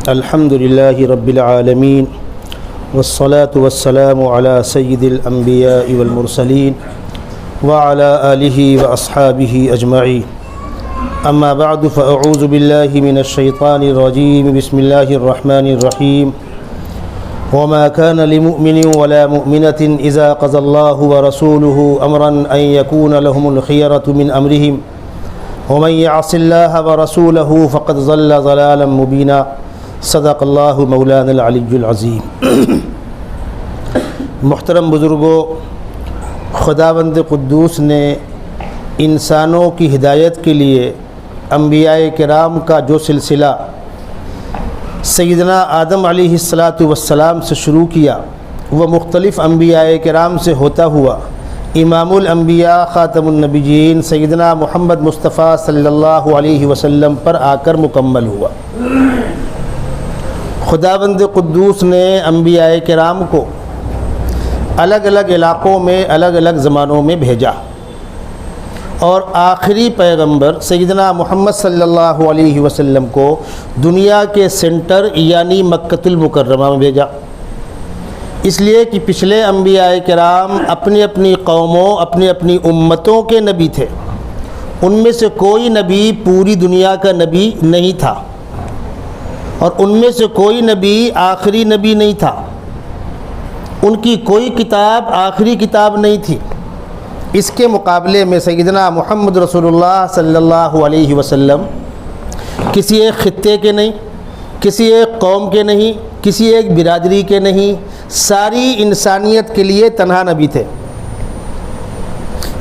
الحمد لله رب العالمين والصلاة والسلام على سيد الأنبياء والمرسلين وعلى آله وأصحابه أجمعين. أما بعد فأعوذ بالله من الشيطان الرجيم. بسم الله الرحمن الرحيم. وما كان لمؤمن ولا مؤمنة إذا قضى الله ورسوله أمرا أن يكون لهم الخيرة من أمرهم ومن يعص الله ورسوله فقد ضل ضلالا مبينا. صدق اللہ مولانا العلی العظیم. محترم بزرگوں، خداوند قدوس نے انسانوں کی ہدایت کے لیے انبیاء کرام کا جو سلسلہ سیدنا آدم علیہ السلام سے شروع کیا، وہ مختلف انبیاء کرام سے ہوتا ہوا امام الانبیاء خاتم النبیین سیدنا محمد مصطفیٰ صلی اللہ علیہ وسلم پر آ کر مکمل ہوا. خداوند قدوس نے انبیاء کرام کو الگ الگ علاقوں میں الگ الگ زمانوں میں بھیجا، اور آخری پیغمبر سیدنا محمد صلی اللہ علیہ وسلم کو دنیا کے سینٹر یعنی مکۃ المکرمہ میں بھیجا. اس لیے کہ پچھلے انبیاء کرام اپنی اپنی قوموں اپنی اپنی امتوں کے نبی تھے. ان میں سے کوئی نبی پوری دنیا کا نبی نہیں تھا، اور ان میں سے کوئی نبی آخری نبی نہیں تھا. ان کی کوئی کتاب آخری کتاب نہیں تھی. اس کے مقابلے میں سیدنا محمد رسول اللہ صلی اللہ علیہ وسلم کسی ایک خطے کے نہیں، کسی ایک قوم کے نہیں، کسی ایک برادری کے نہیں، ساری انسانیت کے لیے تنہا نبی تھے.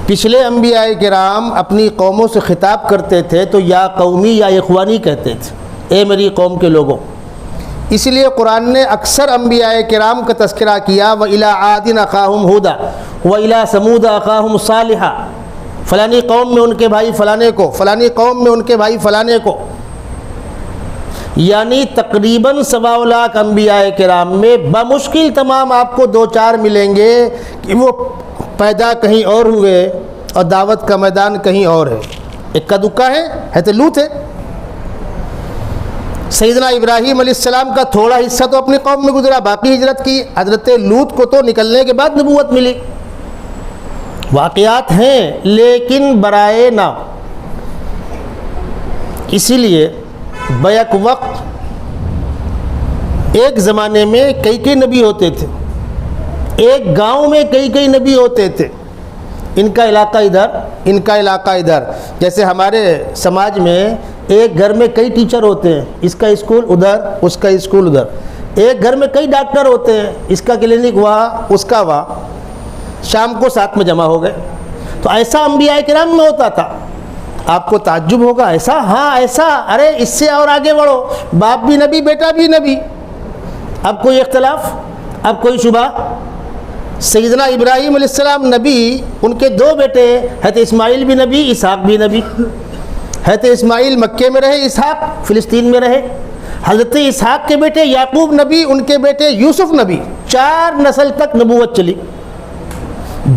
پچھلے انبیاء کرام اپنی قوموں سے خطاب کرتے تھے تو یا قومی یا اخوانی کہتے تھے، اے میری قوم کے لوگوں. اس لیے قرآن نے اکثر انبیاء کرام کا تذکرہ کیا، وَإِلَىٰ عَادٍ أَخَاهُمْ هُودًا وَإِلَىٰ ثَمُودَ أَخَاهُمْ صَالِحًا. فلانی قوم میں ان کے بھائی فلانے کو، فلانی قوم میں ان کے بھائی فلانے کو. یعنی تقریباً 1.25 لاکھ انبیاء کرام میں بمشکل تمام آپ کو 2-4 ملیں گے کہ وہ پیدا کہیں اور ہوئے اور دعوت کا میدان کہیں اور ہے. اکا دکا ہے تو لوط ہے. سیدنا ابراہیم علیہ السلام کا تھوڑا حصہ تو اپنی قوم میں گزرا، باقی ہجرت کی. حضرت لوط کو تو نکلنے کے بعد نبوت ملی. واقعات ہیں لیکن برائے نام. اسی لیے بیک وقت ایک زمانے میں کئی نبی ہوتے تھے، ایک گاؤں میں کئی نبی ہوتے تھے. ان کا علاقہ ادھر، ان کا علاقہ ادھر. جیسے ہمارے سماج میں ایک گھر میں کئی ٹیچر ہوتے ہیں، اس کا اسکول ادھر، اس کا اسکول ادھر. ایک گھر میں کئی ڈاکٹر ہوتے ہیں، اس کا کلینک وہاں، اس کا وہاں. شام کو ساتھ میں جمع ہو گئے. تو ایسا انبیاء کرام میں ہوتا تھا. آپ کو تعجب ہوگا، ایسا؟ ہاں ایسا. ارے اس سے اور آگے بڑھو، باپ بھی نبی بیٹا بھی نبی. اب کوئی اختلاف، اب کوئی شبہ؟ سیدنا ابراہیم علیہ السلام نبی، ان کے 2 بیٹے، حضرت اسماعیل بھی نبی، اسحاق بھی نبی. حضرت اسماعیل مکے میں رہے، اسحاق فلسطین میں رہے. حضرت اسحاق کے بیٹے یعقوب نبی، ان کے بیٹے یوسف نبی. 4 نسل تک نبوت چلی.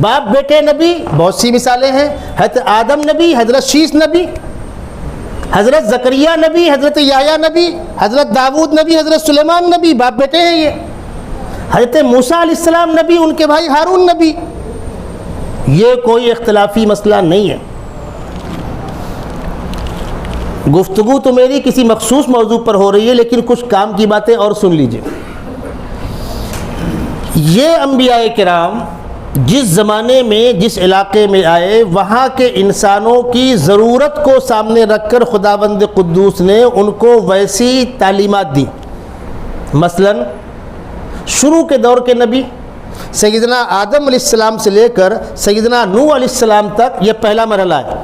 باپ بیٹے نبی، بہت سی مثالیں ہیں. حضرت آدم نبی، حضرت شیش نبی، حضرت زکریا نبی، حضرت یحییٰ نبی، حضرت داؤد نبی، حضرت سلیمان نبی. باپ بیٹے ہیں یہ. حضرت موسیٰ علیہ السلام نبی، ان کے بھائی ہارون نبی. یہ کوئی اختلافی مسئلہ نہیں ہے. گفتگو تو میری کسی مخصوص موضوع پر ہو رہی ہے، لیکن کچھ کام کی باتیں اور سن لیجئے. یہ انبیاء کرام جس زمانے میں جس علاقے میں آئے، وہاں کے انسانوں کی ضرورت کو سامنے رکھ کر خداوند قدوس نے ان کو ویسی تعلیمات دی. مثلا شروع کے دور کے نبی سیدنا آدم علیہ السلام سے لے کر سیدنا نوح علیہ السلام تک، یہ پہلا مرحلہ ہے.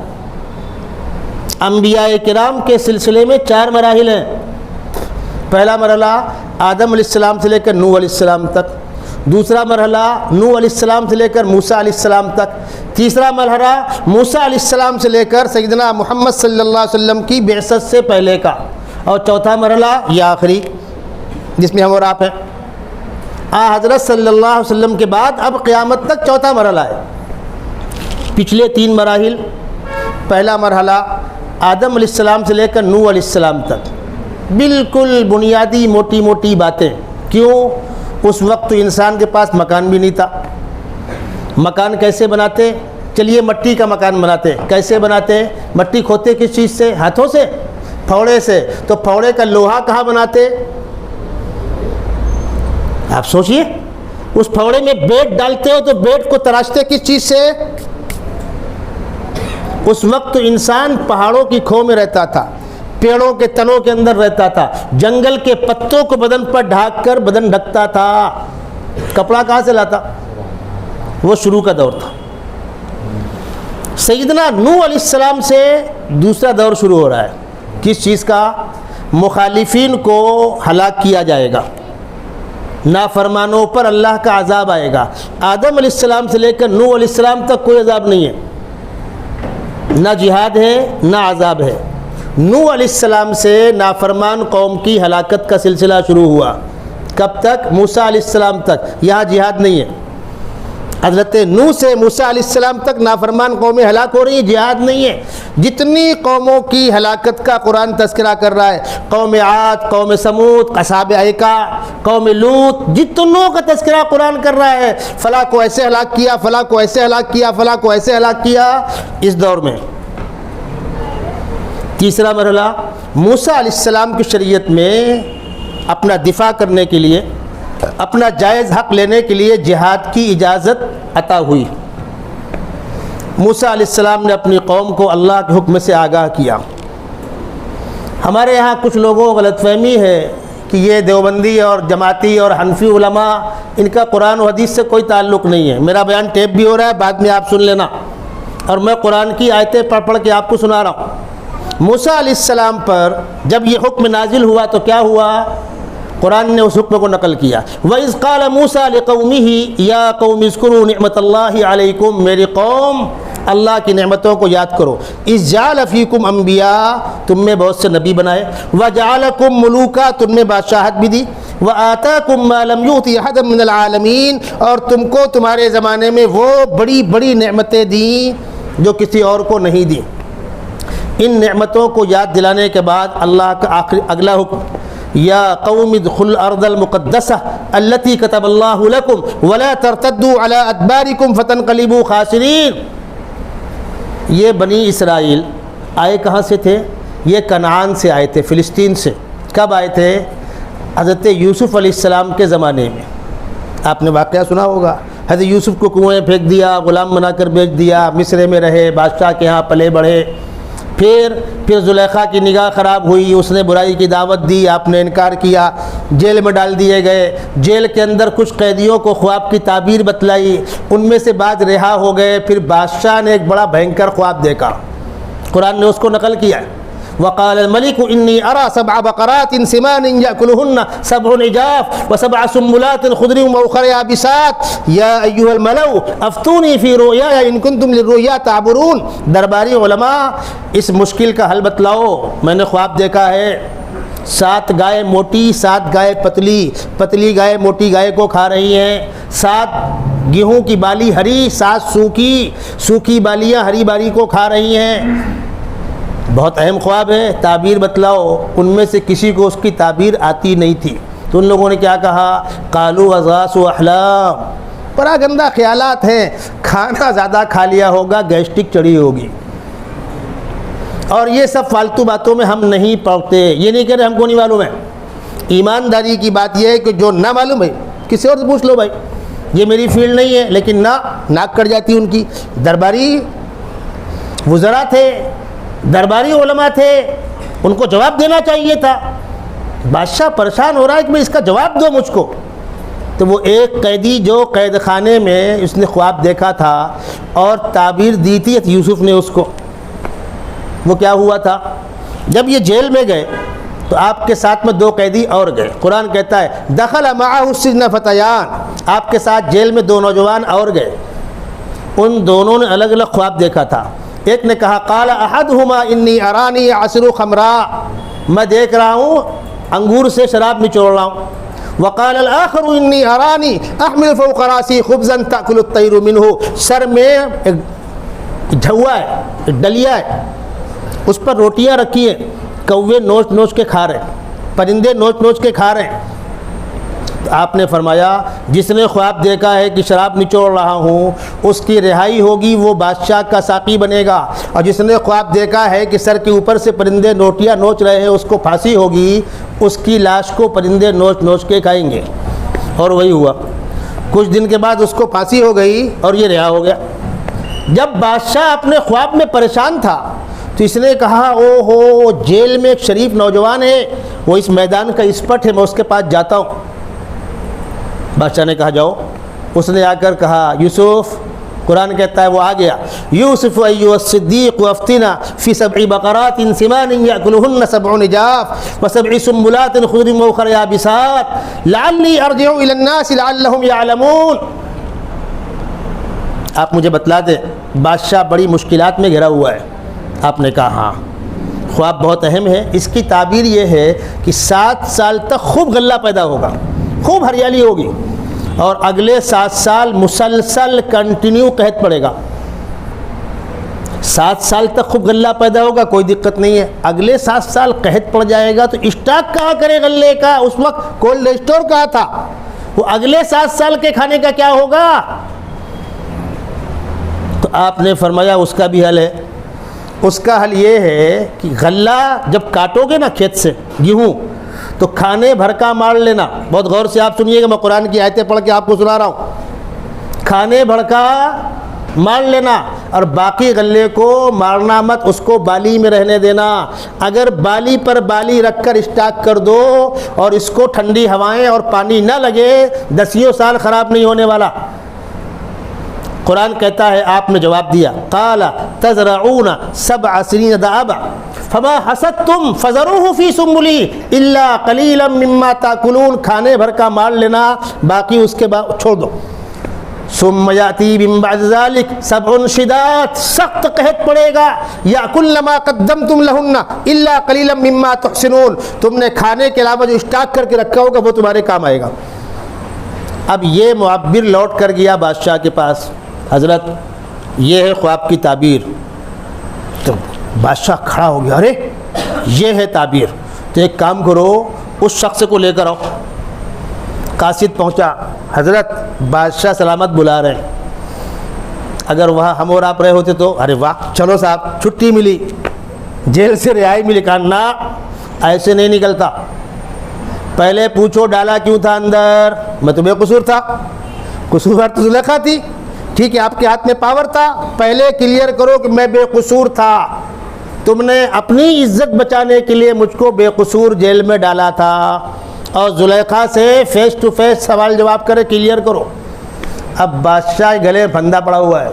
انبیاء کرام کے سلسلے میں 4 مراحل ہیں. پہلا مرحلہ آدم علیہ السلام سے لے کر نوح علیہ السلام تک. دوسرا مرحلہ نوح علیہ السلام سے لے کر موسیٰ علیہ السلام تک. تیسرا مرحلہ موسیٰ علیہ السلام سے لے کر سیدنا محمد صلی اللہ علیہ وسلم کی بعثت سے پہلے کا. اور چوتھا مرحلہ یہ آخری جس میں ہم اور آپ ہیں. حضرت صلی اللہ علیہ وسلم کے بعد اب قیامت تک چوتھا مرحلہ ہے۔ پچھلے 3 مراحل، پہلا مرحلہ آدم علیہ السلام سے لے کر نوح علیہ السلام تک، بالکل بنیادی موٹی موٹی باتیں۔ کیوں؟ اس وقت تو انسان کے پاس مکان بھی نہیں تھا۔ مکان کیسے بناتے؟ چلیے مٹی کا مکان بناتے۔ کیسے بناتے؟ مٹی کھودتے کس چیز سے؟ ہاتھوں سے، پھوڑے سے۔ تو پھوڑے کا لوہا کہاں بناتے؟ آپ سوچئے، اس پھوڑے میں بیٹ ڈالتے ہو تو بیٹ کو تراشتے کس چیز سے؟ اس وقت انسان پہاڑوں کی کھو میں رہتا تھا، پیڑوں کے تنوں کے اندر رہتا تھا، جنگل کے پتوں کو بدن پر ڈھانک کر بدن ڈھکتا تھا۔ کپڑا کہاں سے لاتا؟ وہ شروع کا دور تھا۔ سیدنا نوح علیہ السلام سے دوسرا دور شروع ہو رہا ہے۔ کس چیز کا؟ مخالفین کو ہلاک کیا جائے گا، نافرمانوں پر اللہ کا عذاب آئے گا۔ آدم علیہ السلام سے لے کر نوح علیہ السلام تک کوئی عذاب نہیں ہے، نہ جہاد ہے نہ عذاب ہے۔ نوح علیہ السلام سے نافرمان قوم کی ہلاکت کا سلسلہ شروع ہوا۔ کب تک؟ موسیٰ علیہ السلام تک۔ یہاں جہاد نہیں ہے۔ حضرت نوح سے موسیٰ علیہ السلام تک نافرمان قومیں ہلاک ہو رہی ہیں، جہاد نہیں ہے۔ جتنی قوموں کی ہلاکت کا قرآن تذکرہ کر رہا ہے، قوم عاد، قوم سمود، اصحاب ایکا، قوم لوط، جتنوں کا تذکرہ قرآن کر رہا ہے، فلاں کو ایسے ہلاک کیا، فلاں کو ایسے ہلاک کیا، فلاں کو ایسے ہلاک کیا۔ اس دور میں تیسرا مرحلہ، موسیٰ علیہ السلام کی شریعت میں اپنا دفاع کرنے کے لیے، اپنا جائز حق لینے کے لیے جہاد کی اجازت عطا ہوئی۔ موسیٰ علیہ السلام نے اپنی قوم کو اللہ کے حکم سے آگاہ کیا۔ ہمارے یہاں کچھ لوگوں کو غلط فہمی ہے کہ یہ دیوبندی اور جماعتی اور حنفی علماء، ان کا قرآن و حدیث سے کوئی تعلق نہیں ہے۔ میرا بیان ٹیپ بھی ہو رہا ہے، بعد میں آپ سن لینا، اور میں قرآن کی آیتیں پڑھ پڑھ کے آپ کو سنا رہا ہوں۔ موسیٰ علیہ السلام پر جب یہ حکم نازل ہوا تو کیا ہوا؟ قرآن نے اس حکم کو نقل کیا۔ وَإِذْ قَالَ مُوسَىٰ لِقَوْمِهِ يَا قَوْمِ اذْكُرُوا نِعْمَةَ اللَّهِ عَلَيْكُمْ، میری قوم اللہ کی نعمتوں کو یاد کرو۔ اِذْ جَعَلَ فِيكُمْ أَنْبِيَاءَ، تم میں بہت سے نبی بنائے، وَجَعَلَكُمْ مُلُوكًا، تم میں بادشاہت بھی دی، وَآتَاكُمْ مَا لَمْ يُؤْتِ أَحَدًا مِّنَ الْعَالَمِينَ، اور تم کو تمہارے زمانے میں وہ بڑی بڑی نعمتیں دیں جو کسی اور کو نہیں دیں۔ ان نعمتوں کو یاد دلانے کے بعد اللہ کا اگلا حکم، یا قوم ادخلوا الارض المقدسہ التي كتب اللہ لکم ولا ترتدوا على ادبارکم فتنقلبوا خاسرین۔ یہ بنی اسرائیل آئے کہاں سے تھے؟ یہ کنعان سے آئے تھے، فلسطین سے۔ کب آئے تھے؟ حضرت یوسف علیہ السلام کے زمانے میں۔ آپ نے واقعہ سنا ہوگا، حضرت یوسف کو کنویں پھینک دیا، غلام بنا کر بیچ دیا، مصر میں رہے، بادشاہ کے ہاں پلے بڑھے۔ پھر زلیخا کی نگاہ خراب ہوئی، اس نے برائی کی دعوت دی، آپ نے انکار کیا، جیل میں ڈال دیے گئے۔ جیل کے اندر کچھ قیدیوں کو خواب کی تعبیر بتلائی، ان میں سے بعض رہا ہو گئے۔ پھر بادشاہ نے ایک بڑا بھینکر خواب دیکھا، قرآن نے اس کو نقل کیا ہے۔ وقال الملك إني أرى 7 بقرات سمان يأكلهن 7 عجاف و7 سنبلات خضر وأخر يابسات يا أيها الملأ أفتوني في رؤياي إن كنتم للرؤيا تعبرون۔ درباری علماء، اس مشکل کا حل بتلاؤ، میں نے خواب دیکھا ہے 7 گائے موٹی، 7 گائے پتلی، پتلی گائے موٹی گائے کو کھا رہی ہیں، 7 گیہوں کی بالی ہری، 7 سوکھی، سوکھی بالیاں ہری بالی کو کھا رہی ہیں۔ بہت اہم خواب ہے، تعبیر بتلاؤ۔ ان میں سے کسی کو اس کی تعبیر آتی نہیں تھی، تو ان لوگوں نے کیا کہا؟ قالوا اضغاث احلام، بڑا گندا خیالات ہیں، کھانا زیادہ کھا لیا ہوگا، گیسٹرک چڑھی ہوگی۔ اور یہ سب فالتو باتوں میں ہم نہیں پڑتے، یہ نہیں کہہ رہے ہم کو نہیں معلوم ہے۔ ایمانداری کی بات یہ ہے کہ جو نہ معلوم ہے کسی اور سے پوچھ لو، بھائی یہ میری فیلڈ نہیں ہے، لیکن ناک کٹ جاتی ان کی۔ درباری وزراء تھے، درباری علماء تھے، ان کو جواب دینا چاہیے تھا۔ بادشاہ پریشان ہو رہا ہے کہ میں اس کا جواب دو مجھ کو۔ تو وہ ایک قیدی جو قید خانے میں اس نے خواب دیکھا تھا اور تعبیر دی تھی یوسف نے اس کو، وہ کیا ہوا تھا؟ جب یہ جیل میں گئے تو آپ کے ساتھ میں 2 قیدی اور گئے۔ قرآن کہتا ہے دخل معه السجن فتیان، آپ کے ساتھ جیل میں 2 نوجوان اور گئے۔ ان دونوں نے الگ الگ خواب دیکھا تھا۔ ایک نے کہا قال احدهما انی ارانی اعصر خمرا، میں دیکھ رہا ہوں انگور سے شراب نچوڑ رہا ہوں۔ وقال الآخر انی ارانی احمل فوق راسی خبزا تأکل الطیر منہ، سر میں ایک جھوا ہے، ایک ڈلیا ہے، اس پر روٹیاں رکھی ہیں، کوے نوچ نوچ کے کھا رہے ہیں، پرندے نوچ نوچ کے کھا رہے ہیں۔ آپ نے فرمایا جس نے خواب دیکھا ہے کہ شراب نچوڑ رہا ہوں اس کی رہائی ہوگی، وہ بادشاہ کا ساقی بنے گا، اور جس نے خواب دیکھا ہے کہ سر کے اوپر سے پرندے روٹیاں نوچ رہے ہیں اس کو پھانسی ہوگی، اس کی لاش کو پرندے نوچ نوچ کے کھائیں گے۔ اور وہی ہوا، کچھ دن کے بعد اس کو پھانسی ہو گئی اور یہ رہا ہو گیا۔ جب بادشاہ اپنے خواب میں پریشان تھا تو اس نے کہا او ہو، جیل میں ایک شریف نوجوان ہے، وہ اس میدان کا اسپٹ ہے، میں اس کے پاس جاتا ہوں۔ بادشاہ نے کہا جاؤ۔ اس نے آ کر کہا یوسف، قرآن کہتا ہے وہ آ گیا، یوسف ایھا الصدیق افتنا فی 7 بقرات سمان یاکلہن 7 عجاف و7 سنبلات خضر واخر یابسات لعلی ارجع الی الناس لعلہم یعلمون۔ آپ مجھے بتلا دیں، بادشاہ بڑی مشکلات میں گھرا ہوا ہے۔ آپ نے کہا ہاں، خواب بہت اہم ہے، اس کی تعبیر یہ ہے کہ 7 سال تک خوب غلہ پیدا ہوگا، خوب ہریالی ہوگی، اور اگلے 7 سال مسلسل کنٹینیو قحط پڑے گا۔ 7 سال تک خوب غلہ پیدا ہوگا، کوئی دقت نہیں ہے، اگلے 7 سال قحط پڑ جائے گا تو اسٹاک کہاں کرے غلے کا؟ اس وقت کولڈ اسٹور کہاں تھا؟ وہ اگلے 7 سال کے کھانے کا کیا ہوگا؟ تو آپ نے فرمایا اس کا بھی حل ہے۔ اس کا حل یہ ہے کہ غلہ جب کاٹو گے نا کھیت سے گیہوں، تو کھانے بھر کا مار لینا۔ بہت غور سے آپ سنیے گا، میں قرآن کی آیتیں پڑھ کے آپ کو سنا رہا ہوں۔ کھانے بھر کا مار لینا، اور باقی غلے کو مارنا مت، اس کو بالی میں رہنے دینا۔ اگر بالی پر بالی رکھ کر اسٹاک کر دو اور اس کو ٹھنڈی ہوائیں اور پانی نہ لگے، 10 سال خراب نہیں ہونے والا۔ قرآن کہتا ہے، آپ نے جواب دیا، قال تزرعون 7 سنین دابا فما حصدتم فذروه في سنبله الا قليلا مما تاكلون، کھانے بھر کا مال لینا، باقی اس کے بعد چھوڑ دو۔ ثم ياتي من بعد ذلك 7 شداد، سخت قحط پڑے گا، ياكلن ما قدمتم لهن الا قليلا مما تحسنون، تم نے کھانے کے علاوہ جو اسٹاک کر کے رکھا ہوگا وہ تمہارے کام آئے گا۔ اب یہ معبر لوٹ کر گیا بادشاہ کے پاس، حضرت یہ ہے خواب کی تعبیر۔ تو بادشاہ کھڑا ہو گیا، ارے یہ ہے تعبیر، تو ایک کام کرو، اس شخص کو لے کر آؤ۔ قاصد پہنچا، حضرت بادشاہ سلامت بلا رہے ہیں، اگر وہاں ہم اور آپ رہے ہوتے تو ارے واہ چلو صاحب چھٹی ملی، جیل سے رہائی ملی۔ کہا نہ، ایسے نہیں نکلتا، پہلے پوچھو ڈالا کیوں تھا اندر؟ میں تو بے قصور تھا، قصور تو زلیخا تھی، ٹھیک ہے آپ کے ہاتھ میں پاور تھا، پہلے کلیئر کرو کہ میں بے قصور تھا، تم نے اپنی عزت بچانے کے لیے مجھ کو بے قصور جیل میں ڈالا تھا، اور زلیخا سے فیس ٹو فیس سوال جواب کرے، کلیئر کرو۔ اب بادشاہ گلے پھندا پڑا ہوا ہے،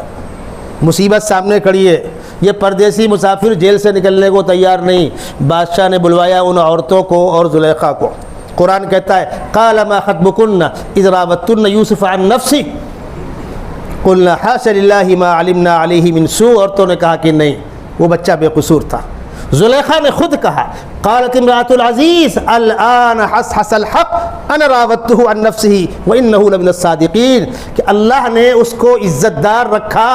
مصیبت سامنے کھڑی ہے، یہ پردیسی مسافر جیل سے نکلنے کو تیار نہیں۔ بادشاہ نے بلوایا ان عورتوں کو اور زلیخا کو۔ قرآن کہتا ہے قال ما خطبکن اذ راوتن یوسف عن نفسہ قلنا حاش للہ ما علمنا علیہ من سوء، عورتوں نے کہا کہ نہیں، وہ بچہ بے قصور تھا۔ زلیخا نے خود کہا قالت امرأۃ العزیز الآن حصحص الحق انا راودته عن نفسہ وانہ لمن الصادقین، کہ اللہ نے اس کو عزت دار رکھا،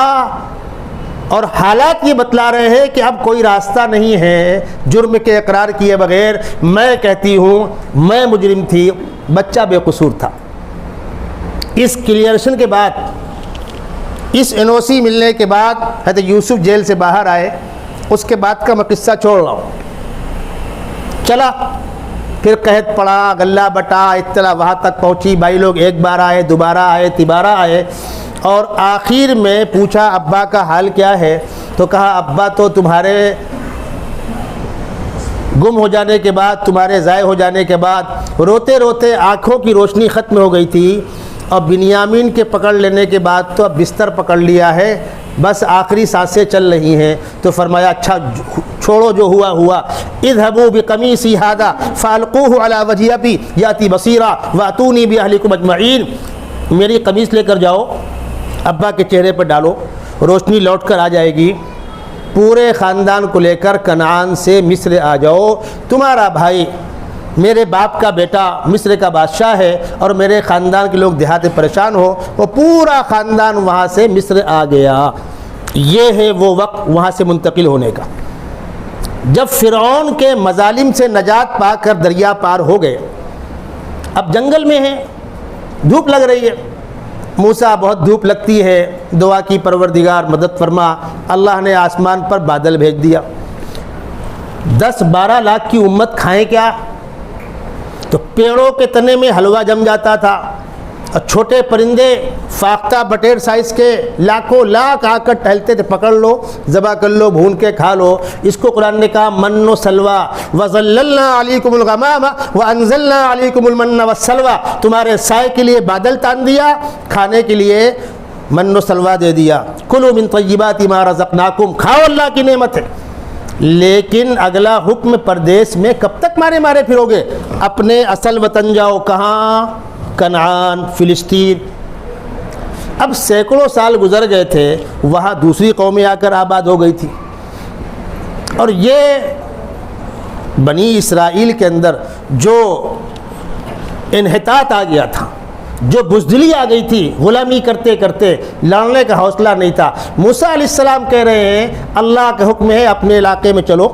اور حالات یہ بتلا رہے ہیں کہ اب کوئی راستہ نہیں ہے جرم کے اقرار کیے بغیر۔ میں کہتی ہوں میں مجرم تھی، بچہ بے قصور تھا۔ اس کلیئریشن کے بعد، اس این او سی ملنے کے بعد حضرت یوسف جیل سے باہر آئے۔ اس کے بعد کا میں قصہ چھوڑ رہا ہوں۔ چلا پھر قحط پڑا، غلہ بٹا، اطلاع وہاں تک پہنچی، بھائی لوگ ایک بار آئے، دوبارہ آئے، تیبارہ آئے، اور آخر میں پوچھا ابا کا حال کیا ہے؟ تو کہا ابا تو تمہارے گم ہو جانے کے بعد، تمہارے ضائع ہو جانے کے بعد روتے روتے آنکھوں کی روشنی ختم ہو گئی تھی، اور بنیامین کے پکڑ لینے کے بعد تو اب بستر پکڑ لیا ہے، بس آخری سانسیں چل رہی ہیں۔ تو فرمایا اچھا چھوڑو، جو ہوا ہوا، اذهبوا بقمیصی ھذا فالقوه علی وجہ ابی یاتی بصیرا واتونی باہلکم اجمعین، میری قمیص لے کر جاؤ، ابا کے چہرے پر ڈالو، روشنی لوٹ کر آ جائے گی، پورے خاندان کو لے کر کنعان سے مصر آ جاؤ، تمہارا بھائی میرے باپ کا بیٹا مصر کا بادشاہ ہے اور میرے خاندان کے لوگ دیہات پریشان ہو، وہ پورا خاندان وہاں سے مصر آ گیا۔ یہ ہے وہ وقت وہاں سے منتقل ہونے کا، جب فرعون کے مظالم سے نجات پا کر دریا پار ہو گئے۔ اب جنگل میں ہیں، دھوپ لگ رہی ہے، موسیٰ بہت دھوپ لگتی ہے، دعا کی پروردگار مدد فرما۔ اللہ نے آسمان پر بادل بھیج دیا، 10-12 لاکھ کی امت کھائیں کیا؟ تو پیڑوں کے تنے میں حلوہ جم جاتا تھا، اور چھوٹے پرندے فاختہ بٹیر سائز کے لاکھوں لاکھ آ کر ٹہلتے تھے، پکڑ لو، ذبح کر لو، بھون کے کھا لو۔ اس کو قرآن نے کہا من و سلوہ، وَظَلَّلْنَا عَلَيْكُمُ الْغَمَامَ وَأَنزَلْنَا عَلَيْكُمُ الْمَنَّ وَالسَّلْوَىٰ، تمہارے سائے کے لیے بادل تان دیا، کھانے کے لیے من و سلوہ دے دیا۔ کُلُوا مِن طَيِّبَاتِ مَا رَزَقْنَاكُمْ، کھاؤ، اللہ کی نعمت ہے۔ لیکن اگلا حکم پردیس میں کب تک مارے مارے پھرو گے؟ اپنے اصل وطن جاؤ، کہاں؟ کنعان، فلسطین۔ اب سینکڑوں سال گزر گئے تھے، وہاں دوسری قومیں آ کر آباد ہو گئی تھی، اور یہ بنی اسرائیل کے اندر جو انحطاط آ گیا تھا، جو بزدلی آ گئی تھی، غلامی کرتے کرتے لڑنے کا حوصلہ نہیں تھا۔ موسیٰ علیہ السلام کہہ رہے ہیں اللہ کا حکم ہے اپنے علاقے میں چلو،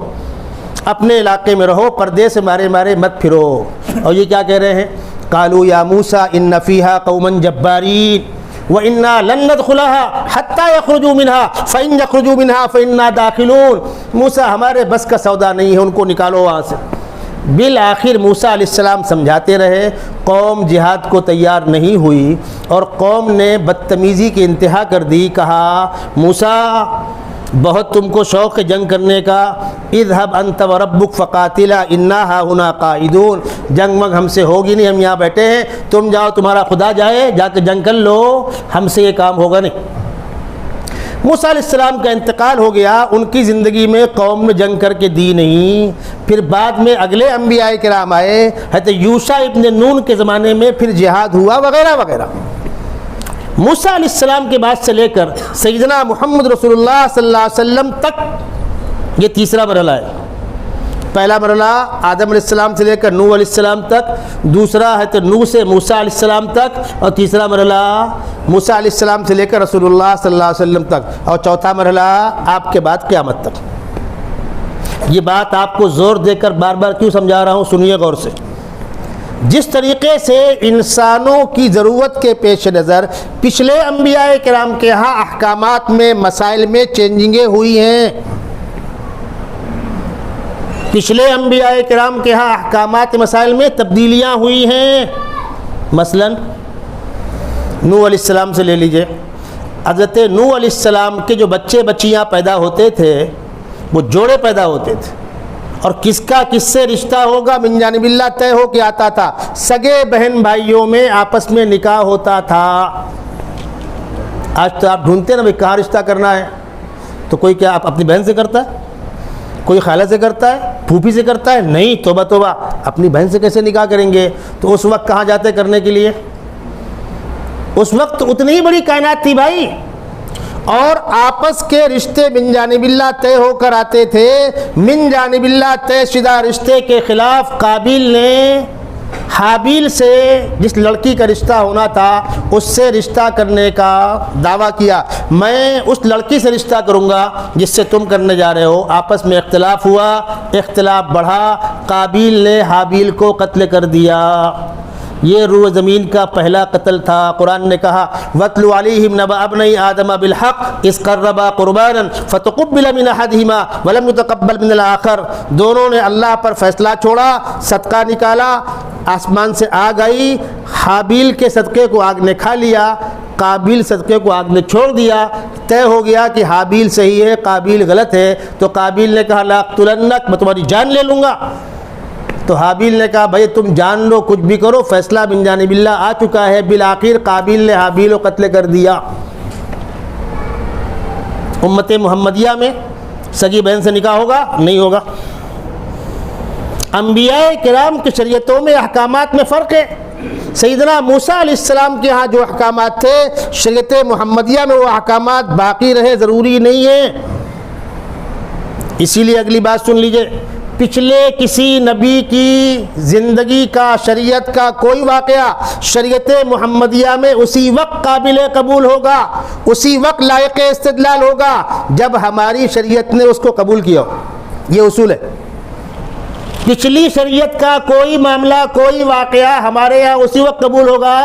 اپنے علاقے میں رہو، پردے سے مارے مارے مت پھرو۔ اور یہ کیا کہہ رہے ہیں؟ قالوا یا موسیٰ ان فیہا قوما جبارین وَإِنَّا لَن نَدْخُلَهَا حَتَّى يَخْرُجُوا مِنْهَا فَإِنْ يَخْرُجُوا مِنْهَا فَإِنَّا دَاخِلُونَ۔ موسیٰ ہمارے بس کا سودا نہیں ہے، ان کو نکالو وہاں سے۔ بالآخر موسیٰ علیہ السلام سمجھاتے رہے، قوم جہاد کو تیار نہیں ہوئی، اور قوم نے بدتمیزی کی انتہا کر دی۔ کہا موسیٰ بہت تم کو شوق ہے جنگ کرنے کا، اذهب انت وربک فقاتلا انا ہاہنا قاعدون، جنگ منگ ہم سے ہوگی نہیں، ہم یہاں بیٹھے ہیں، تم جاؤ، تمہارا خدا جائے، جا کے جنگ کر لو، ہم سے یہ کام ہوگا نہیں۔ موسیٰ علیہ السلام کا انتقال ہو گیا، ان کی زندگی میں قوم نے جنگ کر کے دی نہیں۔ پھر بعد میں اگلے انبیاء کرام آئے، حضرت یوشع ابن نون کے زمانے میں پھر جہاد ہوا وغیرہ وغیرہ۔ موسیٰ علیہ السلام کے بعد سے لے کر سیدنا محمد رسول اللہ صلی اللہ علیہ وسلم تک یہ تیسرا مرحلہ ہے۔ پہلا مرحلہ آدم علیہ السلام سے لے کر نوح علیہ السلام تک، دوسرا ہے نوح سے موسیٰ علیہ السلام تک، اور تیسرا مرحلہ موسیٰ علیہ السلام سے لے کر رسول اللہ صلی اللہ علیہ وسلم تک، اور چوتھا مرحلہ آپ کے بعد قیامت تک۔ یہ بات آپ کو زور دے کر بار بار کیوں سمجھا رہا ہوں، سنیے غور سے۔ جس طریقے سے انسانوں کی ضرورت کے پیش نظر پچھلے انبیاء کرام کے ہاں احکامات میں، مسائل میں چینجنگیں ہوئی ہیں، پچھلے انبیاء کرام کے ہاں احکامات مسائل میں تبدیلیاں ہوئی ہیں۔ مثلا نوح علیہ السلام سے لے لیجئے، حضرت نوح علیہ السلام کے جو بچے بچیاں پیدا ہوتے تھے وہ جوڑے پیدا ہوتے تھے، اور کس کا کس سے رشتہ ہوگا من جانب اللہ طے ہو کے آتا تھا۔ سگے بہن بھائیوں میں آپس میں نکاح ہوتا تھا۔ آج تو آپ ڈھونڈتے ہیں نا بھائی کہاں رشتہ کرنا ہے، تو کوئی کیا آپ اپنی بہن سے کرتا ہے، کوئی خالہ سے کرتا ہے، پھوپھی سے کرتا ہے؟ نہیں، توبہ توبہ، اپنی بہن سے کیسے نکاح کریں گے؟ تو اس وقت کہاں جاتے کرنے کے لیے؟ اس وقت اتنی ہی بڑی کائنات تھی بھائی، اور آپس کے رشتے من جانب اللہ طے ہو کر آتے تھے۔ من جانب اللہ طے شدہ رشتے کے خلاف قابیل نے حابیل سے جس لڑکی کا رشتہ ہونا تھا اس سے رشتہ کرنے کا دعویٰ کیا، میں اس لڑکی سے رشتہ کروں گا جس سے تم کرنے جا رہے ہو۔ آپس میں اختلاف ہوا، اختلاف بڑھا، قابیل نے حابیل کو قتل کر دیا۔ یہ روح زمین کا پہلا قتل تھا۔ قرآن نے کہا وَاتْلُ عَلَيْهِمْ نَبَأَ ابْنَيْ آدَمَ بِالْحَقِّ إِذْ قَرَّبَا قُرْبَانًا فَتُقُبِّلَ مِنْ أَحَدِهِمَا وَلَمْ يُتَقَبَّلْ مِنَ الْآخَرِ، دونوں نے اللہ پر فیصلہ چھوڑا، صدقہ نکالا، آسمان سے آگ آئی، حابیل کے صدقے کو آگ نے کھا لیا، قابیل صدقے کو آگ نے چھوڑ دیا۔ طے ہو گیا کہ حابیل صحیح ہے، قابیل غلط ہے، تو قابیل نے کہا لَأَقْتُلَنَّكَ، میں تمہاری جان لے لوں گا۔ تو حابیل نے کہا بھائی تم جان لو، کچھ بھی کرو، فیصلہ من جانب اللہ آ چکا ہے۔ بالآخر قابیل نے حابیل کو قتل کر دیا۔ امت محمدیہ میں سگی بہن سے نکاح ہوگا؟ نہیں ہوگا۔ انبیاء کرام کی شریعتوں میں احکامات میں فرق ہے۔ سیدنا موسیٰ علیہ السلام کے ہاں جو احکامات تھے شریعت محمدیہ میں وہ احکامات باقی رہے، ضروری نہیں ہیں۔ اسی لیے اگلی بات سن لیجئے، پچھلے کسی نبی کی زندگی کا، شریعت کا کوئی واقعہ شریعت محمدیہ میں اسی وقت قابل قبول ہوگا، اسی وقت لائق استدلال ہوگا جب ہماری شریعت نے اس کو قبول کیا ہو۔ یہ اصول ہے۔ پچھلی شریعت کا کوئی معاملہ، کوئی واقعہ ہمارے یہاں اسی وقت قبول ہوگا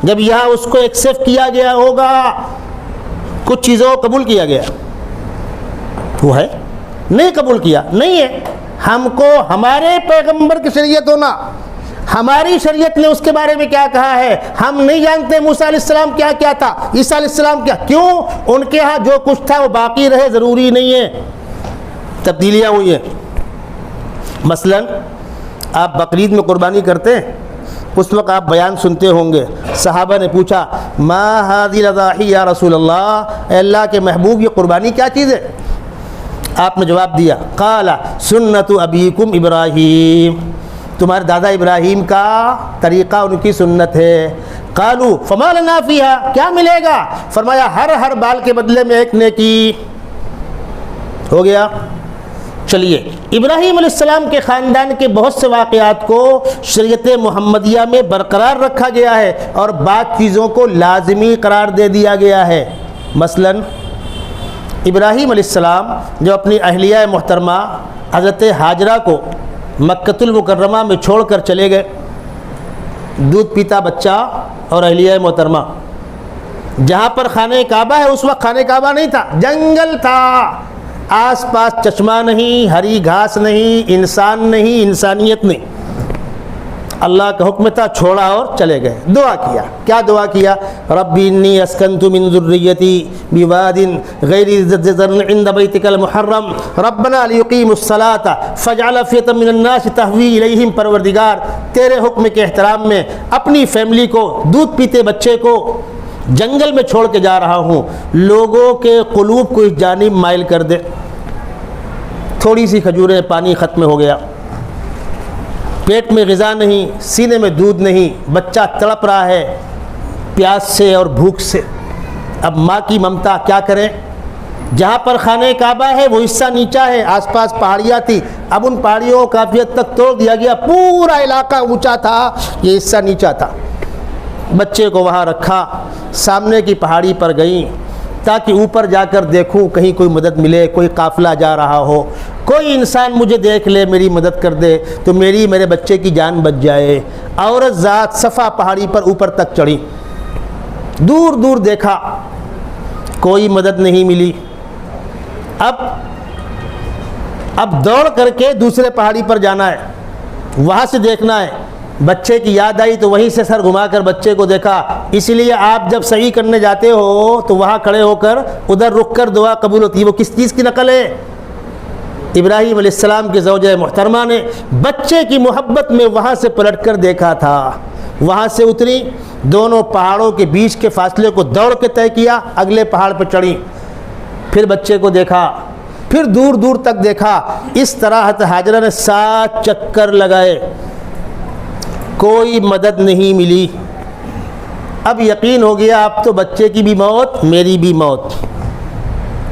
جب یہاں اس کو ایکسیپٹ کیا گیا ہوگا، کچھ چیزوں کو قبول کیا گیا۔ وہ ہے نہیں قبول کیا، نہیں ہے۔ ہم کو ہمارے پیغمبر کی شریعت ہونا، ہماری شریعت نے اس کے بارے میں کیا کہا ہے، ہم نہیں جانتے موسیٰ علیہ السلام کیا کیا تھا، عیسیٰ علیہ السلام کیا، کیوں؟ ان کے ہاں جو کچھ تھا وہ باقی رہے، ضروری نہیں ہے، تبدیلیاں ہوئی ہیں۔ مثلا آپ بقرعید میں قربانی کرتے ہیں، اس وقت آپ بیان سنتے ہوں گے، صحابہ نے پوچھا ما هذه الاضاحی یا رسول اللہ، اے اللہ کے محبوب یہ قربانی کیا چیز ہے؟ آپ نے جواب دیا قال سنت ابیکم ابراہیم، تمہارے دادا ابراہیم کا طریقہ، ان کی سنت ہے۔ قالوا فما لنا فیہا، کیا ملے گا؟ فرمایا ہر بال کے بدلے میں ایک نیکی۔ ہو گیا۔ چلیے، ابراہیم علیہ السلام کے خاندان کے بہت سے واقعات کو شریعت محمدیہ میں برقرار رکھا گیا ہے اور بعض چیزوں کو لازمی قرار دے دیا گیا ہے۔ مثلا ابراہیم علیہ السلام جو اپنی اہلیہ محترمہ حضرت ہاجرہ کو مکۃ المکرمہ میں چھوڑ کر چلے گئے، دودھ پیتا بچہ اور اہلیہ محترمہ، جہاں پر خانہ کعبہ ہے اس وقت خانہ کعبہ نہیں تھا، جنگل تھا، آس پاس چشمہ نہیں، ہری گھاس نہیں، انسان نہیں، انسانیت نہیں، اللہ کا حکم تھا، چھوڑا اور چلے گئے۔ دعا کیا، کیا دعا کیا؟ ربی انی اسکنت من ذریتی بواد غیر ذی زرع عند بیتک المحرم ربنا لیقیموا الصلاۃ فاجعل افئدۃ من الناس تہوی الیہم، پروردگار تیرے حکم کے احترام میں اپنی فیملی کو، دودھ پیتے بچے کو جنگل میں چھوڑ کے جا رہا ہوں، لوگوں کے قلوب کو اس جانب مائل کر دے۔ تھوڑی سی کھجوریں، پانی ختم ہو گیا، پیٹ میں غذا نہیں، سینے میں دودھ نہیں، بچہ تڑپ رہا ہے پیاس سے اور بھوک سے۔ اب ماں کی ممتا کیا کریں؟ جہاں پر خانہ کعبہ ہے وہ حصہ نیچا ہے، آس پاس پہاڑیاں تھی، اب ان پہاڑیوں کو کافی حد تک توڑ دیا گیا، پورا علاقہ اونچا تھا، یہ حصہ نیچا تھا۔ بچے کو وہاں رکھا، سامنے کی پہاڑی پر گئیں تاکہ اوپر جا کر دیکھوں کہیں کوئی مدد ملے، کوئی قافلہ جا رہا ہو، کوئی انسان مجھے دیکھ لے، میری مدد کر دے تو میرے بچے کی جان بچ جائے۔ عورت ذات صفا پہاڑی پر اوپر تک چڑھی، دور دور دیکھا، کوئی مدد نہیں ملی۔ اب دوڑ کر کے دوسرے پہاڑی پر جانا ہے، وہاں سے دیکھنا ہے۔ بچے کی یاد آئی تو وہیں سے سر گھما کر بچے کو دیکھا۔ اس لیے آپ جب صحیح کرنے جاتے ہو تو وہاں کھڑے ہو کر ادھر رک کر دعا قبول ہوتی ہے۔ وہ کس چیز کی نقل ہے؟ ابراہیم علیہ السلام کی زوجہ محترمہ نے بچے کی محبت میں وہاں سے پلٹ کر دیکھا تھا، وہاں سے اتری، دونوں پہاڑوں کے بیچ کے فاصلے کو دوڑ کے طے کیا، اگلے پہاڑ پہ چڑھی، پھر بچے کو دیکھا، پھر دور دور تک دیکھا۔ اس طرح حضرت ہاجرہ نے 7 چکر لگائے، کوئی مدد نہیں ملی۔ اب یقین ہو گیا اب تو بچے کی بھی موت، میری بھی موت۔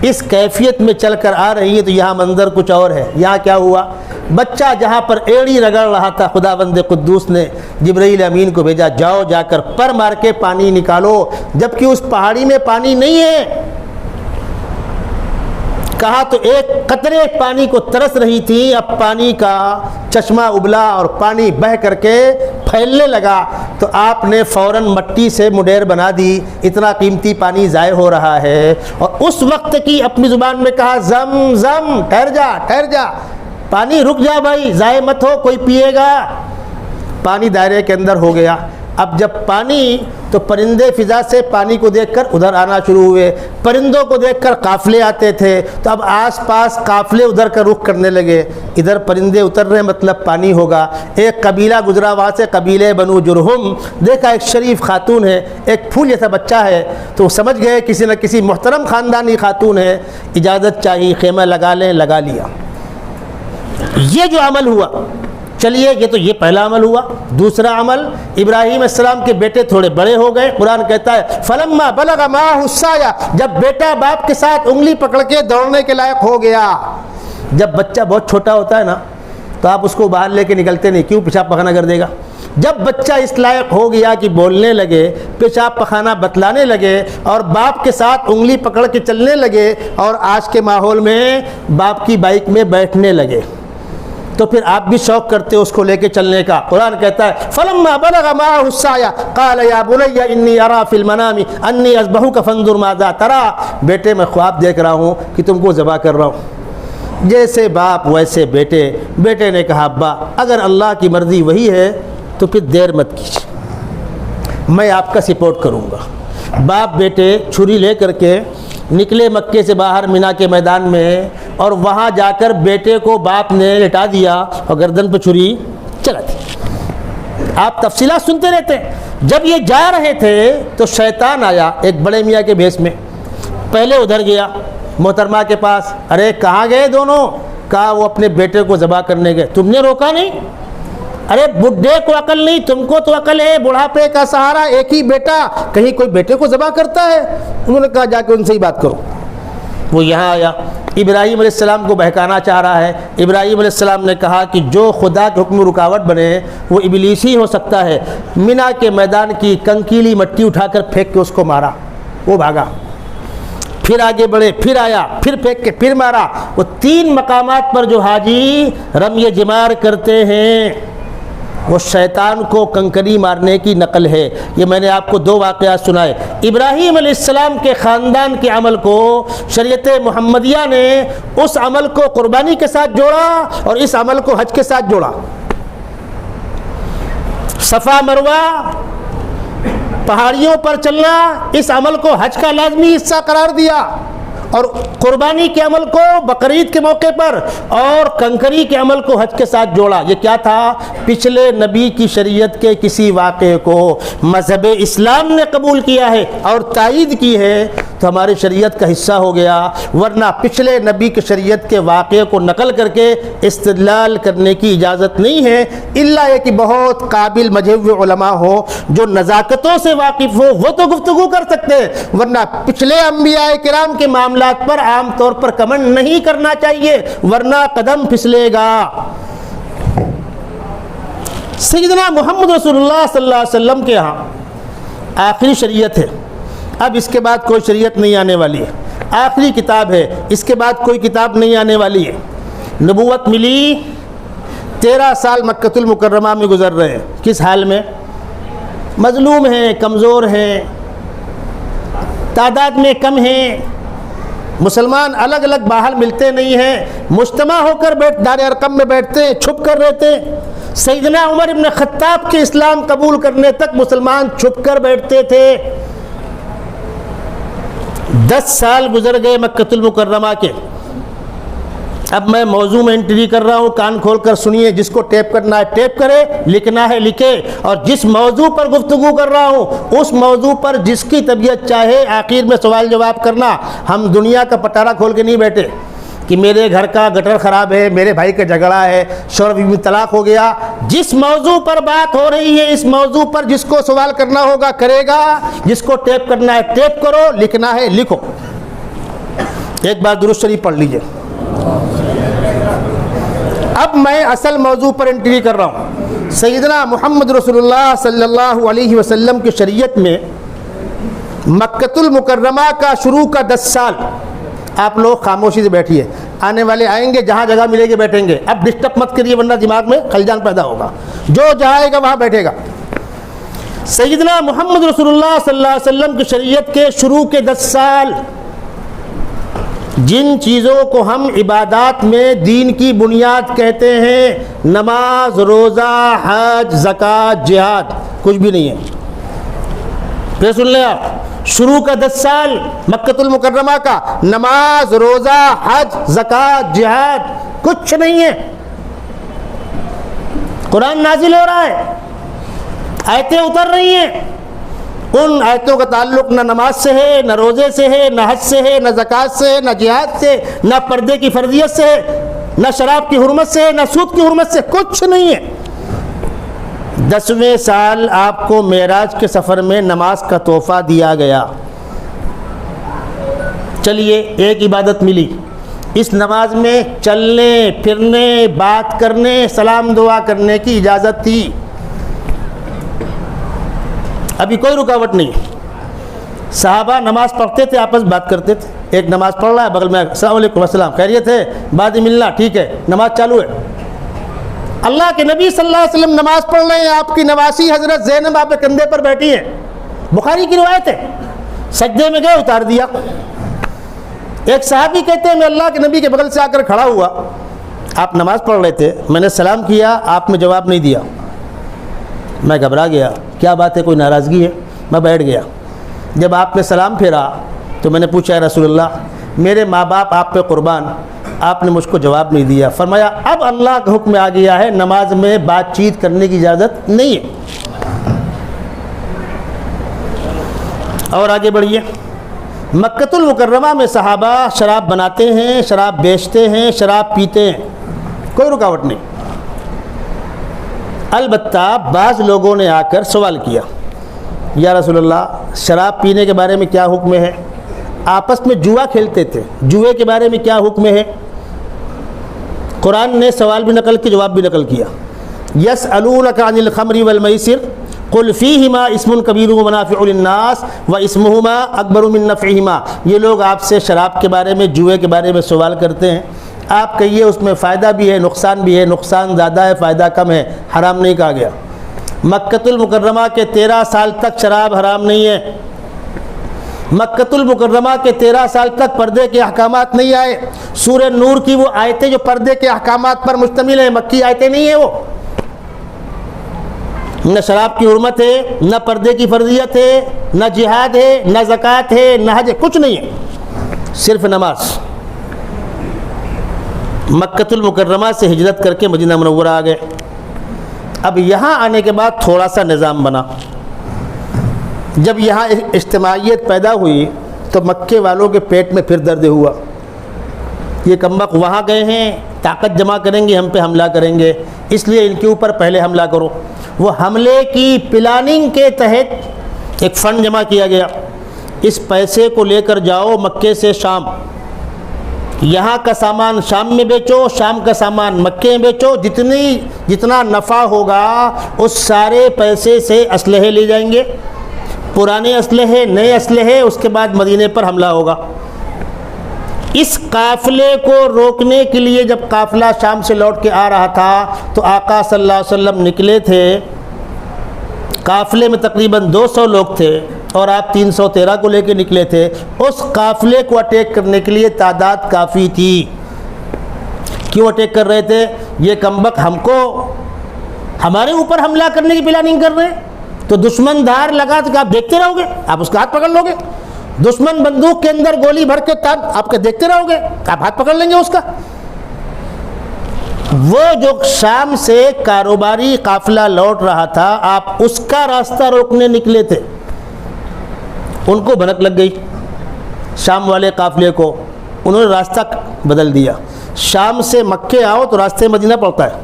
اس کیفیت میں چل کر آ رہی ہے تو یہاں منظر کچھ اور ہے۔ یہاں کیا ہوا؟ بچہ جہاں پر ایڑی رگڑ رہا تھا، خداوند قدوس نے جبرائیل امین کو بھیجا، جاؤ جا کر پر مار کے پانی نکالو، جبکہ اس پہاڑی میں پانی نہیں ہے۔ کہا تو ایک قطرے پانی کو ترس رہی تھی، اب پانی کا چشمہ ابلا اور پانی بہہ کر کے پھیلنے لگا تو آپ نے فوراً مٹی سے مڈیر بنا دی، اتنا قیمتی پانی ضائع ہو رہا ہے۔ اور اس وقت کی اپنی زبان میں کہا زم زم، ٹھہر جا، پانی رک جا بھائی، ضائع مت ہو، کوئی پیے گا۔ پانی دائرے کے اندر ہو گیا۔ اب جب پانی تو پرندے فضا سے پانی کو دیکھ کر ادھر آنا شروع ہوئے، پرندوں کو دیکھ کر قافلے آتے تھے تو اب آس پاس قافلے ادھر کا رخ کرنے لگے، ادھر پرندے اتر رہے مطلب پانی ہوگا۔ ایک قبیلہ گزرا وہاں سے، قبیلے بنو جرہم، دیکھا ایک شریف خاتون ہے، ایک پھول جیسا بچہ ہے، تو سمجھ گئے کسی نہ کسی محترم خاندانی خاتون ہے، اجازت چاہیے خیمہ لگا لیں، لگا لیا۔ یہ جو عمل ہوا، چلیے یہ پہلا عمل ہوا۔ دوسرا عمل، ابراہیم السلام کے بیٹے تھوڑے بڑے ہو گئے، قرآن کہتا ہے فلما بلغ معہ السعی، جب بیٹا باپ کے ساتھ انگلی پکڑ کے دوڑنے کے لائق ہو گیا۔ جب بچہ بہت چھوٹا ہوتا ہے نا تو آپ اس کو باہر لے کے نکلتے نہیں، کیوں؟ پیشاب پخانہ کر دے گا۔ جب بچہ اس لائق ہو گیا کہ بولنے لگے، پیشاب پخانہ بتلانے لگے اور باپ کے ساتھ انگلی پکڑ کے چلنے لگے اور آج کے ماحول میں باپ کی بائک میں بیٹھنے لگے، تو پھر آپ بھی شوق کرتے اس کو لے کے چلنے کا۔ قرآن کہتا ہے فَلَمَّا بَلَغَ مَعَهُ السَّعْيَ قَالَ يَا بُنَيَّ إِنِّي أَرَىٰ فِي الْمَنَامِ أَنِّي أَذْبَحُكَ فَانظُرْ مَاذَا تَرَىٰ، بیٹے میں خواب دیکھ رہا ہوں کہ تم کو ذبح کر رہا ہوں۔ جیسے باپ ویسے بیٹے۔ بیٹے نے کہا ابا اگر اللہ کی مرضی وہی ہے تو پھر دیر مت کیجیے، میں آپ کا سپورٹ کروں گا۔ باپ بیٹے چھری لے کر کے نکلے مکے سے باہر مینا کے میدان میں، اور وہاں جا کر بیٹے کو باپ نے لٹا دیا اور گردن پہ چھری چلا دی۔ آپ تفصیلات سنتے رہتے ہیں۔ جب یہ جا رہے تھے تو شیطان آیا ایک بڑے میاں کے بھیس میں، پہلے ادھر گیا محترمہ کے پاس، ارے کہاں گئے دونوں؟ کہا وہ اپنے بیٹے کو ذبح کرنے گئے۔ تم نے روکا نہیں؟ ارے بڈھے کو عقل نہیں، تم کو تو عقل ہے، بڑھاپے کا سہارا، ایک ہی بیٹا، کہیں کوئی بیٹے کو ذبح کرتا ہے؟ انہوں نے کہا جا کے ان سے ہی بات کرو۔ وہ یہاں آیا، ابراہیم علیہ السلام کو بہکانا چاہ رہا ہے۔ ابراہیم علیہ السلام نے کہا کہ جو خدا کے حکم رکاوٹ بنے وہ ابلیس ہی ہو سکتا ہے۔ مینا کے میدان کی کنکیلی مٹی اٹھا کر پھینک کے اس کو مارا، وہ بھاگا۔ پھر آگے بڑھے، پھر آیا، پھر پھینک کے پھر مارا۔ وہ 3 مقامات پر جو حاجی رمی جمار کرتے ہیں وہ شیطان کو کنکری مارنے کی نقل ہے۔ یہ میں نے آپ کو 2 واقعات سنائے۔ ابراہیم علیہ السلام کے خاندان کے عمل کو شریعت محمدیہ نے اس عمل کو قربانی کے ساتھ جوڑا اور اس عمل کو حج کے ساتھ جوڑا۔ صفا مروہ پہاڑیوں پر چلنا، اس عمل کو حج کا لازمی حصہ قرار دیا، اور قربانی کے عمل کو بقرعید کے موقع پر اور کنکری کے عمل کو حج کے ساتھ جوڑا۔ یہ کیا تھا؟ پچھلے نبی کی شریعت کے کسی واقعے کو مذہب اسلام نے قبول کیا ہے اور تائید کی ہے تو ہماری شریعت کا حصہ ہو گیا، ورنہ پچھلے نبی کی شریعت کے واقعے کو نقل کر کے استدلال کرنے کی اجازت نہیں ہے، الا یہ کہ بہت قابل مذہبی علماء ہو جو نزاکتوں سے واقف ہو، وہ تو گفتگو کر سکتے ہیں، ورنہ پچھلے انبیاء کرام کے معاملات پر عام طور پر کمنٹ نہیں کرنا چاہیے، ورنہ قدم پھسلے گا۔ سیدنا محمد رسول اللہ صلی اللہ علیہ وسلم کے یہاں آخری شریعت ہے، اب اس کے بعد کوئی شریعت نہیں آنے والی ہے، آخری کتاب ہے، اس کے بعد کوئی کتاب نہیں آنے والی ہے۔ نبوت ملی، 13 سال مکۃ المکرمہ میں گزر رہے ہیں، کس حال میں؟ مظلوم ہیں، کمزور ہیں، تعداد میں کم ہیں، مسلمان الگ الگ باہر ملتے نہیں ہیں، مجتمع ہو کر دار ارقم میں بیٹھتے ہیں، چھپ کر رہتے ہیں۔ سیدنا عمر ابن خطاب کے اسلام قبول کرنے تک مسلمان چھپ کر بیٹھتے تھے۔ 10 سال گزر گئے مکۃ المکرمہ کے۔ اب میں موضوع میں انٹری کر رہا ہوں، کان کھول کر سنیے، جس کو ٹیپ کرنا ہے ٹیپ کرے، لکھنا ہے لکھے، اور جس موضوع پر گفتگو کر رہا ہوں اس موضوع پر جس کی طبیعت چاہے آخر میں سوال جواب کرنا۔ ہم دنیا کا پٹارا کھول کے نہیں بیٹھے کہ میرے گھر کا گٹر خراب ہے، میرے بھائی کا جھگڑا ہے، شوہر بیوی طلاق ہو گیا۔ جس موضوع پر بات ہو رہی ہے اس موضوع پر جس کو سوال کرنا ہوگا کرے گا، جس کو ٹیپ کرنا ہے ٹیپ کرو، لکھنا ہے لکھو۔ ایک بار درود شریف پڑھ لیجئے۔ اب میں اصل موضوع پر انٹری کر رہا ہوں۔ سیدنا محمد رسول اللہ صلی اللہ علیہ وسلم کی شریعت میں مکۃ المکرمہ کا شروع کا 10 سال، آپ لوگ خاموشی سے بیٹھیے، آنے والے آئیں گے، جہاں جگہ ملے گی بیٹھیں گے، اب ڈسٹرب مت کریے ورنہ دماغ میں خلجان پیدا ہوگا، جو جہاں آئے گا وہاں بیٹھے گا۔ سیدنا محمد رسول اللہ صلی اللہ علیہ وسلم کی شریعت کے شروع کے 10 سال جن چیزوں کو ہم عبادات میں دین کی بنیاد کہتے ہیں، نماز، روزہ، حج، زکوٰۃ، جہاد، کچھ بھی نہیں ہے۔ پھر سن لیں آپ، شروع کا 10 سال مکۃ المکرمہ کا، نماز، روزہ، حج، زکوٰۃ، جہاد، کچھ نہیں ہے۔ قرآن نازل ہو رہا ہے، آیتیں اتر رہی ہیں، ان آیتوں کا تعلق نہ نماز سے ہے، نہ روزے سے ہے، نہ حج سے ہے، نہ زکوٰۃ سے ہے، نہ جہاد سے، نہ پردے کی فرضیت سے ہے، نہ شراب کی حرمت سے ہے، نہ سود کی حرمت سے، کچھ نہیں ہے۔ 10ویں سال آپ کو معراج کے سفر میں نماز کا تحفہ دیا گیا۔ چلیے ایک عبادت ملی، اس نماز میں چلنے پھرنے بات کرنے سلام دعا کرنے کی اجازت تھی، ابھی کوئی رکاوٹ نہیں۔ صحابہ نماز پڑھتے تھے، آپس بات کرتے تھے، ایک نماز پڑھ رہا ہے بغل میں السلام علیکم السلام خیریت ہے بعد ملنا ٹھیک ہے، نماز چالو ہے۔ اللہ کے نبی صلی اللہ علیہ وسلم نماز پڑھ رہے ہیں، آپ کی نواسی حضرت زینب آپ کے کندھے پر بیٹھی ہے، بخاری کی روایت ہے، سجدے میں گئے اتار دیا۔ ایک صحابی کہتے ہیں میں اللہ کے نبی کے بغل سے آ کر کھڑا ہوا، آپ نماز پڑھ رہے تھے، میں نے سلام کیا، آپ نے جواب نہیں دیا، میں گھبرا گیا، کیا بات ہے کوئی ناراضگی ہے؟ میں بیٹھ گیا۔ جب آپ نے سلام پھیرا تو میں نے پوچھا رسول اللہ میرے ماں باپ آپ پہ قربان، آپ نے مجھ کو جواب نہیں دیا۔ فرمایا اب اللہ کا حکم آ گیا ہے، نماز میں بات چیت کرنے کی اجازت نہیں ہے۔ اور آگے بڑھیے، مکۃ المکرمہ میں صحابہ شراب بناتے ہیں، شراب بیچتے ہیں، شراب پیتے ہیں، کوئی رکاوٹ نہیں۔ البتہ بعض لوگوں نے آ کر سوال کیا یا رسول اللہ شراب پینے کے بارے میں کیا حکم ہے؟ آپس میں جوا کھیلتے تھے، جوئے کے بارے میں کیا حکم ہے؟ قرآن نے سوال بھی نقل کیا، جواب بھی نقل کیا۔ یسألونک عن الخمر والمیسر قل فیہما اسم کبیر ومنافع للناس واسمہما اکبر من نفعہما۔ یہ لوگ آپ سے شراب کے بارے میں جوئے کے بارے میں سوال کرتے ہیں، آپ کہیے اس میں فائدہ بھی ہے نقصان بھی ہے، نقصان زیادہ ہے فائدہ کم ہے، حرام نہیں کہا گیا۔ مکۃ المکرمہ کے 13 سال تک شراب حرام نہیں ہے، مکۃ المکرمہ کے 13 سال تک پردے کے احکامات نہیں آئے۔ سورہ نور کی وہ آیتیں جو پردے کے احکامات پر مشتمل ہیں، مکی آیتیں نہیں ہیں، وہ نہ شراب کی حرمت ہے، نہ پردے کی فرضیت ہے، نہ جہاد ہے، نہ زکوٰۃ ہے، نہ حج ہے، کچھ نہیں ہے، صرف نماز۔ مکۃ المکرمہ سے ہجرت کر کے مدینہ منورہ آ گئے۔ اب یہاں آنے کے بعد تھوڑا سا نظام بنا۔ جب یہاں اجتماعیت پیدا ہوئی تو مکے والوں کے پیٹ میں پھر درد ہوا، یہ کمبخت وہاں گئے ہیں، طاقت جمع کریں گے، ہم پہ حملہ کریں گے، اس لیے ان کے اوپر پہلے حملہ کرو۔ وہ حملے کی پلاننگ کے تحت ایک فنڈ جمع کیا گیا، اس پیسے کو لے کر جاؤ مکے سے شام، یہاں کا سامان شام میں بیچو، شام کا سامان مکے میں بیچو، جتنا نفع ہوگا اس سارے پیسے سے اسلحے لے جائیں گے، پرانے اسلحے نئے اسلحے، اس کے بعد مدینے پر حملہ ہوگا۔ اس قافلے کو روکنے کے لیے جب قافلہ شام سے لوٹ کے آ رہا تھا تو آقا صلی اللہ علیہ وسلم نکلے تھے، قافلے میں تقریباً 200 لوگ تھے اور آپ 313 کو لے کے نکلے تھے۔ اس قافلے کو اٹیک کرنے کے لیے تعداد کافی تھی۔ کیوں اٹیک کر رہے تھے؟ یہ کمبخت ہم کو ہمارے اوپر حملہ کرنے کی پلاننگ کر رہے ہیں، تو دشمن دھار لگا تو آپ دیکھتے رہو گے، آپ اس کا ہاتھ پکڑ لو گے، دشمن بندوق کے اندر گولی بھر کے آپ کے دیکھتے رہو گے، آپ ہاتھ پکڑ لیں گے اس کا۔ وہ جو شام سے کاروباری قافلہ لوٹ رہا تھا، آپ اس کا راستہ روکنے نکلے تھے، ان کو بھنک لگ گئی شام والے قافلے کو، انہوں نے راستہ بدل دیا۔ شام سے مکے آؤ تو راستے مدینہ پڑتا ہے،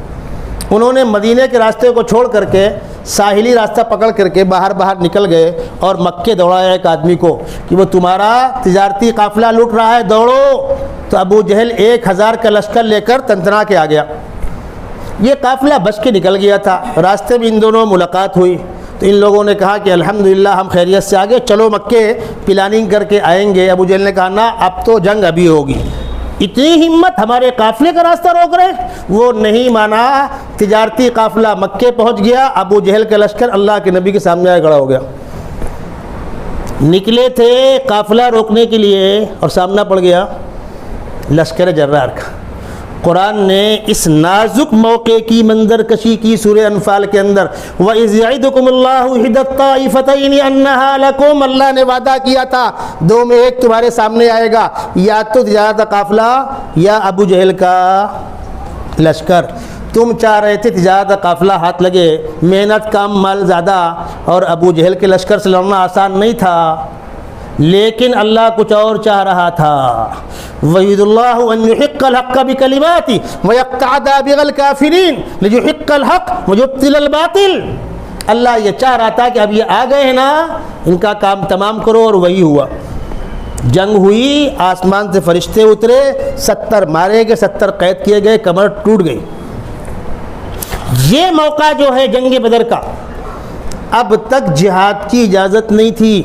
انہوں نے مدینے کے راستے کو چھوڑ کر کے ساحلی راستہ پکڑ کر کے باہر نکل گئے اور مکے دوڑایا ایک آدمی کو کہ وہ تمہارا تجارتی قافلہ لوٹ رہا ہے، دوڑو۔ تو ابو جہل 1000 کا لشکر لے کر تنتنا کے آ گیا۔ یہ قافلہ بچ کے نکل گیا تھا، راستے میں ان دونوں ملاقات ہوئی تو ان لوگوں نے کہا کہ الحمدللہ ہم خیریت سے آگے، چلو مکے پلاننگ کر کے آئیں گے۔ ابو جہل نے کہا نہ، اب تو جنگ ابھی ہوگی، اتنی ہمت ہمارے قافلے کا راستہ روک رہے، وہ نہیں مانا۔ تجارتی قافلہ مکے پہنچ گیا، ابو جہل کا لشکر اللہ کے نبی کے سامنے آئے کھڑا ہو گیا۔ نکلے تھے قافلہ روکنے کے لیے اور سامنا پڑ گیا لشکر جرار کا۔ قرآن نے اس نازک موقع کی منظر کشی کی سورہ انفال کے اندر، وَإِذْ يَعِدُكُمُ اللَّهُ إِحْدَى الطَّائِفَتَيْنِ أَنَّهَا لَكُمْ، اللہ نے وعدہ کیا تھا دو میں ایک تمہارے سامنے آئے گا، یا تو تجارت قافلہ یا ابو جہل کا لشکر۔ تم چاہ رہے تھے تجارت قافلہ ہاتھ لگے، محنت کم مال زیادہ، اور ابو جہل کے لشکر سے لڑنا آسان نہیں تھا، لیکن اللہ کچھ اور چاہ رہا تھا۔ وَيُرِيدُ اللَّهُ أَن يُحِقَّ الْحَقَّ بِكَلِمَاتِهِ وَيَقْطَعَ دَابِرَ الْكَافِرِينَ لِيُحِقَّ الْحَقَّ وَيُبْطِلَ الْبَاطِلَ۔ اللہ یہ چاہ رہا تھا کہ اب یہ آ گئے ہیں نا، ان کا کام تمام کرو، اور وہی ہوا۔ جنگ ہوئی، آسمان سے فرشتے اترے، 70 مارے گئے، 70 قید کیے گئے، کمر ٹوٹ گئی۔ یہ موقع جو ہے جنگ بدر کا، اب تک جہاد کی اجازت نہیں تھی۔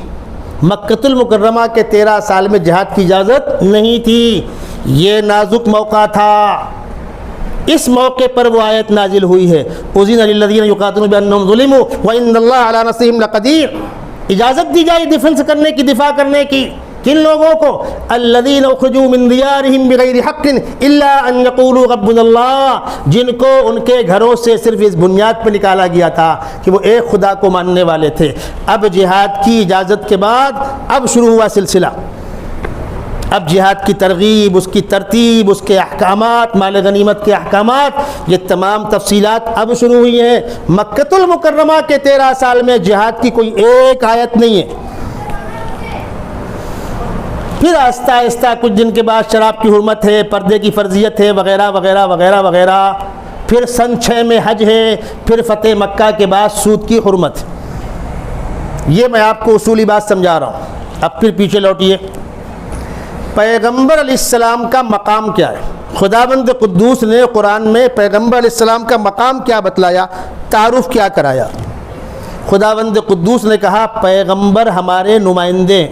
مکۃ المکرمہ کے 13 سال میں جہاد کی اجازت نہیں تھی، یہ نازک موقع تھا۔ اس موقع پر وہ آیت نازل ہوئی ہے، اذن للذین یقاتلون بانہم ظلموا وان اللہ علی نصرہم لقدیر۔ اجازت دی جائے ڈیفنس کرنے کی، دفاع کرنے کی، کن لوگوں کو؟ الذین اخرجوا من دیارہم بغیر حق الا ان یقولوا ربنا اللہ، جن کو ان کے گھروں سے صرف اس بنیاد پہ نکالا گیا تھا کہ وہ ایک خدا کو ماننے والے تھے۔ اب جہاد کی اجازت کے بعد اب شروع ہوا سلسلہ، اب جہاد کی ترغیب، اس کی ترتیب، اس کے احکامات، مال غنیمت کے احکامات، یہ تمام تفصیلات اب شروع ہوئی ہیں۔ مکۃ المکرمہ کے 13 سال میں جہاد کی کوئی ایک آیت نہیں ہے۔ پھر آہستہ آہستہ کچھ دن کے بعد شراب کی حرمت ہے، پردے کی فرضیت ہے، وغیرہ وغیرہ وغیرہ وغیرہ۔ پھر سن 6 میں حج ہے، پھر فتح مکہ کے بعد سود کی حرمت۔ یہ میں آپ کو اصولی بات سمجھا رہا ہوں۔ اب پھر پیچھے لوٹیے، پیغمبر علیہ السلام کا مقام کیا ہے؟ خداوند قدوس نے قرآن میں پیغمبر علیہ السلام کا مقام کیا بتلایا، تعارف کیا کرایا؟ خداوند قدوس نے کہا پیغمبر ہمارے نمائندے،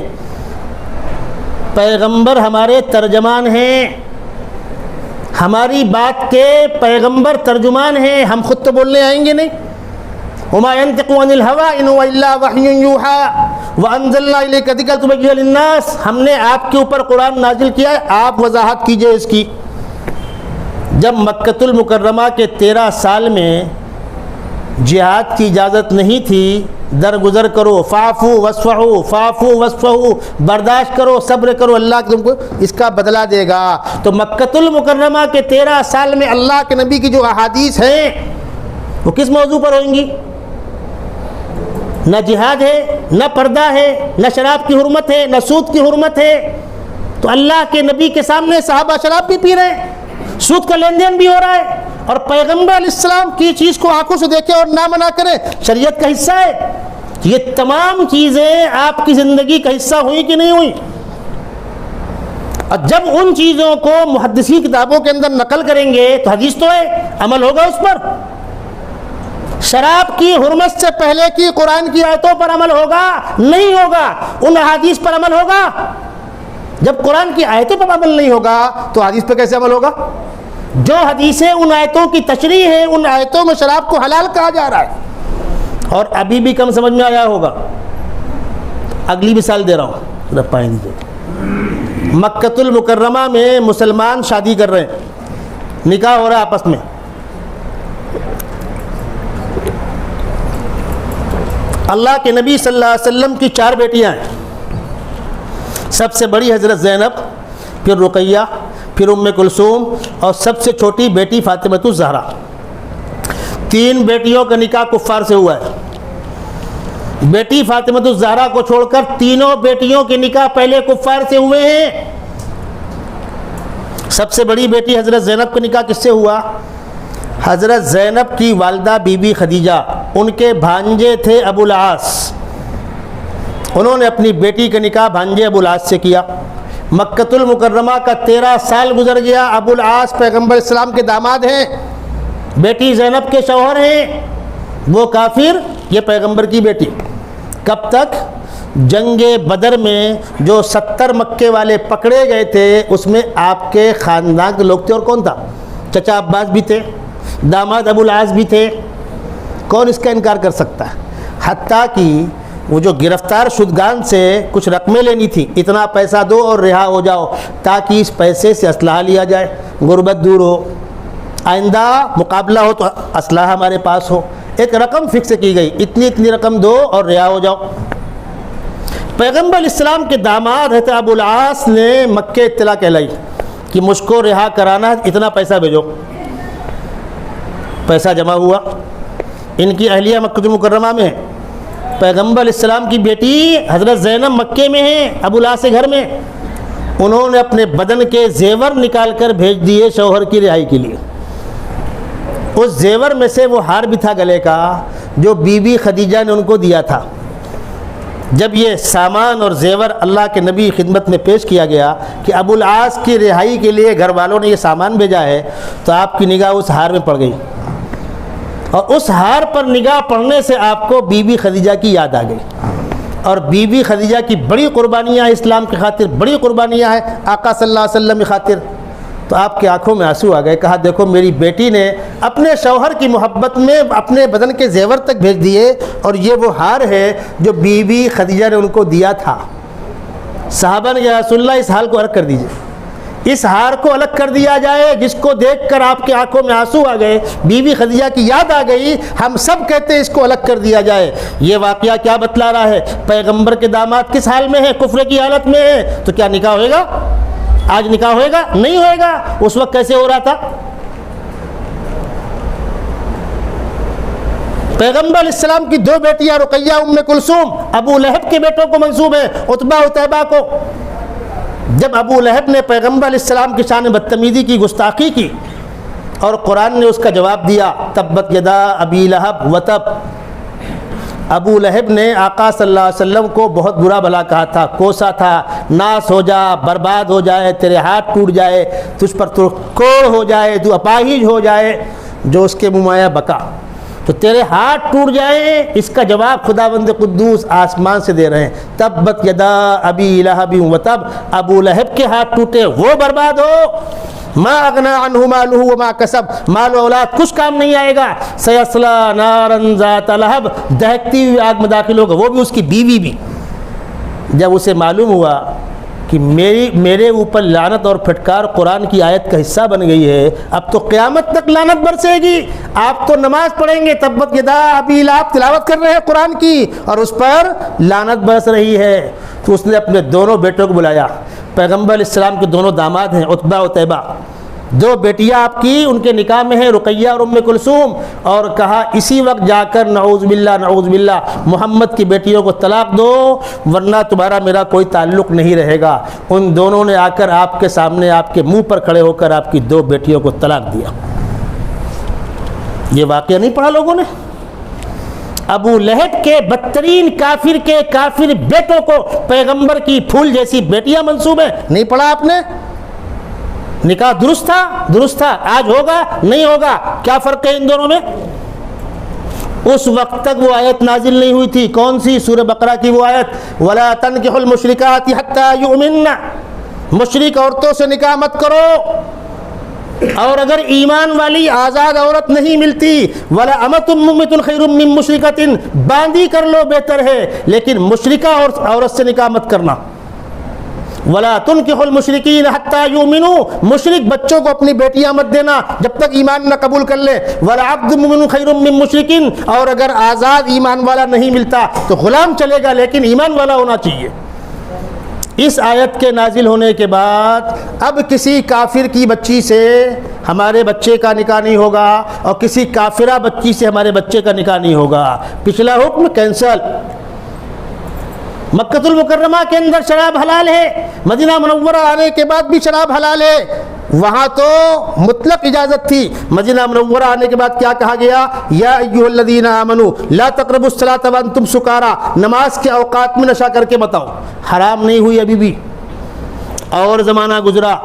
پیغمبر ہمارے ترجمان ہیں، ہماری بات کے پیغمبر ترجمان ہیں، ہم خود تو بولنے آئیں گے نہیں۔ وما ينطق عن الهوى ان هو الا وحي يوحى وانزلنا اليك ذکرا لتبين للناس، ہم نے آپ کے اوپر قرآن نازل کیا ہے، آپ وضاحت کیجئے اس کی۔ جب مکۃ المکرمہ کے 13 سال میں جہاد کی اجازت نہیں تھی، درگزر کرو، فاعفو وصفحو، فاعفو وصفحو، برداشت کرو، صبر کرو، اللہ تم کو اس کا بدلہ دے گا۔ تو مکۃ المکرمہ کے 13 سال میں اللہ کے نبی کی جو احادیث ہیں وہ کس موضوع پر ہوئیں گی؟ نہ جہاد ہے، نہ پردہ ہے، نہ شراب کی حرمت ہے، نہ سود کی حرمت ہے۔ تو اللہ کے نبی کے سامنے صحابہ شراب بھی پی رہے ہیں، سود کا لین دین بھی ہو رہا ہے، اور پیغمبر علیہ السلام کی چیز کو آنکھوں سے دیکھے اور نہ منع کرے، شریعت کا حصہ ہے۔ یہ تمام چیزیں آپ کی زندگی کا حصہ ہوئی کہ نہیں ہوئی؟ اور جب ان چیزوں کو محدثی کتابوں کے اندر نقل کریں گے تو حدیث تو ہے، عمل ہوگا اس پر۔ شراب کی حرمت سے پہلے کی قرآن کی آیتوں پر عمل ہوگا؟ نہیں ہوگا۔ ان احادیث پر عمل ہوگا؟ جب قرآن کی آیتوں پر عمل نہیں ہوگا تو حدیث پہ کیسے عمل ہوگا؟ جو حدیثیں ان آیتوں کی تشریح ہے، ان آیتوں میں شراب کو حلال کہا جا رہا ہے، اور ابھی بھی کم سمجھ میں آیا ہوگا۔ اگلی مثال دے رہا ہوں، رب پائیں دیجیے۔ مکۃ المکرمہ میں مسلمان شادی کر رہے ہیں، نکاح ہو رہا ہے آپس میں۔ اللہ کے نبی صلی اللہ علیہ وسلم کی 4 بیٹیاں ہیں، سب سے بڑی حضرت زینب، پھر رقیہ، پھر ام کلثوم، اور سب سے چھوٹی بیٹی فاطمہ الزہرا۔ 3 بیٹیوں کا نکاح کفار سے ہوا ہے۔ بیٹی فاطمہ الزہرا کو چھوڑ کر تینوں بیٹیوں کے نکاح پہلے کفار سے ہوئے ہیں۔ سب سے بڑی بیٹی حضرت زینب کا نکاح کس سے ہوا؟ حضرت زینب کی والدہ بی بی خدیجہ، ان کے بھانجے تھے ابو العاص، انہوں نے اپنی بیٹی کا نکاح بھانجے ابو العاص سے کیا۔ مکۃ المکرمہ کا 13 سال گزر گیا، ابو العاص پیغمبر اسلام کے داماد ہیں، بیٹی زینب کے شوہر ہیں، وہ کافر، یہ پیغمبر کی بیٹی۔ کب تک؟ جنگ بدر میں جو 70 مکے والے پکڑے گئے تھے اس میں آپ کے خاندان کے لوگ تھے، اور کون تھا؟ چچا عباس بھی تھے، داماد ابو العاص بھی تھے، کون اس کا انکار کر سکتا ہے؟ حتیٰ کہ وہ جو گرفتار شدگان سے کچھ رقمیں لینی تھی، اتنا پیسہ دو اور رہا ہو جاؤ، تاکہ اس پیسے سے اسلحہ لیا جائے، غربت دور ہو، آئندہ مقابلہ ہو تو اسلحہ ہمارے پاس ہو۔ ایک رقم فکس کی گئی، اتنی رقم دو اور رہا ہو جاؤ۔ پیغمبر علیہ السلام کے داماد حضرت ابو العاص نے مکے اطلاع کہلائی کہ مجھ کو رہا کرانا ہے، اتنا پیسہ بھیجو۔ پیسہ جمع ہوا، ان کی اہلیہ مکہ مکرمہ میں ہے، پیغمبر علیہ السلام کی بیٹی حضرت زینب مکے میں ہیں ابو العاص کے گھر میں، انہوں نے اپنے بدن کے زیور نکال کر بھیج دیے شوہر کی رہائی کے لیے۔ اس زیور میں سے وہ ہار بھی تھا گلے کا جو بی بی خدیجہ نے ان کو دیا تھا، جب یہ سامان اور زیور اللہ کے نبی خدمت میں پیش کیا گیا کہ ابو العاص کی رہائی کے لیے گھر والوں نے یہ سامان بھیجا ہے، تو آپ کی نگاہ اس ہار میں پڑ گئی، اور اس ہار پر نگاہ پڑنے سے آپ کو بی بی خدیجہ کی یاد آ گئی، اور بی بی خدیجہ کی بڑی قربانیاں ہیں اسلام کی خاطر، بڑی قربانیاں ہیں آقا صلی اللہ علیہ وسلم کی خاطر. تو آپ کی آنکھوں میں آنسو آ گئے. کہا دیکھو میری بیٹی نے اپنے شوہر کی محبت میں اپنے بدن کے زیور تک بھیج دیے، اور یہ وہ ہار ہے جو بی بی خدیجہ نے ان کو دیا تھا. صحابہ نے یا رسول اللہ اس ہار کو الگ کر دیجئے، اس ہار کو الگ کر دیا جائے جس کو دیکھ کر آپ کے آنکھوں میں آنسو آ گئے، بی بی خدیجہ کی یاد آ گئی. ہم سب کہتے ہیں اس کو الگ کر دیا جائے. یہ واقعہ کیا بتلا رہا ہے؟ پیغمبر کے داماد کس حال میں ہیں؟ کفر کی حالت میں ہیں. تو کیا نکاح ہوئے گا؟ آج نکاح ہوئے گا؟ نہیں ہوئے گا. اس وقت کیسے ہو رہا تھا؟ پیغمبر علیہ السلام کی دو بیٹیاں رقیہ ام کلثوم ابو لہب کے بیٹوں کو منسوب ہیں، عتبہ عتیبہ کو. جب ابو لہب نے پیغمبر علیہ السلام کی شان بدتمیزی کی، گستاخی کی، اور قرآن نے اس کا جواب دیا، تبت یدا ابی لہب وتب. ابو لہب نے آقا صلی اللہ علیہ وسلم کو بہت برا بھلا کہا تھا، کوسا تھا، ناس ہو جا، برباد ہو جائے، تیرے ہاتھ ٹوٹ جائے، تجھ پر تو کوڑ ہو جائے، تو اپاہج ہو جائے. جو اس کے ممایا بکا تو تیرے ہاتھ ٹوٹ جائے. اس کا جواب خداوند قدوس آسمان سے دے رہے ہیں، تبت یدا ابی لہب وتب. ابو لہب کے ہاتھ ٹوٹے، وہ برباد ہو. ما اغنی عنہ مالہ وما کسب، مال و اولاد کچھ کام نہیں آئے گا. سیصلی نارا ذات لہب، دہکتی ہوئی آگ میں داخل ہوگا، وہ بھی اس کی بیوی بھی. جب اسے معلوم ہوا کہ میرے اوپر لعنت اور پھٹکار قرآن کی آیت کا حصہ بن گئی ہے، اب تو قیامت تک لعنت برسے گی. آپ تو نماز پڑھیں گے، تبت یدا ابی لہب تلاوت کر رہے ہیں قرآن کی، اور اس پر لعنت برس رہی ہے. تو اس نے اپنے دونوں بیٹوں کو بلایا. پیغمبر علیہ السلام کے دونوں داماد ہیں عتبہ و عتیبہ، دو بیٹیاں آپ کی ان کے نکاح میں ہیں، رقیہ اور ام کلثوم. اور کہا اسی وقت جا کر نعوذ باللہ محمد کی بیٹیوں کو طلاق دو، ورنہ تمہارا میرا کوئی تعلق نہیں رہے گا. ان دونوں نے آ کر آپ کے سامنے آپ کے منہ پر کھڑے ہو کر آپ کی دو بیٹیوں کو طلاق دیا. یہ واقعہ نہیں پڑھا لوگوں نے؟ ابو لہب کے بدترین کافر کے کافر بیٹوں کو پیغمبر کی پھول جیسی بیٹیاں منسوب ہیں. نہیں پڑھا آپ نے؟ نکاح درست تھا؟ درست تھا. آج ہوگا؟ نہیں ہوگا. کیا فرق ہے ان دونوں میں؟ اس وقت تک وہ آیت نازل نہیں ہوئی تھی. کون سی؟ سورہ بقرہ کی وہ آیت، وَلَا تَنْكِحُوا الْمُشْرِكَاتِ حَتَّى يُؤْمِنَّ. مشرک عورتوں سے نکاح مت کرو، اور اگر ایمان والی آزاد عورت نہیں ملتی، وَلَا أَمَةٌ مُؤْمِنَةٌ خَيْرٌ مِّن مُشْرِكَةٍ، باندھی کر لو بہتر ہے، لیکن مشرکہ عورت سے نکاح مت کرنا. وَلَا تُنْكِحُوا الْمُشْرِكِينَ حَتَّى يُؤْمِنُوا، مشرک بچوں کو اپنی بیٹیاں مت دینا جب تک ایمان نہ قبول کر لے. وَلَا عَبْدٌ مُؤْمِنٌ خَيْرٌ مِّن مُشْرِكٍ، اور اگر آزاد ایمان والا نہیں ملتا تو غلام چلے گا، لیکن ایمان والا ہونا چاہیے. اس آیت کے نازل ہونے کے بعد اب کسی کافر کی بچی سے ہمارے بچے کا نکاح نہیں ہوگا، اور کسی کافرہ بچی سے ہمارے بچے کا نکاح نہیں ہوگا. پچھلا حکم کینسل. مکہ المکرمہ کے اندر شراب حلال ہے، مدینہ منورہ آنے کے بعد بھی شراب حلال ہے. وہاں تو مطلق اجازت تھی، مدینہ منورہ آنے کے بعد کیا کہا گیا؟ یا ایھا الذین آمنوا لا تقربوا الصلاۃ وانتم سکارا، نماز کے اوقات میں نشہ کر کے مت آؤ. حرام نہیں ہوئی ابھی بھی، اور زمانہ گزرا.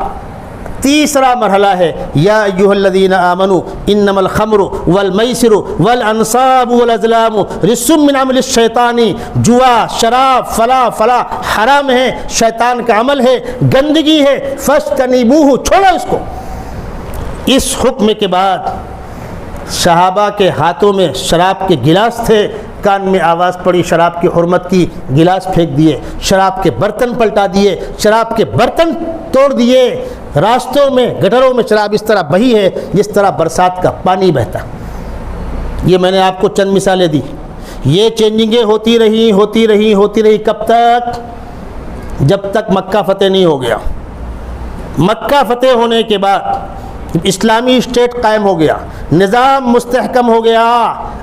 تیسرا مرحلہ ہے یا ایھا الذین آمنوا انما الخمر والمیسر والانصاب والازلام رجس من عمل الشیطان. جوا، شراب، فلا حرام ہے، شیطان کا عمل ہے، گندگی ہے. فاجتنبوہ، چھوڑو اس کو. اس حکم کے بعد صحابہ کے ہاتھوں میں شراب کے گلاس تھے، کان میں آواز پڑی شراب کی حرمت کی، گلاس پھینک دیے، شراب کے برتن پلٹا دیے، شراب کے برتن توڑ دیے. راستوں میں گٹروں میں شراب اس طرح بہی ہے جس طرح برسات کا پانی بہتا. یہ میں نے آپ کو چند مثالیں دی. یہ چینجنگیں ہوتی رہی کب تک؟ جب تک مکہ فتح نہیں ہو گیا. مکہ فتح ہونے کے بعد اسلامی اسٹیٹ قائم ہو گیا، نظام مستحکم ہو گیا.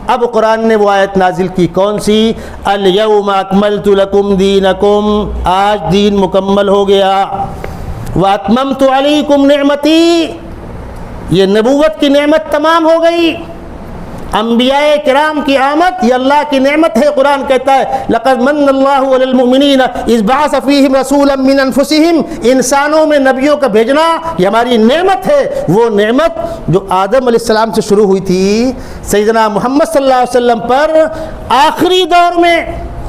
اب قرآن نے وہ آیت نازل کی، کون سی؟ الیوم اکملت لکم دینکم، آج دین مکمل ہو گیا. واتممت علیکم نعمتی، یہ نبوت کی نعمت تمام ہو گئی. انبیاء کرام کی آمد یہ اللہ کی نعمت ہے. قرآن کہتا ہے لقد من اللہ علی المؤمنین اذ بعث فیہم رسولا من انفسہم, انسانوں میں نبیوں کا بھیجنا یہ ہماری نعمت ہے. وہ نعمت جو آدم علیہ السلام سے شروع ہوئی تھی سیدنا محمد صلی اللہ علیہ وسلم پر آخری دور میں,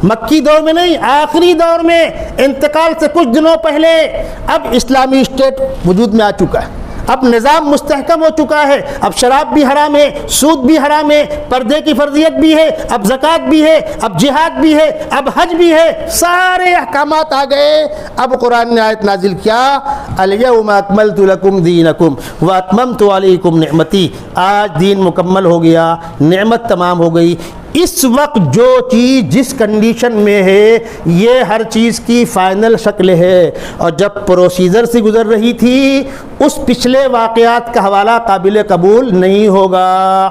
مکی دور میں نہیں, آخری دور میں انتقال سے کچھ دنوں پہلے اب اسلامی اسٹیٹ وجود میں آ چکا ہے. اب نظام مستحکم ہو چکا ہے. اب شراب بھی حرام ہے, سود بھی حرام ہے, پردے کی فرضیت بھی ہے, اب زکوٰۃ بھی ہے, اب جہاد بھی ہے, اب حج بھی ہے, سارے احکامات آ گئے. اب قرآن نے آیت نازل کیا الیوم اکملت لکم دینکم واتممت علیکم نعمتی, آج دین مکمل ہو گیا, نعمت تمام ہو گئی. اس وقت جو چیز جس کنڈیشن میں ہے یہ ہر چیز کی فائنل شکل ہے, اور جب پروسیجر سے گزر رہی تھی اس پچھلے واقعات کا حوالہ قابل قبول نہیں ہوگا.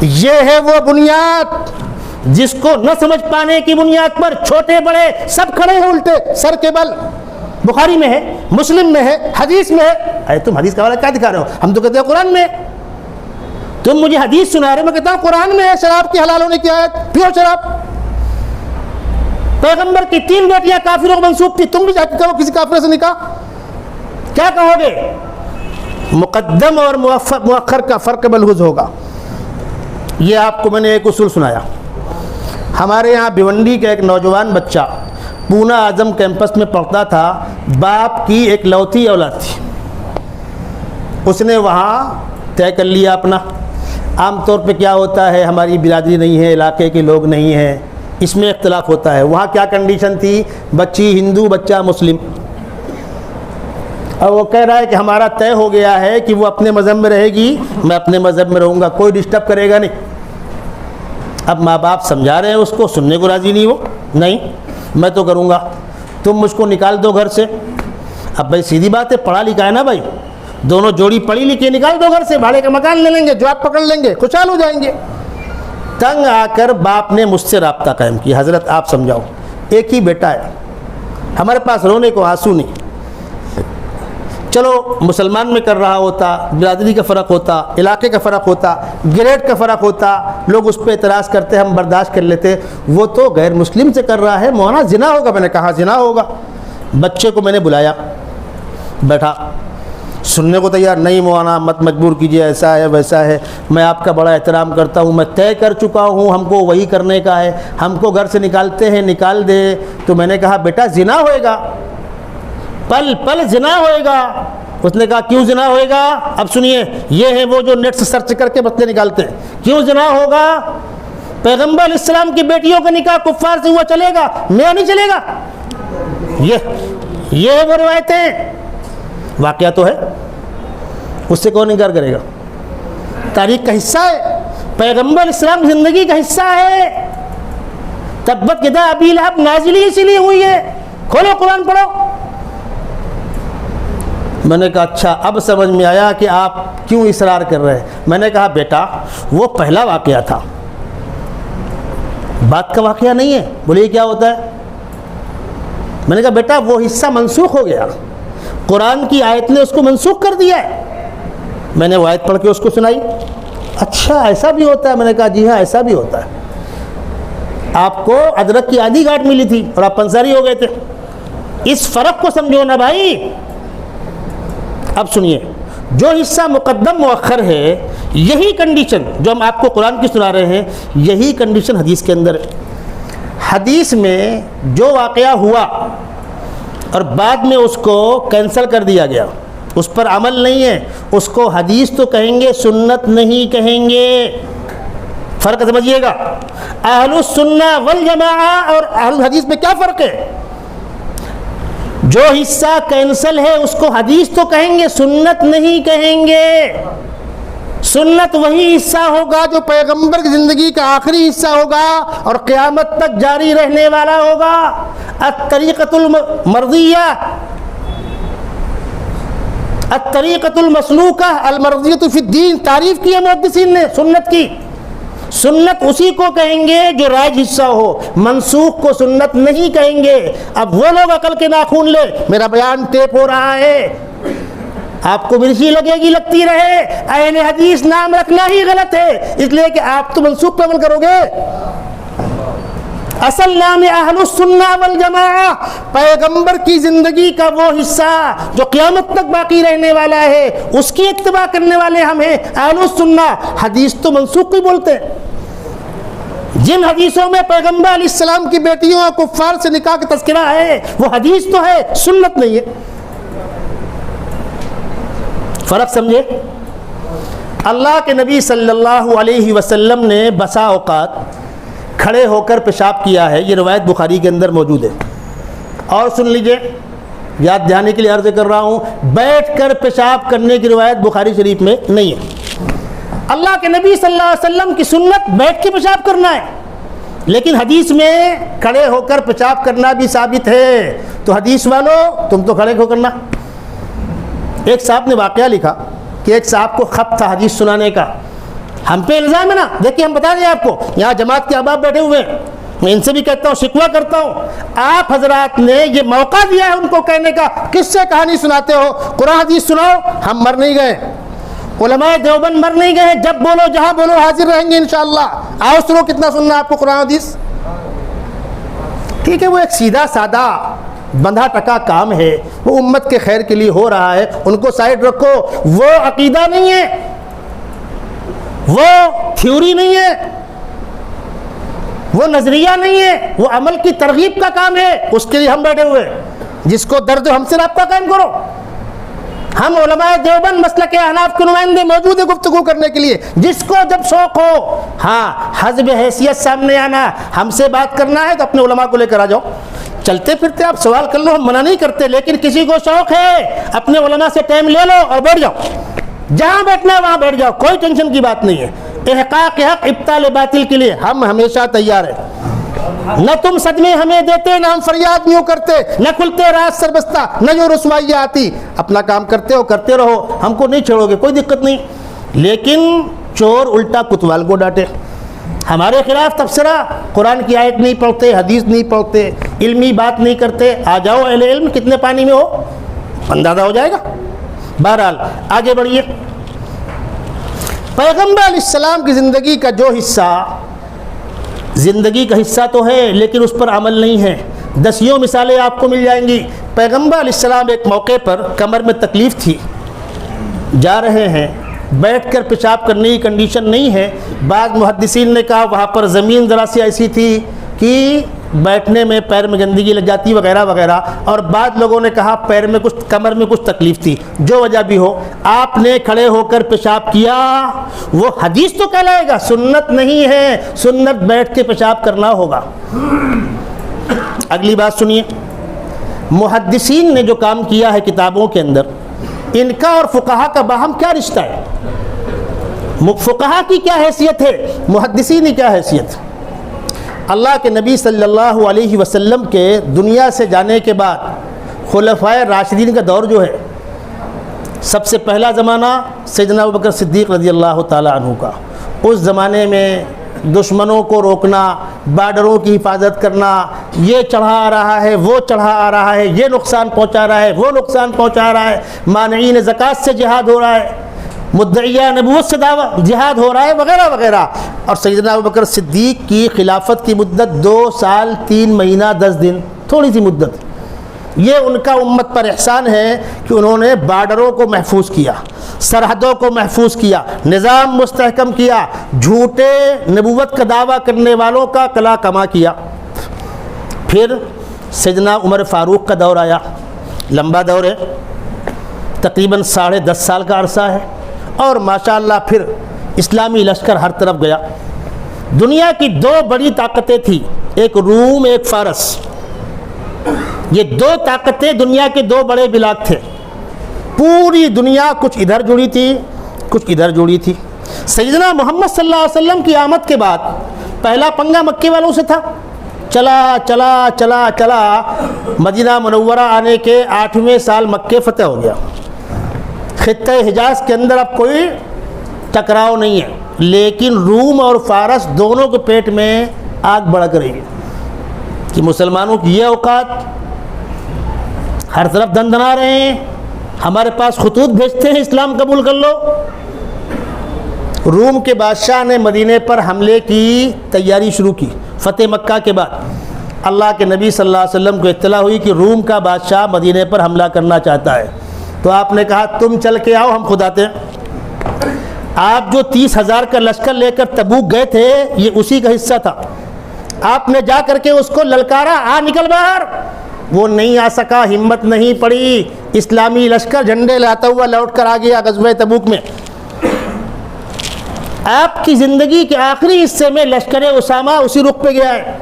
یہ ہے وہ بنیاد جس کو نہ سمجھ پانے کی بنیاد پر چھوٹے بڑے سب کھڑے ہیں الٹے سر کے بل. بخاری میں ہے, مسلم میں ہے, حدیث میں ہے. ارے تم حدیث کا حوالہ کیا دکھا رہے ہو؟ ہم تو کہتے ہیں قرآن میں. تم مجھے حدیث سنا رہے, میں کہتا ہوں قرآن میں ہے شراب کی حلال ہونے کی آیت, پیو شراب. پیغمبر کی 3 بیٹیاں کافروں کو منسوب تھی, تم بھی جا کے کہو کسی کافر سے نکاح, کیا کہو گے؟ مقدم اور مؤخر کا فرق ملحوظ ہوگا. یہ آپ کو میں نے ایک اصول سنایا. ہمارے یہاں بھیونڈی کا ایک نوجوان بچہ پونا اعظم کیمپس میں پڑھتا تھا, باپ کی ایک لوتی اولاد تھی. اس نے وہاں طے کر لیا اپنا. عام طور پہ کیا ہوتا ہے, ہماری برادری نہیں ہے, علاقے کے لوگ نہیں ہیں, اس میں اختلاف ہوتا ہے. وہاں کیا کنڈیشن تھی, بچی ہندو بچہ مسلم, اور وہ کہہ رہا ہے کہ ہمارا طے ہو گیا ہے کہ وہ اپنے مذہب میں رہے گی, میں اپنے مذہب میں رہوں گا, کوئی ڈسٹرب کرے گا نہیں. اب ماں باپ سمجھا رہے ہیں اس کو, سننے کو راضی نہیں, وہ نہیں میں تو کروں گا, تم مجھ کو نکال دو گھر سے. اب بھائی سیدھی بات ہے, پڑھا لکھا ہے نا بھائی, دونوں جوڑی پڑھی لکھی, نکال دو گھر سے, بھاڑے کا مکان لے لیں گے, جاب پکڑ لیں گے, خوشحال ہو جائیں گے. تنگ آ کر باپ نے مجھ سے رابطہ قائم کیا, حضرت آپ سمجھاؤ, ایک ہی بیٹا ہے, ہمارے پاس رونے کو آنسو نہیں. چلو مسلمان میں کر رہا ہوتا, برادری کا فرق ہوتا, علاقے کا فرق ہوتا, گریڈ کا فرق ہوتا, لوگ اس پہ اعتراض کرتے, ہم برداشت کر لیتے. وہ تو غیر مسلم سے کر رہا ہے, مولانا زنا ہوگا. میں نے کہا زنا ہوگا. بچے کو میں نے بلایا, بیٹھا, سننے کو تیار نہیں. مولانا مت مجبور کیجیے, ایسا ہے ویسا ہے, میں آپ کا بڑا احترام کرتا ہوں, میں طے کر چکا ہوں, ہم کو وہی کرنے کا ہے, ہم کو گھر سے نکالتے ہیں, نکال دے. تو میں نے کہا بیٹا زنا ہوئے گا, پل پل زنا ہوئے گا. اس نے کہا کیوں زنا ہوئے گا؟ اب سنیے, یہ ہے وہ جو نیٹ سے سرچ کر کے بچے نکالتے ہیں. کیوں زنا ہوگا؟ پیغمبر علیہ السلام کی بیٹیوں کا نکاح کفار سے ہوا, چلے گا؟ میرا نہیں چلے گا. یہ وہ روایتیں, واقعہ تو ہے, اس سے کون انکار کرے گا؟ تاریخ کا حصہ ہے, پیغمبر اسلام کی زندگی کا حصہ ہے. تبت یدا ابی لہب نازلی اسی لیے ہوئی ہے. کھولو قرآن پڑھو. میں نے کہا اچھا اب سمجھ میں آیا کہ آپ کیوں اصرار کر رہے ہیں. میں نے کہا بیٹا وہ پہلا واقعہ تھا, بات کا واقعہ نہیں ہے. بولیے کیا ہوتا ہے؟ میں نے کہا بیٹا وہ حصہ منسوخ ہو گیا, قرآن کی آیت نے اس کو منسوخ کر دیا ہے. میں نے وہ آیت پڑھ کے اس کو سنائی. اچھا ایسا بھی ہوتا ہے؟ میں نے کہا جی ہاں ایسا بھی ہوتا ہے. آپ کو ادرک کی آدھی گاٹ ملی تھی اور آپ پنساری ہو گئے تھے. اس فرق کو سمجھو نا بھائی. اب سنیے, جو حصہ مقدم مؤخر ہے, یہی کنڈیشن جو ہم آپ کو قرآن کی سنا رہے ہیں, یہی کنڈیشن حدیث کے اندر ہے. حدیث میں جو واقعہ ہوا اور بعد میں اس کو کینسل کر دیا گیا, اس پر عمل نہیں ہے, اس کو حدیث تو کہیں گے, سنت نہیں کہیں گے. فرق سمجھیے گا. اہل السنہ والجماعہ اور اہل الحدیث میں کیا فرق ہے؟ جو حصہ کینسل ہے اس کو حدیث تو کہیں گے, سنت نہیں کہیں گے. سنت وہی حصہ ہوگا جو پیغمبر کی زندگی کا آخری حصہ ہوگا اور قیامت تک جاری رہنے والا ہوگا. الطریقۃ المرضیہ, الطریقۃ المسلوکہ, المرضیۃ فی الدین, تعریف کی ہے محدثین نے سنت کی. سنت اسی کو کہیں گے جو رائج حصہ ہو, منسوخ کو سنت نہیں کہیں گے. اب وہ لوگ عقل کے ناخون لے, میرا بیان ٹیپ ہو رہا ہے, آپ کو مرچی لگے گی لگتی رہے، اہل حدیث نام رکھنا ہی غلط ہے، اس لیے کہ آپ تو منسوخ پہ عمل کرو گے۔ اصل نام اہل السنہ والجماعہ، پیغمبر کی زندگی کا وہ حصہ جو قیامت تک باقی رہنے والا ہے، اس کی اتباع کرنے والے ہم ہیں اہل السنہ۔ حدیث تو منسوخ ہی بولتے ہیں۔ جن حدیثوں میں پیغمبر علیہ السلام کی بیٹیوں اور کفار سے نکاح کا تذکرہ ہے وہ حدیث تو ہے، سنت نہیں ہے۔ فرق سمجھے؟ اللہ کے نبی صلی اللہ علیہ وسلم نے بسا اوقات کھڑے ہو کر پیشاب کیا ہے، یہ روایت بخاری کے اندر موجود ہے۔ اور سن لیجئے، یاد دہانی کے لیے عرض کر رہا ہوں، بیٹھ کر پیشاب کرنے کی روایت بخاری شریف میں نہیں ہے۔ اللہ کے نبی صلی اللہ علیہ وسلم کی سنت بیٹھ کے پیشاب کرنا ہے، لیکن حدیث میں کھڑے ہو کر پیشاب کرنا بھی ثابت ہے۔ تو حدیث والو تم تو کھڑے ہو کرنا۔ ایک صاحب نے واقعہ لکھا کہ ایک صاحب کو خط تھا حدیث سنانے کا، ہم پہ الزام ہے نا، دیکھیے ہم بتا دیں آپ کو، یہاں جماعت کے احباب بیٹھے ہوئے ہیں، میں ان سے بھی کہتا ہوں، شکوہ کرتا ہوں، آپ حضرات نے یہ موقع دیا ہے ان کو کہنے کا، کس سے کہانی سناتے ہو، قرآن حدیث سناؤ۔ ہم مر نہیں گئے، علماء دیوبند مر نہیں گئے، جب بولو جہاں بولو حاضر رہیں گے انشاءاللہ۔ آؤ سنو، کتنا سننا آپ کو قرآن حدیث۔ ٹھیک ہے، وہ ایک سیدھا سادہ بندھا ٹکا کام ہے، وہ امت کے خیر کے لیے ہو رہا ہے، ان کو سائڈ رکھو۔ وہ عقیدہ نہیں ہے، وہ تھیوری نہیں ہے، وہ نظریہ نہیں ہے، وہ عمل کی ترغیب کا کام ہے۔ اس کے لیے ہم بیٹھے ہوئے، جس کو درد ہم سے رابطہ قائم کرو۔ ہم علماء دیوبند مسلک احناف کے نمائندے موجود ہیں گفتگو کرنے کے لیے، جس کو جب شوق ہو، ہاں حزب حیثیت سامنے آنا، ہم سے بات کرنا ہے تو اپنے علماء کو لے کر آ جاؤ، چلتے پھرتے آپ سوال کر لو، ہم منع نہیں کرتے، لیکن کسی کو شوق ہے اپنے علماء سے ٹائم لے لو اور بیٹھ جاؤ، جہاں بیٹھنا ہے وہاں بیٹھ جاؤ، کوئی ٹینشن کی بات نہیں ہے۔ احقاق حق ابطال باطل کے لیے ہم ہمیشہ تیار ہیں۔ نہ تم صدمے ہمیں دیتے، نہ ہم فریاد یوں کرتے، نہ کھلتے راز سربستہ، نہ جو رسوائیاں آتی، اپنا کام کرتے ہو کرتے رہو، ہم کو نہیں چھوڑو گے، کوئی دقت نہیں۔ لیکن چور الٹا کوتوال کو ڈانٹے، ہمارے خلاف تبصرہ، قرآن کی آیت نہیں پڑھتے، حدیث نہیں پڑھتے، علمی بات نہیں کرتے، آ جاؤ اہل علم کتنے پانی میں ہو، اندازہ ہو جائے گا۔ بہرحال آگے بڑھیے۔ پیغمبر علیہ السلام کی زندگی کا جو حصہ، زندگی کا حصہ تو ہے لیکن اس پر عمل نہیں ہے، دسیوں مثالیں آپ کو مل جائیں گی۔ پیغمبر علیہ السلام ایک موقع پر کمر میں تکلیف تھی، جا رہے ہیں، بیٹھ کر پیشاب کرنے کی کنڈیشن نہیں ہے۔ بعض محدثین نے کہا وہاں پر زمین ذرا سی ایسی تھی کہ بیٹھنے میں پیر میں گندگی لگ جاتی وغیرہ وغیرہ، اور بعض لوگوں نے کہا پیر میں کچھ، کمر میں کچھ تکلیف تھی۔ جو وجہ بھی ہو، آپ نے کھڑے ہو کر پیشاب کیا، وہ حدیث تو کہلائے گا، سنت نہیں ہے، سنت بیٹھ کے پیشاب کرنا ہوگا۔ اگلی بات سنیے، محدثین نے جو کام کیا ہے کتابوں کے اندر، ان کا اور فقہا کا باہم کیا رشتہ ہے؟ فقہا کی کیا حیثیت ہے، محدثین کی کیا حیثیت؟ اللہ کے نبی صلی اللہ علیہ وسلم کے دنیا سے جانے کے بعد خلفائے راشدین کا دور جو ہے، سب سے پہلا زمانہ سیدنا ابوبکر صدیق رضی اللہ تعالیٰ عنہ کا۔ اس زمانے میں دشمنوں کو روکنا، بارڈروں کی حفاظت کرنا، یہ چڑھا آ رہا ہے، وہ چڑھا آ رہا ہے، یہ نقصان پہنچا رہا ہے، وہ نقصان پہنچا رہا ہے، مانعین زکوٰۃ سے جہاد ہو رہا ہے، مدعیہ نبوت سے دعویٰ جہاد ہو رہا ہے، وغیرہ وغیرہ۔ اور سیدنا ابوبکر صدیق کی خلافت کی مدت 2 سال 3 مہینہ 10 دن، تھوڑی سی مدت۔ یہ ان کا امت پر احسان ہے کہ انہوں نے بارڈروں کو محفوظ کیا، سرحدوں کو محفوظ کیا، نظام مستحکم کیا، جھوٹے نبوت کا دعویٰ کرنے والوں کا کلا کما کیا۔ پھر سیدنا عمر فاروق کا دور آیا، لمبا دور ہے، تقریباً 10.5 سال کا عرصہ ہے، اور ماشاءاللہ پھر اسلامی لشکر ہر طرف گیا۔ دنیا کی 2 بڑی طاقتیں تھیں، ایک روم ایک فارس، یہ 2 طاقتیں دنیا کے 2 بڑے بلاک تھے۔ پوری دنیا کچھ ادھر جڑی تھی، کچھ ادھر جڑی تھی۔ سیدنا محمد صلی اللہ علیہ وسلم کی آمد کے بعد پہلا پنگا مکے والوں سے تھا، چلا چلا چلا چلا، مدینہ منورہ آنے کے 8ویں سال مکے فتح ہو گیا۔ خطہ حجاز کے اندر اب کوئی ٹکراؤ نہیں ہے، لیکن روم اور فارس دونوں کے پیٹ میں آگ بھڑک رہی ہے کہ مسلمانوں کی یہ اوقات، ہر طرف دندنا رہے ہیں، ہمارے پاس خطوط بھیجتے ہیں اسلام قبول کر لو۔ روم کے بادشاہ نے مدینے پر حملے کی تیاری شروع کی۔ فتح مکہ کے بعد اللہ کے نبی صلی اللہ علیہ وسلم کو اطلاع ہوئی کہ روم کا بادشاہ مدینے پر حملہ کرنا چاہتا ہے، تو آپ نے کہا تم چل کے آؤ، ہم خود آتے ہیں۔ آپ جو 30,000 کا لشکر لے کر تبوک گئے تھے، یہ اسی کا حصہ تھا۔ آپ نے جا کر کے اس کو للکارا، آ نکل باہر، وہ نہیں آ سکا، ہمت نہیں پڑی، اسلامی لشکر جھنڈے لاتا ہوا لوٹ کر آ گیا غزوہ تبوک میں۔ آپ کی زندگی کے آخری حصے میں لشکر اسامہ اسی رخ پہ گیا ہے۔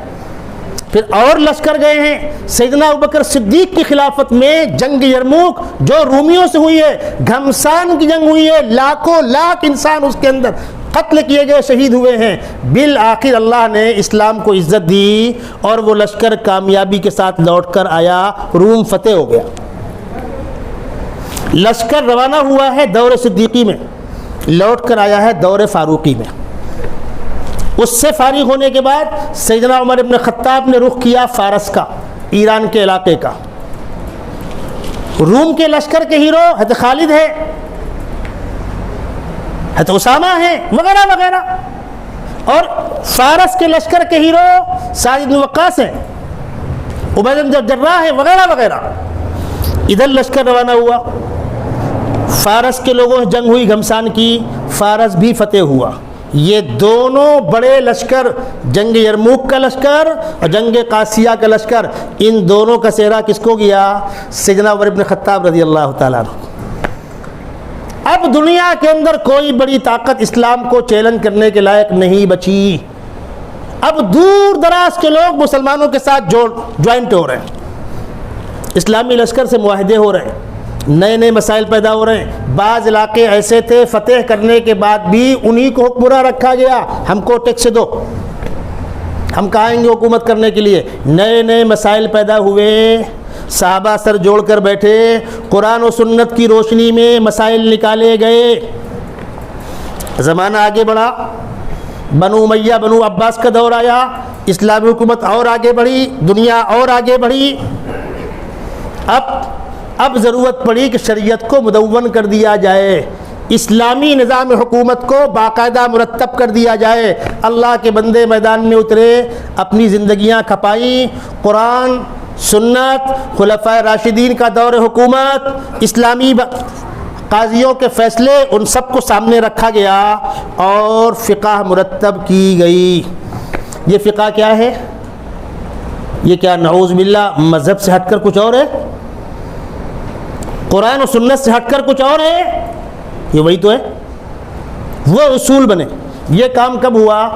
پھر اور لشکر گئے ہیں۔ سیدنا ابوبکر صدیق کی خلافت میں جنگ یرموک جو رومیوں سے ہوئی ہے، گھمسان کی جنگ ہوئی ہے، لاکھوں لاکھ انسان اس کے اندر قتل کیے گئے، شہید ہوئے ہیں۔ بالآخر اللہ نے اسلام کو عزت دی اور وہ لشکر کامیابی کے ساتھ لوٹ کر آیا، روم فتح ہو گیا۔ لشکر روانہ ہوا ہے دور صدیقی میں، لوٹ کر آیا ہے دور فاروقی میں۔ اس سے فارغ ہونے کے بعد سیدنا عمر ابن خطاب نے رخ کیا فارس کا، ایران کے علاقے کا۔ روم کے لشکر کے ہیرو حضرت خالد ہے، حضرت اسامہ ہے، وغیرہ وغیرہ، اور فارس کے لشکر کے ہیرو سعد بن وقاص ہیں، عبید بن جراح ہیں، وغیرہ وغیرہ۔ ادھر لشکر روانہ ہوا، فارس کے لوگوں سے جنگ ہوئی گھمسان کی، فارس بھی فتح ہوا۔ یہ دونوں بڑے لشکر، جنگ یرموک کا لشکر اور جنگ قاسیہ کا لشکر، ان دونوں کا سہرا کس کو گیا؟ سیدنا عمر بن خطاب رضی اللہ تعالیٰ عنہ۔ اب دنیا کے اندر کوئی بڑی طاقت اسلام کو چیلنج کرنے کے لائق نہیں بچی۔ اب دور دراز کے لوگ مسلمانوں کے ساتھ جوائنٹ ہو رہے ہیں، اسلامی لشکر سے معاہدے ہو رہے ہیں، نئے نئے مسائل پیدا ہو رہے ہیں۔ بعض علاقے ایسے تھے فتح کرنے کے بعد بھی انہی کو حکمراں رکھا گیا، ہم کو ٹیکس دو، ہم کہیں گے حکومت کرنے کے لیے۔ نئے نئے مسائل پیدا ہوئے، صحابہ سر جوڑ کر بیٹھے، قرآن و سنت کی روشنی میں مسائل نکالے گئے۔ زمانہ آگے بڑھا، بنو امیہ بنو عباس کا دور آیا، اسلامی حکومت اور آگے بڑھی، دنیا اور آگے بڑھی۔ اب ضرورت پڑی کہ شریعت کو مدون کر دیا جائے، اسلامی نظام حکومت کو باقاعدہ مرتب کر دیا جائے۔ اللہ کے بندے میدان میں اترے، اپنی زندگیاں کھپائیں، قرآن، سنت، خلفائے راشدین کا دور حکومت، اسلامی قاضیوں کے فیصلے، ان سب کو سامنے رکھا گیا اور فقہ مرتب کی گئی۔ یہ فقہ کیا ہے؟ یہ کیا نعوذ باللہ مذہب سے ہٹ کر کچھ اور ہے؟ قرآن و سنت سے ہٹ کر کچھ اور ہے؟ یہ وہی تو ہے، وہ اصول بنے۔ یہ کام کب ہوا؟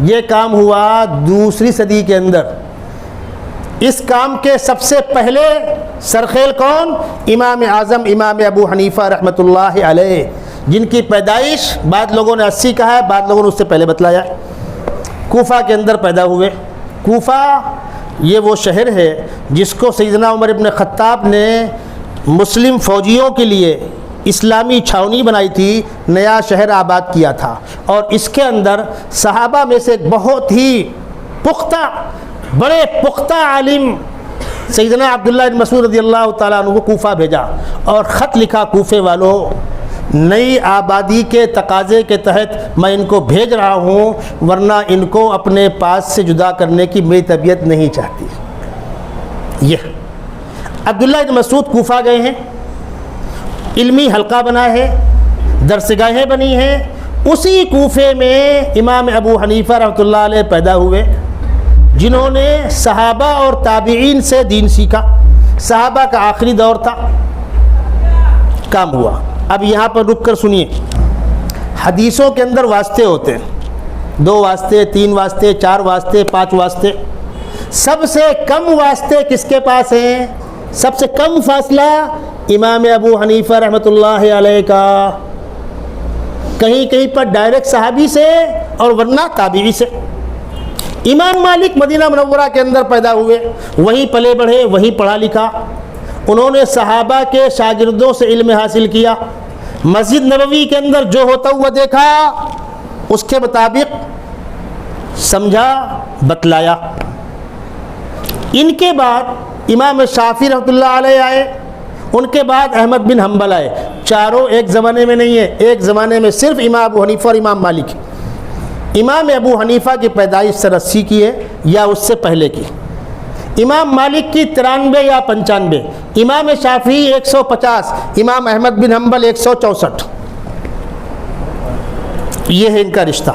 یہ کام ہوا دوسری صدی کے اندر۔ اس کام کے سب سے پہلے سرخیل کون؟ امام اعظم امام ابو حنیفہ رحمۃ اللہ علیہ، جن کی پیدائش بعض لوگوں نے 80 کہا ہے، بعض لوگوں نے اس سے پہلے بتلایا۔ کوفہ کے اندر پیدا ہوئے۔ کوفہ یہ وہ شہر ہے جس کو سیدنا عمر ابن خطاب نے مسلم فوجیوں کے لیے اسلامی چھاونی بنائی تھی، نیا شہر آباد کیا تھا، اور اس کے اندر صحابہ میں سے ایک بہت ہی پختہ، بڑے پختہ عالم سیدنا عبداللہ بن مسعود رضی اللہ تعالیٰ عنہ کو کوفہ بھیجا اور خط لکھا، کوفے والوں، نئی آبادی کے تقاضے کے تحت میں ان کو بھیج رہا ہوں، ورنہ ان کو اپنے پاس سے جدا کرنے کی میری طبیعت نہیں چاہتی۔ یہ عبداللہ بن مسعود کوفہ گئے ہیں، علمی حلقہ بنا ہے، درسگاہیں بنی ہیں۔ اسی کوفے میں امام ابو حنیفہ رحمۃ اللہ علیہ پیدا ہوئے، جنہوں نے صحابہ اور تابعین سے دین سیکھا۔ صحابہ کا آخری دور تھا، کام ہوا۔ اب یہاں پر رک کر سنیے، حدیثوں کے اندر واسطے ہوتے ہیں، 2 واسطے، 3 واسطے، 4 واسطے، 5 واسطے۔ سب سے کم واسطے کس کے پاس ہیں؟ سب سے کم فاصلہ امام ابو حنیفہ رحمۃ اللہ علیہ کا، کہیں کہیں پر ڈائریکٹ صحابی سے اور ورنہ تابعی سے۔ امام مالک مدینہ منورہ کے اندر پیدا ہوئے، وہیں پلے بڑھے، وہیں پڑھا لکھا۔ انہوں نے صحابہ کے شاگردوں سے علم حاصل کیا، مسجد نبوی کے اندر جو ہوتا ہوا دیکھا اس کے مطابق سمجھا، بتلایا۔ ان کے بعد امام شافعی رحمۃ اللہ علیہ آئے، ان کے بعد احمد بن حنبل آئے. چاروں ایک زمانے میں نہیں ہے، ایک زمانے میں صرف امام ابو حنیفہ اور امام مالک. امام ابو حنیفہ کی پیدائش سن 80 کی ہے یا اس سے پہلے کی، امام مالک کی 93 یا 95، امام شافعی 150، امام احمد بن حنبل 164. یہ ہے ان کا رشتہ.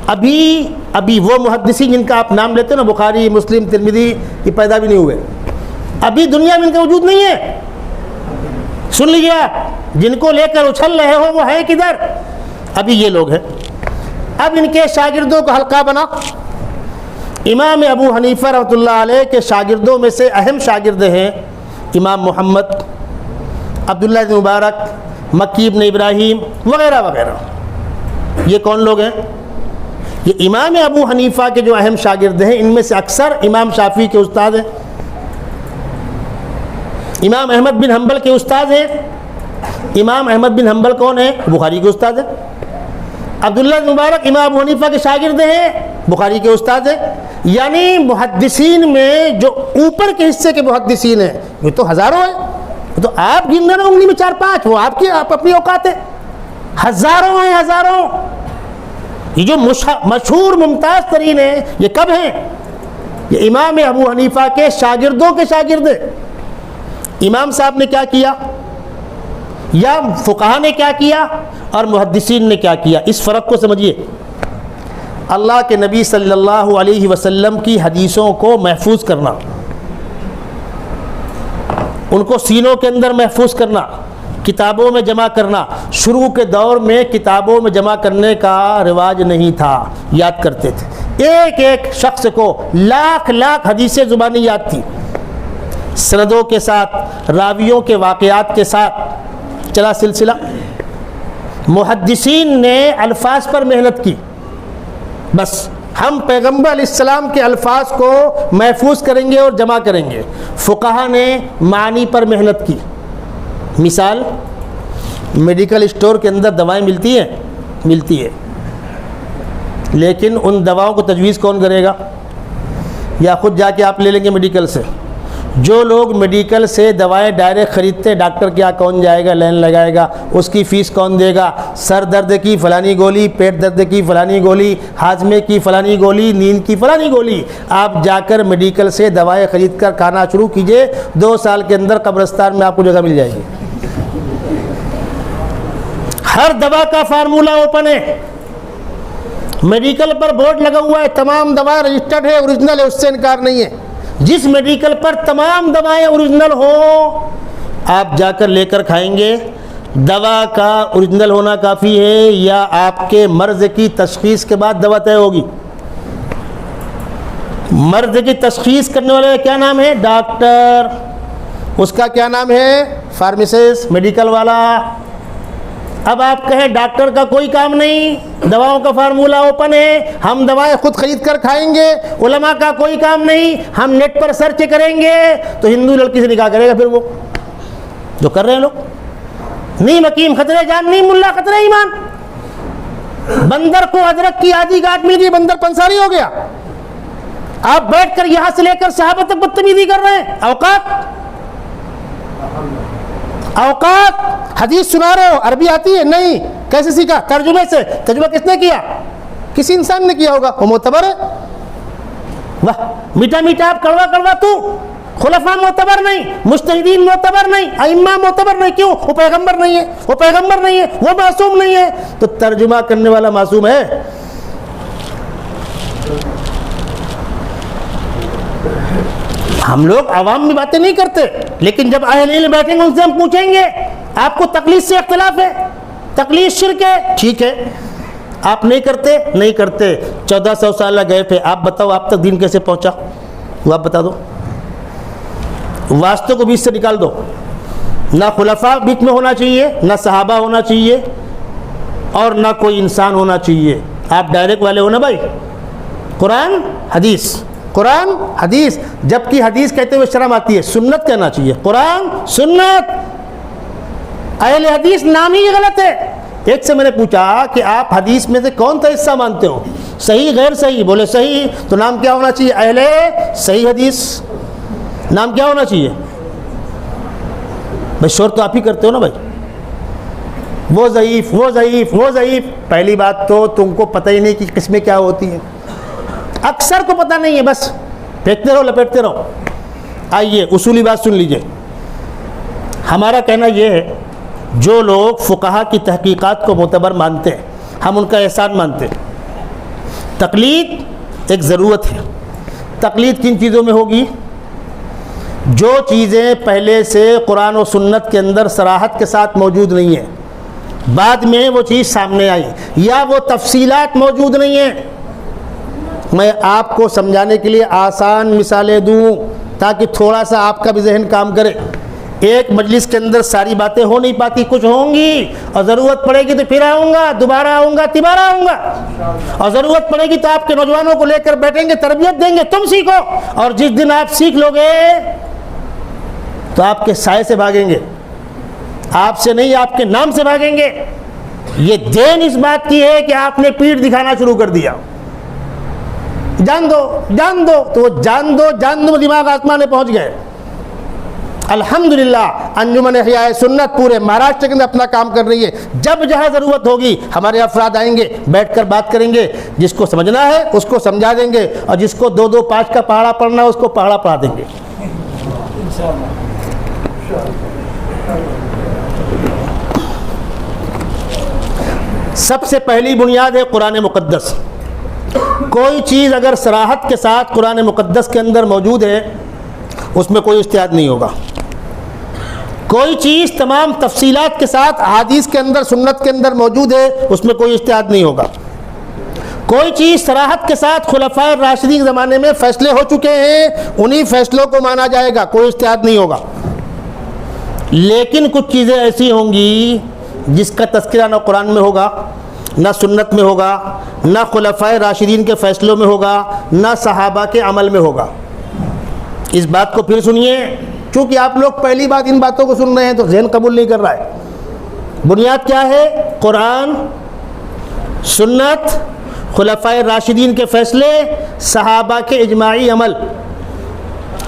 ابھی وہ محدثین جن کا آپ نام لیتے ہیں نا، بخاری، مسلم، ترمذی، یہ پیدا بھی نہیں ہوئے، ابھی دنیا میں ان کا وجود نہیں ہے. سن لیجیے آپ، جن کو لے کر اچھل رہے ہو وہ ہے کدھر؟ ابھی یہ لوگ ہیں. اب ان کے شاگردوں کا حلقہ بنا. امام ابو حنیفہ رحمۃ اللہ علیہ کے شاگردوں میں سے اہم شاگرد ہیں امام محمد، عبداللہ بن مبارک، مکی بن ابراہیم وغیرہ وغیرہ. یہ کون لوگ ہیں؟ یہ امام ابو حنیفہ کے جو اہم شاگرد ہیں، ان میں سے اکثر امام شافعی کے استاد ہیں، امام احمد بن حنبل کے استاد ہیں. امام احمد بن حنبل کون ہیں؟ بخاری کے استاد ہیں. عبداللہ بن مبارک امام ابو حنیفہ کے شاگرد ہیں، بخاری کے استاد ہیں. یعنی محدثین میں جو اوپر کے حصے کے محدثین ہیں یہ تو ہزاروں ہیں. تو آپ گن رہے انگلی میں 4-5، وہ آپ اپنی اوقات ہے. ہزاروں ہیں، ہزاروں. یہ جو مشہور ممتاز ترین ہیں یہ کب ہیں؟ یہ امام ابو حنیفہ کے شاگردوں کے شاگرد ہیں. امام صاحب نے کیا کیا، یا فقہا نے کیا کیا، اور محدثین نے کیا کیا، اس فرق کو سمجھیے. اللہ کے نبی صلی اللہ علیہ وسلم کی حدیثوں کو محفوظ کرنا، ان کو سینوں کے اندر محفوظ کرنا، کتابوں میں جمع کرنا. شروع کے دور میں کتابوں میں جمع کرنے کا رواج نہیں تھا، یاد کرتے تھے. ایک ایک شخص کو لاکھ حدیثیں زبانی یاد تھی، سندوں کے ساتھ، راویوں کے واقعات کے ساتھ چلا سلسلہ. محدثین نے الفاظ پر محنت کی. بس ہم پیغمبر علیہ السلام کے الفاظ کو محفوظ کریں گے اور جمع کریں گے. فقہا نے معنی پر محنت کی. مثال، میڈیکل اسٹور کے اندر دوائیں ملتی ہے، لیکن ان دواؤں کو تجویز کون کرے گا؟ یا خود جا کے آپ لے لیں گے میڈیکل سے؟ جو لوگ میڈیکل سے دوائیں ڈائریکٹ خریدتے، ڈاکٹر کے یہاں کون جائے گا، لائن لگائے گا، اس کی فیس کون دے گا؟ سر درد کی فلانی گولی، پیٹ درد کی فلانی گولی، ہاضمے کی فلانی گولی، نیند کی فلانی گولی. آپ جا کر میڈیکل سے دوائیں خرید کر کھانا شروع کیجئے، 2 سال کے اندر قبرستان میں آپ کو جگہ مل جائے گی. ہر دوا کا فارمولہ اوپن ہے، میڈیکل پر بورڈ لگا ہوا ہے، تمام دوا رجسٹرڈ ہے، اوریجنل ہے، اس سے انکار نہیں ہے. جس میڈیکل پر تمام دوائیں اوریجنل ہوں آپ جا کر لے کر کھائیں گے. دوا کا اوریجنل ہونا کافی ہے یا آپ کے مرض کی تشخیص کے بعد دوا طے ہوگی؟ مرض کی تشخیص کرنے والے کا کیا نام ہے؟ ڈاکٹر. اس کا کیا نام ہے؟ فارمیسسٹ، میڈیکل والا. اب آپ کہیں ڈاکٹر کا کوئی کام نہیں، دواؤں کا فارمولہ اوپن ہے، ہم دوائیں خود خرید کر کھائیں گے. علماء کا کوئی کام نہیں، ہم نیٹ پر سرچ کریں گے. تو ہندو لڑکی سے نکاح کرے گا پھر وہ جو کر رہے ہیں لوگ. نیم حکیم خطرے جان، نیم ملا خطرے ایمان. بندر کو ادرک کی آدھی گاٹ مل گئی، بندر پنساری ہو گیا. آپ بیٹھ کر یہاں سے لے کر صحابہ تک بدتمیزی کر رہے ہیں. اوقات حدیث سنا رہے ہو، عربی آتی ہے؟ نہیں. کیسے سیکھا؟ ترجمے سے. ترجمہ کس نے کیا؟ کسی انسان نے کیا ہوگا، وہ معتبر ہے. واہ، میٹھا میٹھا آپ، کڑوا کڑوا تو. خلفاء معتبر نہیں، مجتہدین معتبر نہیں، ائمہ معتبر نہیں. کیوں؟ وہ پیغمبر نہیں ہے، وہ پیغمبر نہیں ہے، وہ معصوم نہیں ہے. تو ترجمہ کرنے والا معصوم ہے؟ ہم لوگ عوام میں باتیں نہیں کرتے، لیکن جب اہل علم بیٹھیں گے ان سے ہم پوچھیں گے آپ کو تقلید سے اختلاف ہے، تقلید شرک ہے. ٹھیک ہے، آپ نہیں کرتے؟ نہیں کرتے. 1400 سال گئے تھے، آپ بتاؤ آپ تک دین کیسے پہنچا؟ وہ آپ بتا دو. واسطے کو بیچ سے نکال دو. نہ خلفاء بیچ میں ہونا چاہیے، نہ صحابہ ہونا چاہیے، اور نہ کوئی انسان ہونا چاہیے. آپ ڈائریکٹ والے ہو نا بھائی. قرآن حدیث، قرآن حدیث. جبکہ حدیث کہتے ہوئے شرم آتی ہے، سنت کہنا چاہیے. قرآن سنت. اہل حدیث نام ہی غلط ہے. ایک سے میں نے پوچھا کہ آپ حدیث میں سے کون سا حصہ مانتے ہو، صحیح غیر صحیح؟ بولے صحیح. تو نام کیا ہونا چاہیے؟ اہل صحیح حدیث. نام کیا ہونا چاہیے؟ بھائی شور تو آپ ہی کرتے ہو نا بھائی، وہ ضعیف وہ ضعیف وہ ضعیف. پہلی بات تو تم کو پتہ ہی نہیں کہ قسمیں کیا ہوتی ہیں، اکثر کو پتہ نہیں ہے، بس پھینکتے رہو لپیٹتے رہو. آئیے اصولی بات سن لیجئے. ہمارا کہنا یہ ہے جو لوگ فقہا کی تحقیقات کو معتبر مانتے ہیں ہم ان کا احسان مانتے ہیں. تقلید ایک ضرورت ہے. تقلید کن چیزوں میں ہوگی؟ جو چیزیں پہلے سے قرآن و سنت کے اندر صراحت کے ساتھ موجود نہیں ہیں، بعد میں وہ چیز سامنے آئی، یا وہ تفصیلات موجود نہیں ہیں. میں آپ کو سمجھانے کے لیے آسان مثالیں دوں تاکہ تھوڑا سا آپ کا بھی ذہن کام کرے. ایک مجلس کے اندر ساری باتیں ہو نہیں پاتی، کچھ ہوں گی، اور ضرورت پڑے گی تو پھر آؤں گا، دوبارہ آؤں گا، تیبارہ آؤں گا. اور ضرورت پڑے گی تو آپ کے نوجوانوں کو لے کر بیٹھیں گے، تربیت دیں گے، تم سیکھو. اور جس دن آپ سیکھ لو گے تو آپ کے سائے سے بھاگیں گے، آپ سے نہیں آپ کے نام سے بھاگیں گے. یہ دین اس بات کی ہے کہ آپ نے پیٹھ دکھانا شروع کر دیا. جان دو جان دو، تو وہ جان دو میں دماغ آسمان میں پہنچ گئے. الحمدللہ انجمن احیاء سنت پورے مہاراشٹر کے اندر اپنا کام کر رہی ہے. جب جہاں ضرورت ہوگی ہمارے افراد آئیں گے، بیٹھ کر بات کریں گے. جس کو سمجھنا ہے اس کو سمجھا دیں گے، اور جس کو 2 5 کا پہاڑا پڑھنا ہے اس کو پہاڑا پڑھا دیں گے. سب سے پہلی بنیاد ہے قرآن مقدس. کوئی چیز اگر صراحت کے ساتھ قرآن مقدس کے اندر موجود ہے اس میں کوئی اجتہاد نہیں ہوگا. کوئی چیز تمام تفصیلات کے ساتھ حدیث کے اندر سنت کے اندر موجود ہے اس میں کوئی اجتہاد نہیں ہوگا. کوئی چیز صراحت کے ساتھ خلفائے راشدین کے زمانے میں فیصلے ہو چکے ہیں انہی فیصلوں کو مانا جائے گا، کوئی اجتہاد نہیں ہوگا. لیکن کچھ چیزیں ایسی ہوں گی جس کا تذکرہ نہ قرآن میں ہوگا، نہ سنت میں ہوگا، نہ خلفائے راشدین کے فیصلوں میں ہوگا، نہ صحابہ کے عمل میں ہوگا. اس بات کو پھر سنیے، چونکہ آپ لوگ پہلی بات ان باتوں کو سن رہے ہیں تو ذہن قبول نہیں کر رہا ہے. بنیاد کیا ہے؟ قرآن، سنت، خلفائے راشدین کے فیصلے، صحابہ کے اجماعی عمل.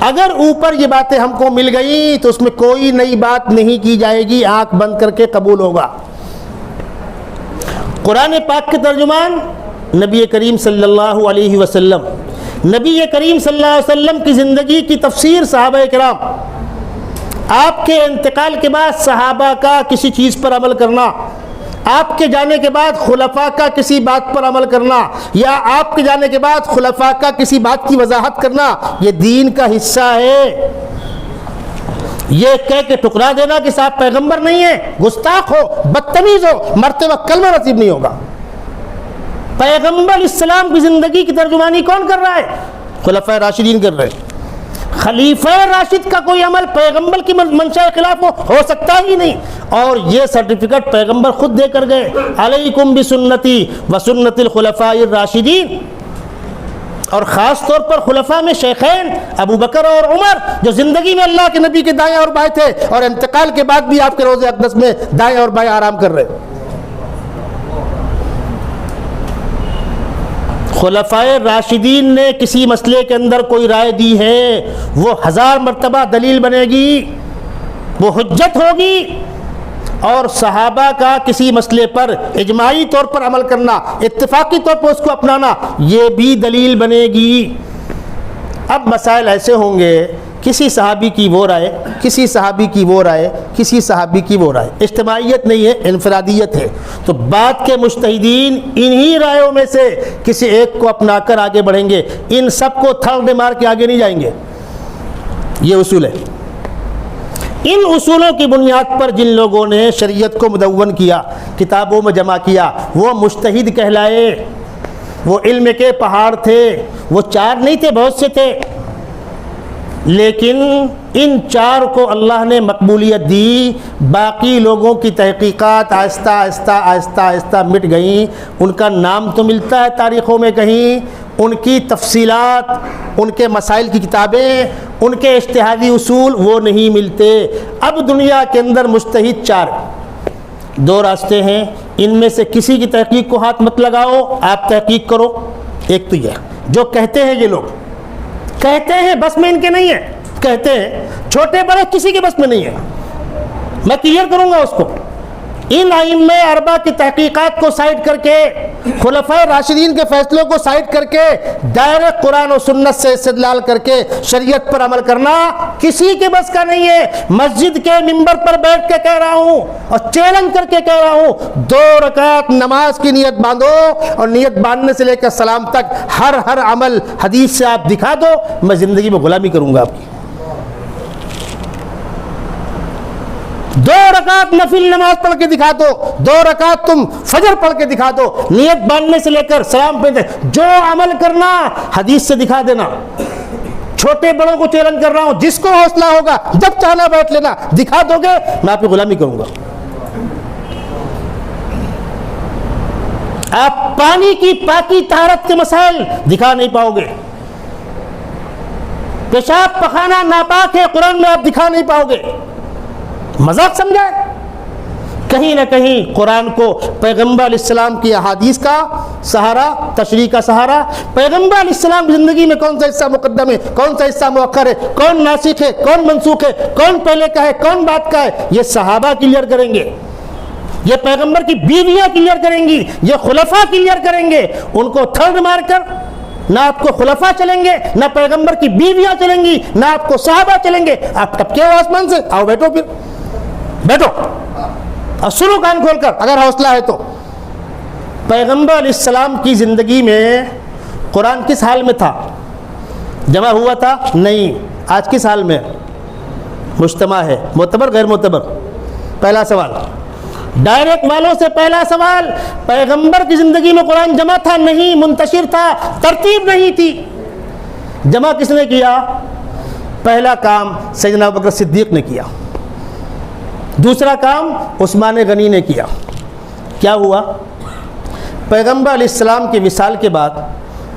اگر اوپر یہ باتیں ہم کو مل گئی تو اس میں کوئی نئی بات نہیں کی جائے گی، آنکھ بند کر کے قبول ہوگا. قرآن پاک کے ترجمان نبی کریم صلی اللہ علیہ وسلم، نبی کریم صلی اللہ علیہ وسلم کی زندگی کی تفسیر صحابہ کرام، آپ کے انتقال کے بعد صحابہ کا کسی چیز پر عمل کرنا، آپ کے جانے کے بعد خلفاء کا کسی بات پر عمل کرنا، یا آپ کے جانے کے بعد خلفاء کا کسی بات کی وضاحت کرنا، یہ دین کا حصہ ہے. یہ کہہ کے ٹکرا دینا کہ صاحب پیغمبر نہیں ہے، گستاخ ہو، بدتمیز ہو، مرتے وقت کلمہ نصیب نہیں ہوگا. پیغمبر اسلام کی زندگی کی ترجمانی کون کر رہا ہے؟ خلفائے راشدین کر رہے ہیں. خلیفہ راشد کا کوئی عمل پیغمبر کی منشاء خلاف ہو سکتا ہی نہیں. اور یہ سرٹیفکیٹ پیغمبر خود دے کر گئے، علیکم بسنتی وسنت الخلفاء الراشدین. اور خاص طور پر خلفاء میں شیخین ابو بکر اور عمر، جو زندگی میں اللہ کے نبی کے دائیں اور بائیں تھے، اور انتقال کے بعد بھی آپ کے روضہ اقدس میں دائیں اور بائیں آرام کر رہے. خلفائے راشدین نے کسی مسئلے کے اندر کوئی رائے دی ہے، وہ 1000 مرتبہ دلیل بنے گی، وہ حجت ہوگی. اور صحابہ کا کسی مسئلے پر اجماعی طور پر عمل کرنا، اتفاقی طور پر اس کو اپنانا، یہ بھی دلیل بنے گی. اب مسائل ایسے ہوں گے، کسی صحابی کی وہ رائے، کسی صحابی کی وہ رائے، کسی صحابی کی وہ رائے. اجتماعیت نہیں ہے، انفرادیت ہے. تو بعد کے مجتہدین انہی رائےوں میں سے کسی ایک کو اپنا کر آگے بڑھیں گے، ان سب کو تھرڈ مار کے آگے نہیں جائیں گے. یہ اصول ہے. ان اصولوں کی بنیاد پر جن لوگوں نے شریعت کو مدون کیا، کتابوں میں جمع کیا، وہ مجتہد کہلائے. وہ علم کے پہاڑ تھے، وہ 4 نہیں تھے، بہت سے تھے. لیکن ان 4 کو اللہ نے مقبولیت دی. باقی لوگوں کی تحقیقات آہستہ آہستہ آہستہ آہستہ مٹ گئیں. ان کا نام تو ملتا ہے تاریخوں میں کہیں، ان کی تفصیلات، ان کے مسائل کی کتابیں، ان کے اجتہادی اصول وہ نہیں ملتے. اب دنیا کے اندر مجتہد 4، 2 راستے ہیں. ان میں سے کسی کی تحقیق کو ہاتھ مت لگاؤ، آپ تحقیق کرو. ایک تو یہ جو کہتے ہیں، یہ لوگ کہتے ہیں، بس میں ان کے نہیں ہے، کہتے ہیں، چھوٹے بڑے کسی کے بس میں نہیں ہے. میں کلیئر کروں گا اس کو. ان ائمہ اربعہ کی تحقیقات کو سائڈ کر کے، خلفائے راشدین کے فیصلوں کو سائڈ کر کے، ڈائریکٹ قرآن و سنت سے استدلال کر کے شریعت پر عمل کرنا کسی کے بس کا نہیں ہے. مسجد کے منبر پر بیٹھ کے کہہ رہا ہوں اور چیلنج کر کے کہہ رہا ہوں، 2 رکعت نماز کی نیت باندھو، اور نیت باندھنے سے لے کر سلام تک ہر عمل حدیث سے آپ دکھا دو، میں زندگی میں غلامی کروں گا آپ کی. 2 رکعت نفل نماز پڑھ کے دکھا دو، 2 رکعت تم فجر پڑھ کے دکھا دو، نیت باندھنے سے لے کر سلام پہ جو عمل کرنا حدیث سے دکھا دینا. چھوٹے بڑوں کو چیلنج کر رہا ہوں، جس کو حوصلہ ہوگا جب چاہنا بیٹھ لینا، دکھا دو گے میں آپ کی غلامی کروں گا. آپ پانی کی پاکی طہارت کے مسائل دکھا نہیں پاؤ گے. پیشاب پخانا ناپاک ہے، قرآن میں آپ دکھا نہیں پاؤ گے. مذاق سمجھا ہے؟ کہیں نہ کہیں قرآن کو پیغمبر علیہ السلام کی احادیث کا سہارا، تشریح کا سہارا. پیغمبر علیہ السلام کی زندگی میں کون سا حصہ مقدم ہے، کون سا حصہ مؤخر ہے، کون ناسخ ہے، کون منسوخ ہے، کون پہلے کا ہے، کون بعد کا ہے، یہ صحابہ کلیئر کریں گے. یہ پیغمبر کی بیویاں کلیئر کریں گی، یہ خلفاء کلیئر کریں گے. ان کو تھرڈ مار کر نہ آپ کو خلفاء چلیں گے، نہ پیغمبر کی بیویاں چلیں گی، نہ آپ کو صحابہ چلیں گے. آپ ٹپکے ہو آسمان سے؟ آؤ بیٹھو، پھر بیٹھو اور سنو کان کھول کر اگر حوصلہ ہے تو. پیغمبر علیہ السلام کی زندگی میں قرآن کس حال میں تھا؟ جمع ہوا تھا؟ نہیں. آج کس حال میں مجتمع ہے؟ معتبر غیر معتبر؟ پہلا سوال. ڈائریکٹ والوں سے پہلا سوال، پیغمبر کی زندگی میں قرآن جمع تھا؟ نہیں. منتشر تھا، ترتیب نہیں تھی. جمع کس نے کیا؟ پہلا کام سیدنا ابوبکر صدیق نے کیا، دوسرا کام عثمان غنی نے کیا. کیا ہوا؟ پیغمبر علیہ السلام کے وصال کے بعد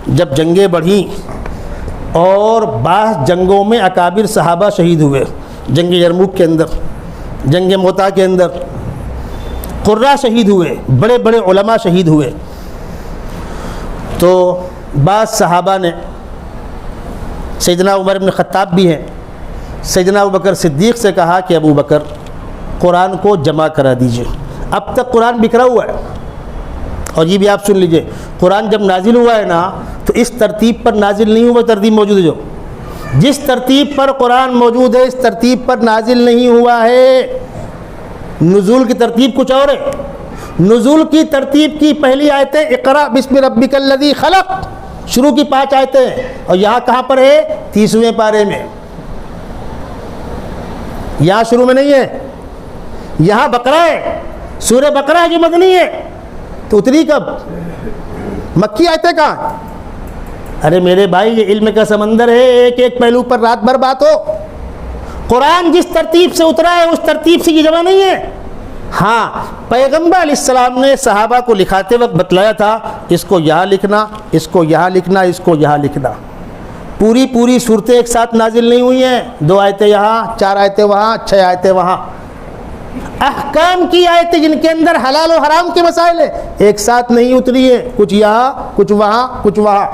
جب جنگیں بڑھیں اور بعض جنگوں میں اکابر صحابہ شہید ہوئے، جنگ یرموک کے اندر، جنگ موتا کے اندر قرہ شہید ہوئے، بڑے بڑے علماء شہید ہوئے، تو بعض صحابہ نے، سیدنا عمر بن خطاب بھی ہیں، سیدنا ابوبکر صدیق سے کہا کہ ابو بکر قرآن کو جمع کرا دیجئے. اب تک قرآن بکھرا ہوا ہے. اور یہ بھی آپ سن لیجئے، قرآن جب نازل ہوا ہے نا تو اس ترتیب پر نازل نہیں ہوا. ترتیب موجود ہے، جو جس ترتیب پر قرآن موجود ہے اس ترتیب پر نازل نہیں ہوا ہے. نزول کی ترتیب کچھ اور ہے. نزول کی ترتیب کی پہلی آیتیں اقرا بسم ربک الذی خلق، شروع کی 5 آیتیں، اور یہاں کہاں پر ہے؟ 30ویں پارے میں. یہاں شروع میں نہیں ہے، یہاں بقرہ ہے، سورہ بقرہ ہے جو مدنی ہے. تو اتری کب؟ مکی آیتیں کہاں؟ ارے میرے بھائی یہ علم کا سمندر ہے، ایک ایک پہلو پر رات بھر بات ہو. قرآن جس ترتیب سے اترا ہے اس ترتیب سے یہ جمع نہیں ہے. ہاں پیغمبر علیہ السلام نے صحابہ کو لکھاتے وقت بتلایا تھا اس کو یہاں لکھنا، اس کو یہاں لکھنا، اس کو یہاں لکھنا. پوری صورتیں ایک ساتھ نازل نہیں ہوئی ہیں. 2 آیتیں یہاں، 4 آیتیں وہاں، 6 آیتیں وہاں. احکام کی آیتیں جن کے اندر حلال و حرام کے مسائل ہیں ایک ساتھ نہیں اتری ہے، کچھ یہاں، کچھ وہاں، کچھ وہاں.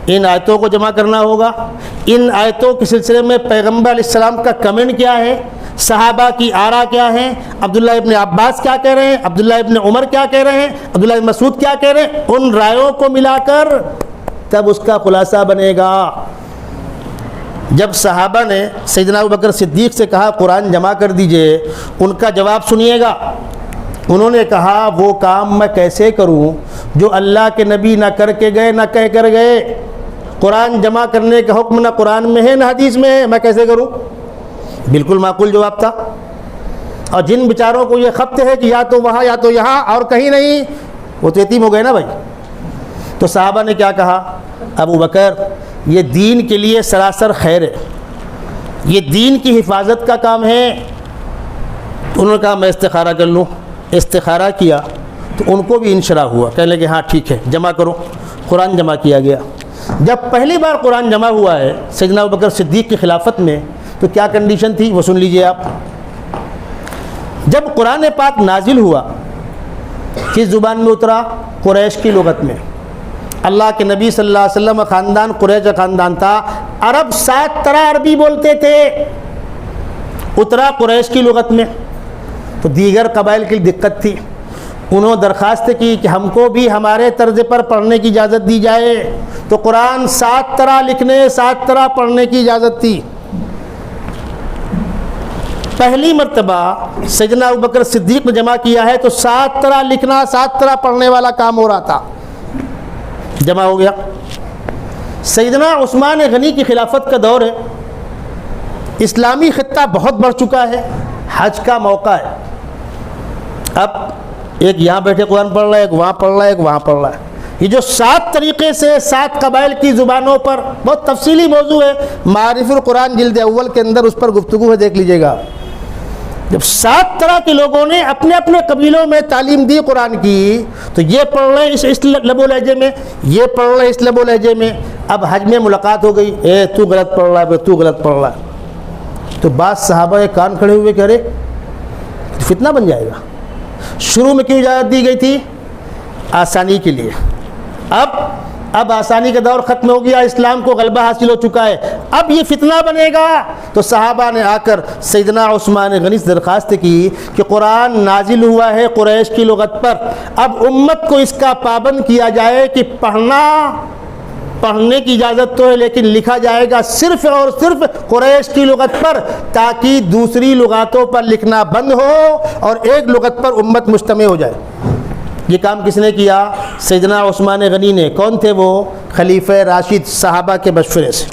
ان آیتوں کو جمع کرنا ہوگا. ان آیتوں کے سلسلے میں پیغمبر علیہ السلام کا کمنٹ کیا ہے، صحابہ کی آرا کیا ہیں، عبداللہ ابن عباس کیا کہہ رہے ہیں، عبداللہ ابن عمر کیا کہہ رہے ہیں، عبداللہ ابن مسعود کیا کہہ رہے ہیں، ان رائوں کو ملا کر تب اس کا خلاصہ بنے گا. جب صحابہ نے سیدنا ابوبکر صدیق سے کہا قرآن جمع کر دیجئے، ان کا جواب سنیے گا. انہوں نے کہا وہ کام میں کیسے کروں جو اللہ کے نبی نہ کر کے گئے نہ کہہ کر گئے. قرآن جمع کرنے کا حکم نہ قرآن میں ہے نہ حدیث میں ہے، میں کیسے کروں؟ بالکل معقول جواب تھا. اور جن بیچاروں کو یہ خبط ہے کہ یا تو وہاں یا تو یہاں اور کہیں نہیں، وہ تو یتیم ہو گئے نا بھائی. تو صحابہ نے کیا کہا؟ ابو بکر یہ دین کے لیے سراسر خیر ہے، یہ دین کی حفاظت کا کام ہے. تو انہوں نے کہا میں استخارہ کر لوں. استخارہ کیا تو ان کو بھی انشراح ہوا، کہنے لگے ہاں ٹھیک ہے جمع کرو. قرآن جمع کیا گیا. جب پہلی بار قرآن جمع ہوا ہے سیدنا ابوبکر صدیق کی خلافت میں تو کیا کنڈیشن تھی وہ سن لیجئے آپ. جب قرآن پاک نازل ہوا کس زبان میں اترا؟ قریش کی لغت میں. اللہ کے نبی صلی اللہ علیہ وسلم خاندان قریش کا خاندان تھا. عرب 7 طرح عربی بولتے تھے. اترا قریش کی لغت میں. تو دیگر قبائل کی دقت تھی، انہوں درخواست کی کہ ہم کو بھی ہمارے طرز پر پڑھنے کی اجازت دی جائے، تو قرآن 7 طرح لکھنے 7 طرح پڑھنے کی اجازت تھی۔ پہلی مرتبہ سیدنا ابوبکر صدیق نے جمع کیا ہے تو 7 طرح لکھنا 7 طرح پڑھنے والا کام ہو رہا تھا، جمع ہو گیا۔ سیدنا عثمان غنی کی خلافت کا دور ہے، اسلامی خطہ بہت بڑھ چکا ہے، حج کا موقع ہے، اب ایک یہاں بیٹھے قرآن پڑھ رہا ہے، ایک وہاں پڑھ رہا ہے، ایک وہاں پڑھ رہا ہے۔ یہ جو 7 طریقے سے 7 قبائل کی زبانوں پر، بہت تفصیلی موضوع ہے، معارف القرآن جلد اول کے اندر اس پر گفتگو ہے، دیکھ لیجئے گا۔ جب 7 طرح کے لوگوں نے اپنے اپنے قبیلوں میں تعلیم دی قرآن کی، تو یہ پڑھ رہے ہیں اس لب و لہجے میں، یہ پڑھ رہے ہیں اس لب و لہجے میں۔ اب حج میں ملاقات ہو گئی، تو غلط پڑھ رہا ہے، تو غلط پڑھ رہا ہے، تو بعض صحابہ کے کان کھڑے ہوئے کہہ رہے فتنہ بن جائے گا۔ شروع میں کیوں اجازت دی گئی تھی؟ آسانی کے لیے۔ اب آسانی کا دور ختم ہو گیا، اسلام کو غلبہ حاصل ہو چکا ہے، اب یہ فتنہ بنے گا۔ تو صحابہ نے آ کر سیدنا عثمان غنی سے درخواست کی کہ قرآن نازل ہوا ہے قریش کی لغت پر، اب امت کو اس کا پابند کیا جائے کہ پڑھنے کی اجازت تو ہے لیکن لکھا جائے گا صرف اور صرف قریش کی لغت پر، تاکہ دوسری لغاتوں پر لکھنا بند ہو اور ایک لغت پر امت مجتمع ہو جائے۔ یہ کام کس نے کیا؟ سیدنا عثمان غنی نے۔ کون تھے وہ؟ خلیفہ راشد، صحابہ کے مشورے سے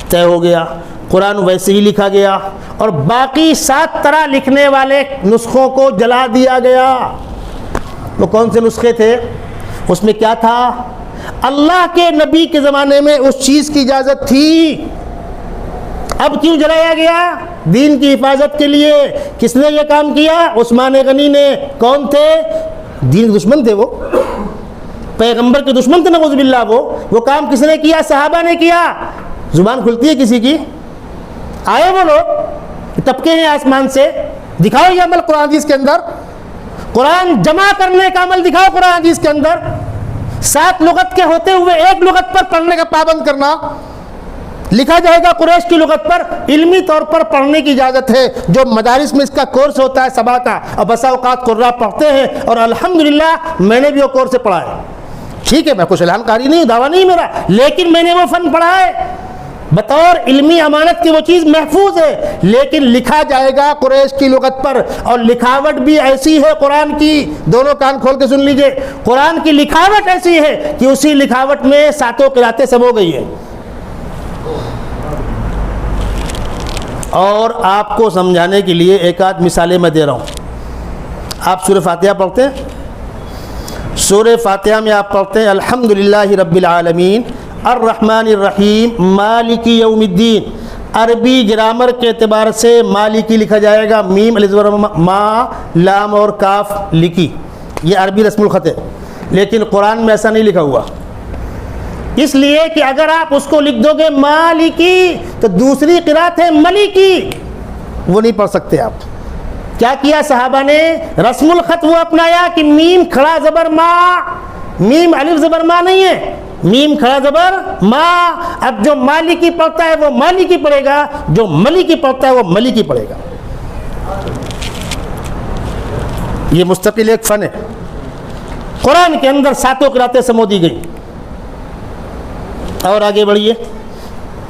طے ہو گیا، قرآن ویسے ہی لکھا گیا، اور باقی 7 طرح لکھنے والے نسخوں کو جلا دیا گیا۔ وہ کون سے نسخے تھے؟ اس میں کیا تھا؟ اللہ کے نبی کے زمانے میں اس چیز کی اجازت تھی، اب کیوں جلایا گیا؟ دین کی حفاظت کے لیے۔ کس نے یہ کام کیا؟ عثمان غنی نے۔ کون تھے؟ دین کے دشمن تھے، وہ پیغمبر کے دشمن تھے نعوذ باللہ۔ وہ کام کس نے کیا؟ صحابہ نے کیا۔ زبان کھلتی ہے کسی کی؟ آئے وہ لوگ ٹپکے ہیں آسمان سے، دکھاؤ یہ عمل قرآن حدیث کے اندر، قرآن جمع کرنے کا عمل دکھاؤ قرآن حدیث کے اندر۔ 7 لغت کے ہوتے ہوئے ایک لغت پر پڑھنے کا پابند کرنا، لکھا جائے گا قریش کی لغت پر، علمی طور پر پڑھنے کی اجازت ہے۔ جو مدارس میں اس کا کورس ہوتا ہے سبا کا، اور بسا اوقات قراء پڑھتے ہیں، اور الحمدللہ میں نے بھی وہ کورس پڑھا ہے۔ ٹھیک ہے، میں کچھ اعلان کاری نہیں، دعویٰ نہیں میرا، لیکن میں نے وہ فن پڑھا ہے، بطور علمی امانت کی وہ چیز محفوظ ہے، لیکن لکھا جائے گا قریش کی لغت پر، اور لکھاوٹ بھی ایسی ہے قرآن کی، دونوں کان کھول کے سن لیجئے، قرآن کی لکھاوٹ ایسی ہے کہ اسی لکھاوٹ میں 7 قراتیں سب ہو گئی ہے۔ اور آپ کو سمجھانے کے لیے ایک آدھ مثالیں میں دے رہا ہوں۔ آپ سورہ فاتحہ پڑھتے ہیں، سورہ فاتحہ میں آپ پڑھتے ہیں الحمدللہ رب العالمین الرحمن الرحیم مالک یوم الدین۔ عربی گرامر کے اعتبار سے مالکی لکھا جائے گا، میم الف زبر ما، لام اور کاف لکی، یہ عربی رسم الخط ہے، لیکن قرآن میں ایسا نہیں لکھا ہوا، اس لیے کہ اگر آپ اس کو لکھ دو گے مالکی تو دوسری قرات ہے ملکی، وہ نہیں پڑھ سکتے آپ۔ کیا کیا صحابہ نے؟ رسم الخط وہ اپنایا کہ میم کھڑا زبر ما، میم الف زبر ما نہیں ہے، میم کھڑا زبر ما۔ اب جو مالکی پڑھتا ہے وہ مالکی پڑھے گا، جو ملکی پڑھتا ہے وہ ملکی پڑھے گا۔ یہ مستقل ایک فن ہے، قرآن کے اندر 7 قراتیں سمو دی گئی۔ اور آگے بڑھیے،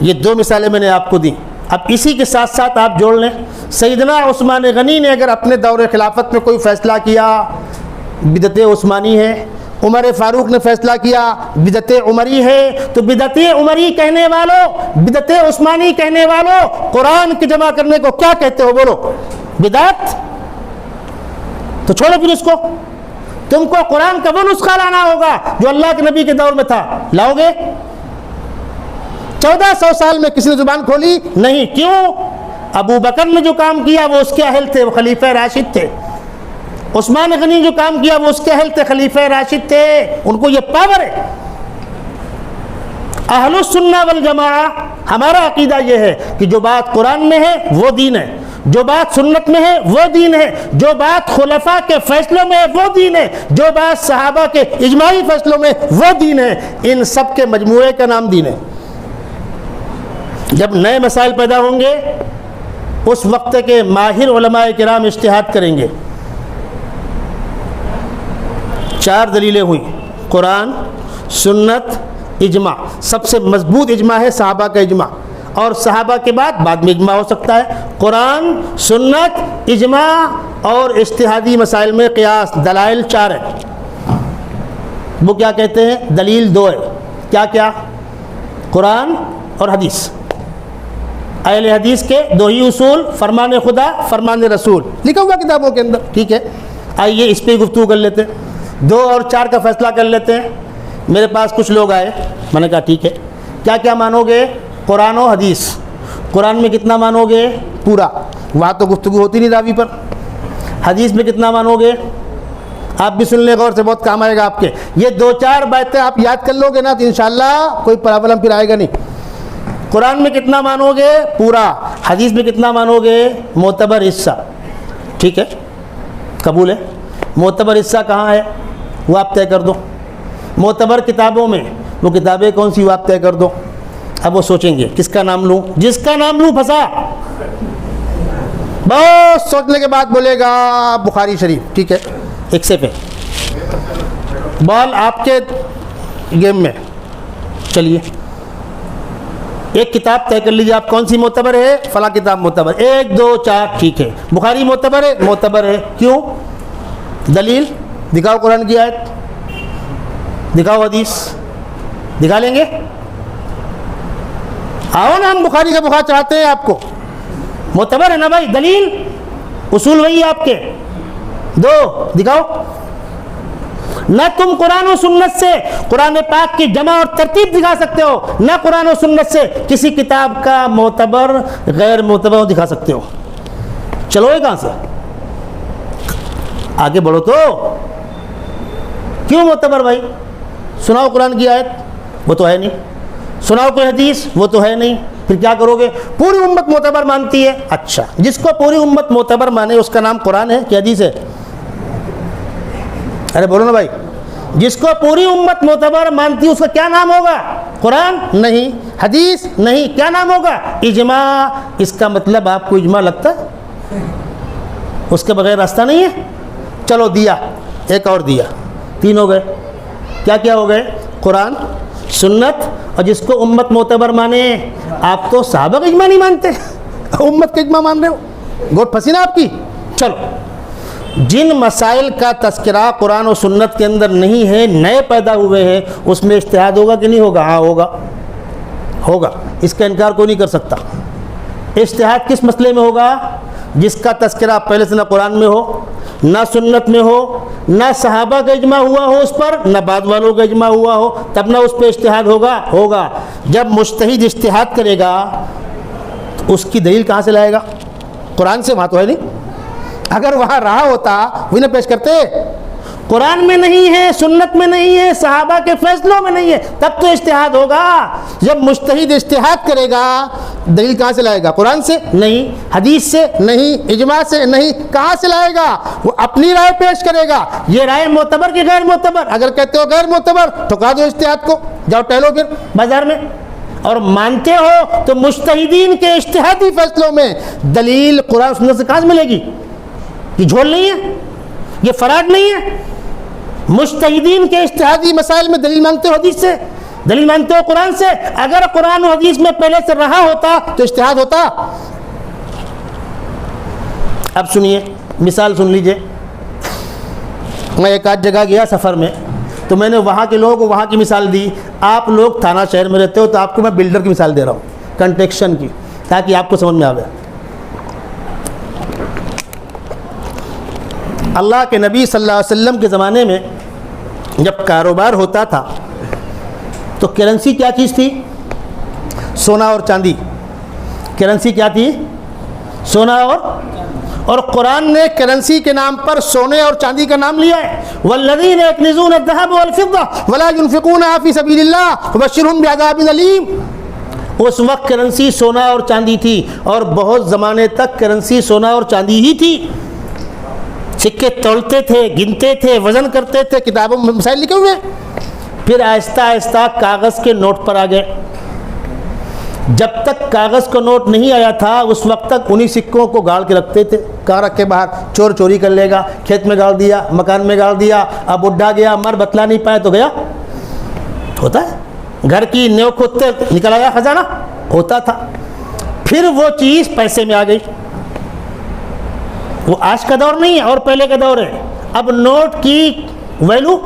یہ 2 مثالیں میں نے آپ کو دی، اب اسی کے ساتھ ساتھ آپ جوڑ لیں، سیدنا عثمان غنی نے اگر اپنے دور خلافت میں کوئی فیصلہ کیا بدعت عثمانی ہے، عمر فاروق نے فیصلہ کیا بدعت عمری ہے، تو بدعت عمری کہنے والوں، بدعت عثمانی کہنے والوں، قرآن کے جمع کرنے کو کیا کہتے ہو؟ بولو، بدعت؟ تو چھوڑو پھر اس کو، تم کو قرآن کا وہ نسخہ لانا ہوگا جو اللہ کے نبی کے دور میں تھا، لاؤ گے؟ 1400 سال میں کسی نے زبان کھولی نہیں، کیوں؟ ابو بکر نے جو کام کیا وہ اس کے اہل تھے، وہ خلیفہ راشد تھے۔ عثمان غنی جو کام کیا وہ اس کے اہل تھے، خلیفہ راشد تھے، ان کو یہ پاور ہے۔ اہل السنہ والجماعہ ہمارا عقیدہ یہ ہے کہ جو بات قرآن میں ہے وہ دین ہے، جو بات سنت میں ہے وہ دین ہے، جو بات خلفاء کے فیصلوں میں ہے وہ دین ہے، جو بات صحابہ کے اجماعی فیصلوں میں وہ دین ہے، ان سب کے مجموعے کا نام دین ہے۔ جب نئے مسائل پیدا ہوں گے اس وقت کے ماہر علماء کرام اجتہاد کریں گے، 4 دلیلیں ہوئیں، قرآن، سنت، اجماع۔ سب سے مضبوط اجماع ہے صحابہ کا اجماع، اور صحابہ کے بعد میں اجماع ہو سکتا ہے۔ قرآن، سنت، اجماع اور اجتہادی مسائل میں قیاس، دلائل 4 ہیں۔ وہ کیا کہتے ہیں؟ دلیل 2 ہے۔ کیا کیا؟ قرآن اور حدیث۔ اہل حدیث کے 2 ہی اصول، فرمان خدا، فرمان رسول، لکھا ہوا کتابوں کے اندر، ٹھیک ہے؟ آئیے اس پہ گفتگو کر لیتے ہیں، 2 اور 4 کا فیصلہ کر لیتے ہیں۔ میرے پاس کچھ لوگ آئے، میں نے کہا ٹھیک ہے، کیا کیا مانو گے؟ قرآن و حدیث۔ قرآن میں کتنا مانو گے؟ پورا، وہاں تو گفتگو ہوتی نہیں راوی پر۔ حدیث میں کتنا مانو گے؟ آپ بھی سن لیں غور سے، بہت کام آئے گا آپ کے۔ یہ 2-4 باتیں آپ یاد کر لو گے نا تو انشاءاللہ کوئی پرابلم پھر آئے گا نہیں۔ قرآن میں کتنا مانو گے؟ پورا۔ حدیث میں کتنا مانو گے؟ معتبر حصہ، ٹھیک ہے؟ قبول ہے؟ معتبر حصہ کہاں ہے وہ آپ طے کر دو۔ معتبر کتابوں میں وہ کتابیں کون سی وہ آپ طے کر دو۔ اب وہ سوچیں گے کس کا نام لوں، جس کا نام لوں پھنسا، بہت سوچنے کے بعد بولے گا بخاری شریف، ٹھیک ہے؟ ایک سے پہ بال آپ کے گیم میں۔ چلیے ایک کتاب طے کر لیجیے آپ، کون سی معتبر ہے؟ فلاں کتاب معتبر، 1 2 4، ٹھیک ہے۔ بخاری معتبر ہے؟ معتبر ہے۔ کیوں؟ دلیل دکھاؤ، قرآن کی آیت دکھاؤ، حدیث دکھا لیں گے؟ آؤ نا، ہم بخاری کا بخار چاہتے ہیں آپ کو، معتبر ہے نا بھائی، دلیل اصول وہی آپ کے، 2 دکھاؤ۔ نہ تم قرآن و سنت سے قرآن پاک کی جمع اور ترتیب دکھا سکتے ہو، نہ قرآن و سنت سے کسی کتاب کا معتبر غیر معتبر دکھا سکتے ہو۔ چلو یہ کہاں سے؟ آگے بڑھو تو۔ کیوں معتبر بھائی؟ سناؤ قرآن کی آیت، وہ تو ہے نہیں۔ سناؤ کوئی حدیث، وہ تو ہے نہیں۔ پھر کیا کرو گے؟ پوری امت معتبر مانتی ہے۔ اچھا، جس کو پوری امت معتبر مانے اس کا نام قرآن ہے کہ حدیث ہے؟ ارے بولو نا بھائی، جس کو پوری امت معتبر مانتی ہے اس کا کیا نام ہوگا؟ قرآن نہیں، حدیث نہیں، کیا نام ہوگا؟ اجماع۔ اس کا مطلب آپ کو اجماع لگتا ہے؟ اس کے بغیر راستہ نہیں ہے؟ چلو دیا، ایک اور دیا، 3 ہو گئے۔ کیا کیا ہو گئے؟ قرآن، سنت، اور جس کو امت معتبر مانے۔ آپ تو صحابہ کا اجماع نہیں مانتے، امت کا اجماع مان رہے ہو، گوٹ پھنسی نا آپ کی۔ چلو جن مسائل کا تذکرہ قرآن و سنت کے اندر نہیں ہے، نئے پیدا ہوئے ہیں، اس میں اجتہاد ہوگا کہ نہیں ہوگا؟ ہاں ہوگا، ہوگا، اس کا انکار کوئی نہیں کر سکتا۔ اجتہاد کس مسئلے میں ہوگا؟ جس کا تذکرہ پہلے سے نہ قرآن میں ہو، نہ سنت میں ہو، نہ صحابہ کا اجماع ہوا ہو اس پر، نہ بعد والوں کا اجماع ہوا ہو، تب نہ اس پہ اجتہاد ہوگا؟ ہوگا۔ جب مجتہد اجتہاد کرے گا تو اس کی دلیل کہاں سے لائے گا؟ قرآن سے، وہاں تو ہے نہیں۔ اگر وہاں رہا ہوتا وہی نہ پیش کرتے۔ قرآن میں نہیں ہے، سنت میں نہیں ہے، صحابہ کے فیصلوں میں نہیں ہے، تب تو اجتہاد ہوگا۔ جب مجتہد اجتہاد کرے گا دلیل کہاں سے لائے گا؟ قرآن سے نہیں، حدیث سے نہیں، اجماع سے نہیں، کہاں سے لائے گا؟ وہ اپنی رائے پیش کرے گا۔ یہ رائے معتبر کہ غیر معتبر؟ اگر کہتے ہو غیر معتبر ٹھکا دو اجتہاد کو، جاؤ ٹہلو پھر بازار میں۔ اور مانتے ہو تو مجتہدین کے اجتہادی فیصلوں میں دلیل قرآن سنت سے کہاں سے ملے گی؟ یہ جھول نہیں ہے، یہ فراڈ نہیں ہے۔ مجتہدین کے اجتہادی مسائل میں دلیل مانگتے ہو حدیث سے، دلیل مانگتے ہو قرآن سے۔ اگر قرآن و حدیث میں پہلے سے رہا ہوتا تو اجتہاد ہوتا۔ اب سنیے، مثال سن لیجئے۔ میں ایک آدھ جگہ گیا سفر میں، تو میں نے وہاں کے لوگوں کو وہاں کی مثال دی۔ آپ لوگ تھانہ شہر میں رہتے ہو تو آپ کو میں بلڈر کی مثال دے رہا ہوں، کنسٹرکشن کی، تاکہ آپ کو سمجھ میں آوے۔ اللہ کے نبی صلی اللہ علیہ وسلم کے زمانے میں جب کاروبار ہوتا تھا تو کرنسی کیا چیز تھی؟ سونا اور چاندی۔ کرنسی کیا تھی؟ سونا اور قرآن نے کرنسی کے نام پر سونے اور چاندی کا نام لیا ہے۔ والذین یکنزون الذهب والفضة ولا ينفقونها في سبيل الله فبشرهم بعذاب أليم۔ اس وقت کرنسی سونا اور چاندی تھی، اور بہت زمانے تک کرنسی سونا اور چاندی ہی تھی۔ سکے تولتے تھے، گنتے تھے، وزن کرتے تھے، کتابوں میں مسائل لکھے ہوئے۔ پھر آہستہ آہستہ کاغذ کے نوٹ پر آ گئے۔ جب تک کاغذ کا نوٹ نہیں آیا تھا اس وقت تک انہی سکوں کو گاڑ کے رکھتے تھے، کہاں رکھ کے باہر، چور چوری کر لے گا، کھیت میں گاڑ دیا، مکان میں گاڑ دیا، اب اڈا گیا، مر بتلا نہیں پائے تو گیا، ہوتا ہے، گھر کی نیو کھودتے نکل آیا خزانہ، ہوتا تھا۔ پھر وہ چیز پیسے میں آ گئی، وہ آج کا دور نہیں ہے اور پہلے کا دور ہے۔ اب نوٹ کی ویلو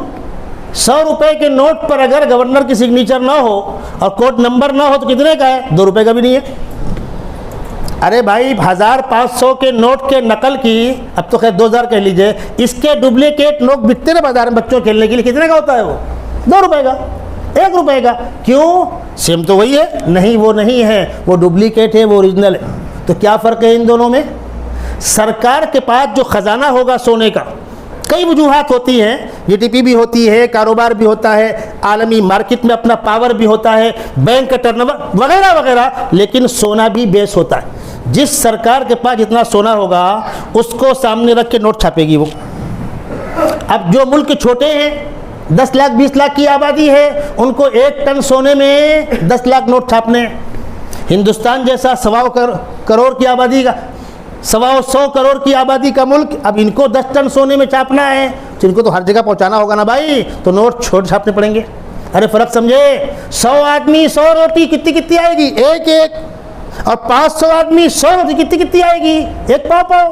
100 روپے کے نوٹ پر اگر گورنر کی سگنیچر نہ ہو اور کوڈ نمبر نہ ہو تو کتنے کا ہے؟ 2 روپے کا بھی نہیں ہے۔ ارے بھائی 1500 کے نوٹ کے نقل کی، اب تو خیر 2000 کہہ لیجئے، اس کے ڈپلیکیٹ نوٹ بکتے نا بازار میں بچوں کھیلنے کے لیے، کتنے کا ہوتا ہے وہ؟ 2 روپے کا، 1 روپے کا۔ کیوں؟ سیم تو وہی ہے؟ نہیں، وہ نہیں ہے، وہ ڈپلیکیٹ ہے، وہ اوریجنل ہے۔ تو کیا فرق ہے ان دونوں میں؟ سرکار کے پاس جو خزانہ ہوگا سونے کا، کئی وجوہات ہوتی ہیں، جی ڈی پی بھی ہوتی ہے، کاروبار بھی ہوتا ہے، عالمی مارکیٹ میں اپنا پاور بھی ہوتا ہے، بینک کا ٹرن اوور وغیرہ وغیرہ، لیکن سونا بھی بیس ہوتا ہے۔ جس سرکار کے پاس جتنا سونا ہوگا اس کو سامنے رکھ کے نوٹ چھاپے گی وہ۔ اب جو ملک چھوٹے ہیں، 10 لاکھ 20 لاکھ کی آبادی ہے، ان کو 1 ٹن سونے میں 10 لاکھ نوٹ چھاپنے ہیں۔ ہندوستان جیسا 125 کروڑ کی آبادی کا، 100 کروڑ کی آبادی کا ملک، اب ان کو 10 ٹن سونے میں چھاپنا ہے تو ان کو تو ہر جگہ پہنچانا ہوگا نا بھائی، تو نوٹ چھوٹ چھاپنے پڑیں گے۔ ارے فرق سمجھے، 100 آدمی 100 روٹی کتنی آئے گی؟ ایک، اور 500 آدمی 100 روٹی کتنی آئے گی؟ 1 پاؤ۔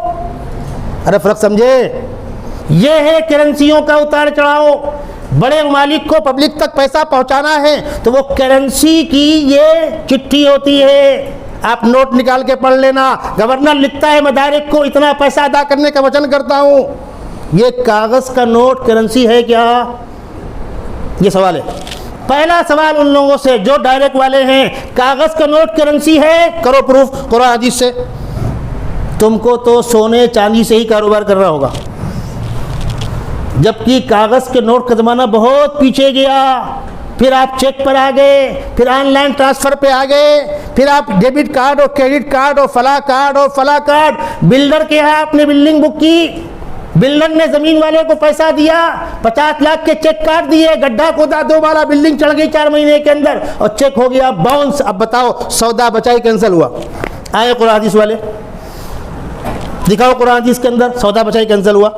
ارے فرق سمجھے، یہ ہے کرنسیوں کا اتار چڑھاؤ۔ بڑے ممالک کو پبلک تک پیسہ پہنچانا ہے تو وہ کرنسی کی یہ چٹھی ہوتی ہے، آپ نوٹ نکال کے پڑھ لینا۔ گورنر لکھتا ہے مدارک کو اتنا پیسہ ادا کرنے کا وعدہ کرتا ہوں۔ یہ کاغذ کا نوٹ کرنسی ہے کیا؟ یہ سوال ہے۔ پہلا سوال ان لوگوں سے جو ڈائریکٹ والے ہیں، کاغذ کا نوٹ کرنسی ہے؟ کرو پروف قرآن حدیث سے۔ تم کو تو سونے چاندی سے ہی کاروبار کرنا ہوگا، جبکہ کاغذ کے نوٹ کا زمانہ بہت پیچھے گیا۔ پھر آپ چیک پر آ گئے، پھر آن لائن ٹرانسفر پہ آ گئے، پھر آپ ڈیبٹ کارڈ اور کریڈٹ کارڈ اور فلاں کارڈ۔ بلڈر کے یہاں آپ نے بلڈنگ بک کی، بلڈر نے زمین والے کو پیسہ دیا، 50 لاکھ کے چیک کاٹ دیے، گڈھا کھودا، 2 مالا بلڈنگ چڑھ گئی 4 مہینے کے اندر، اور چیک ہو گیا باؤنس۔ اب بتاؤ سودا بچائی کینسل ہوا۔ آئے قرآن حدیث والے، دکھاؤ قرآن حدیث کے اندر سودا بچائی کینسل ہوا۔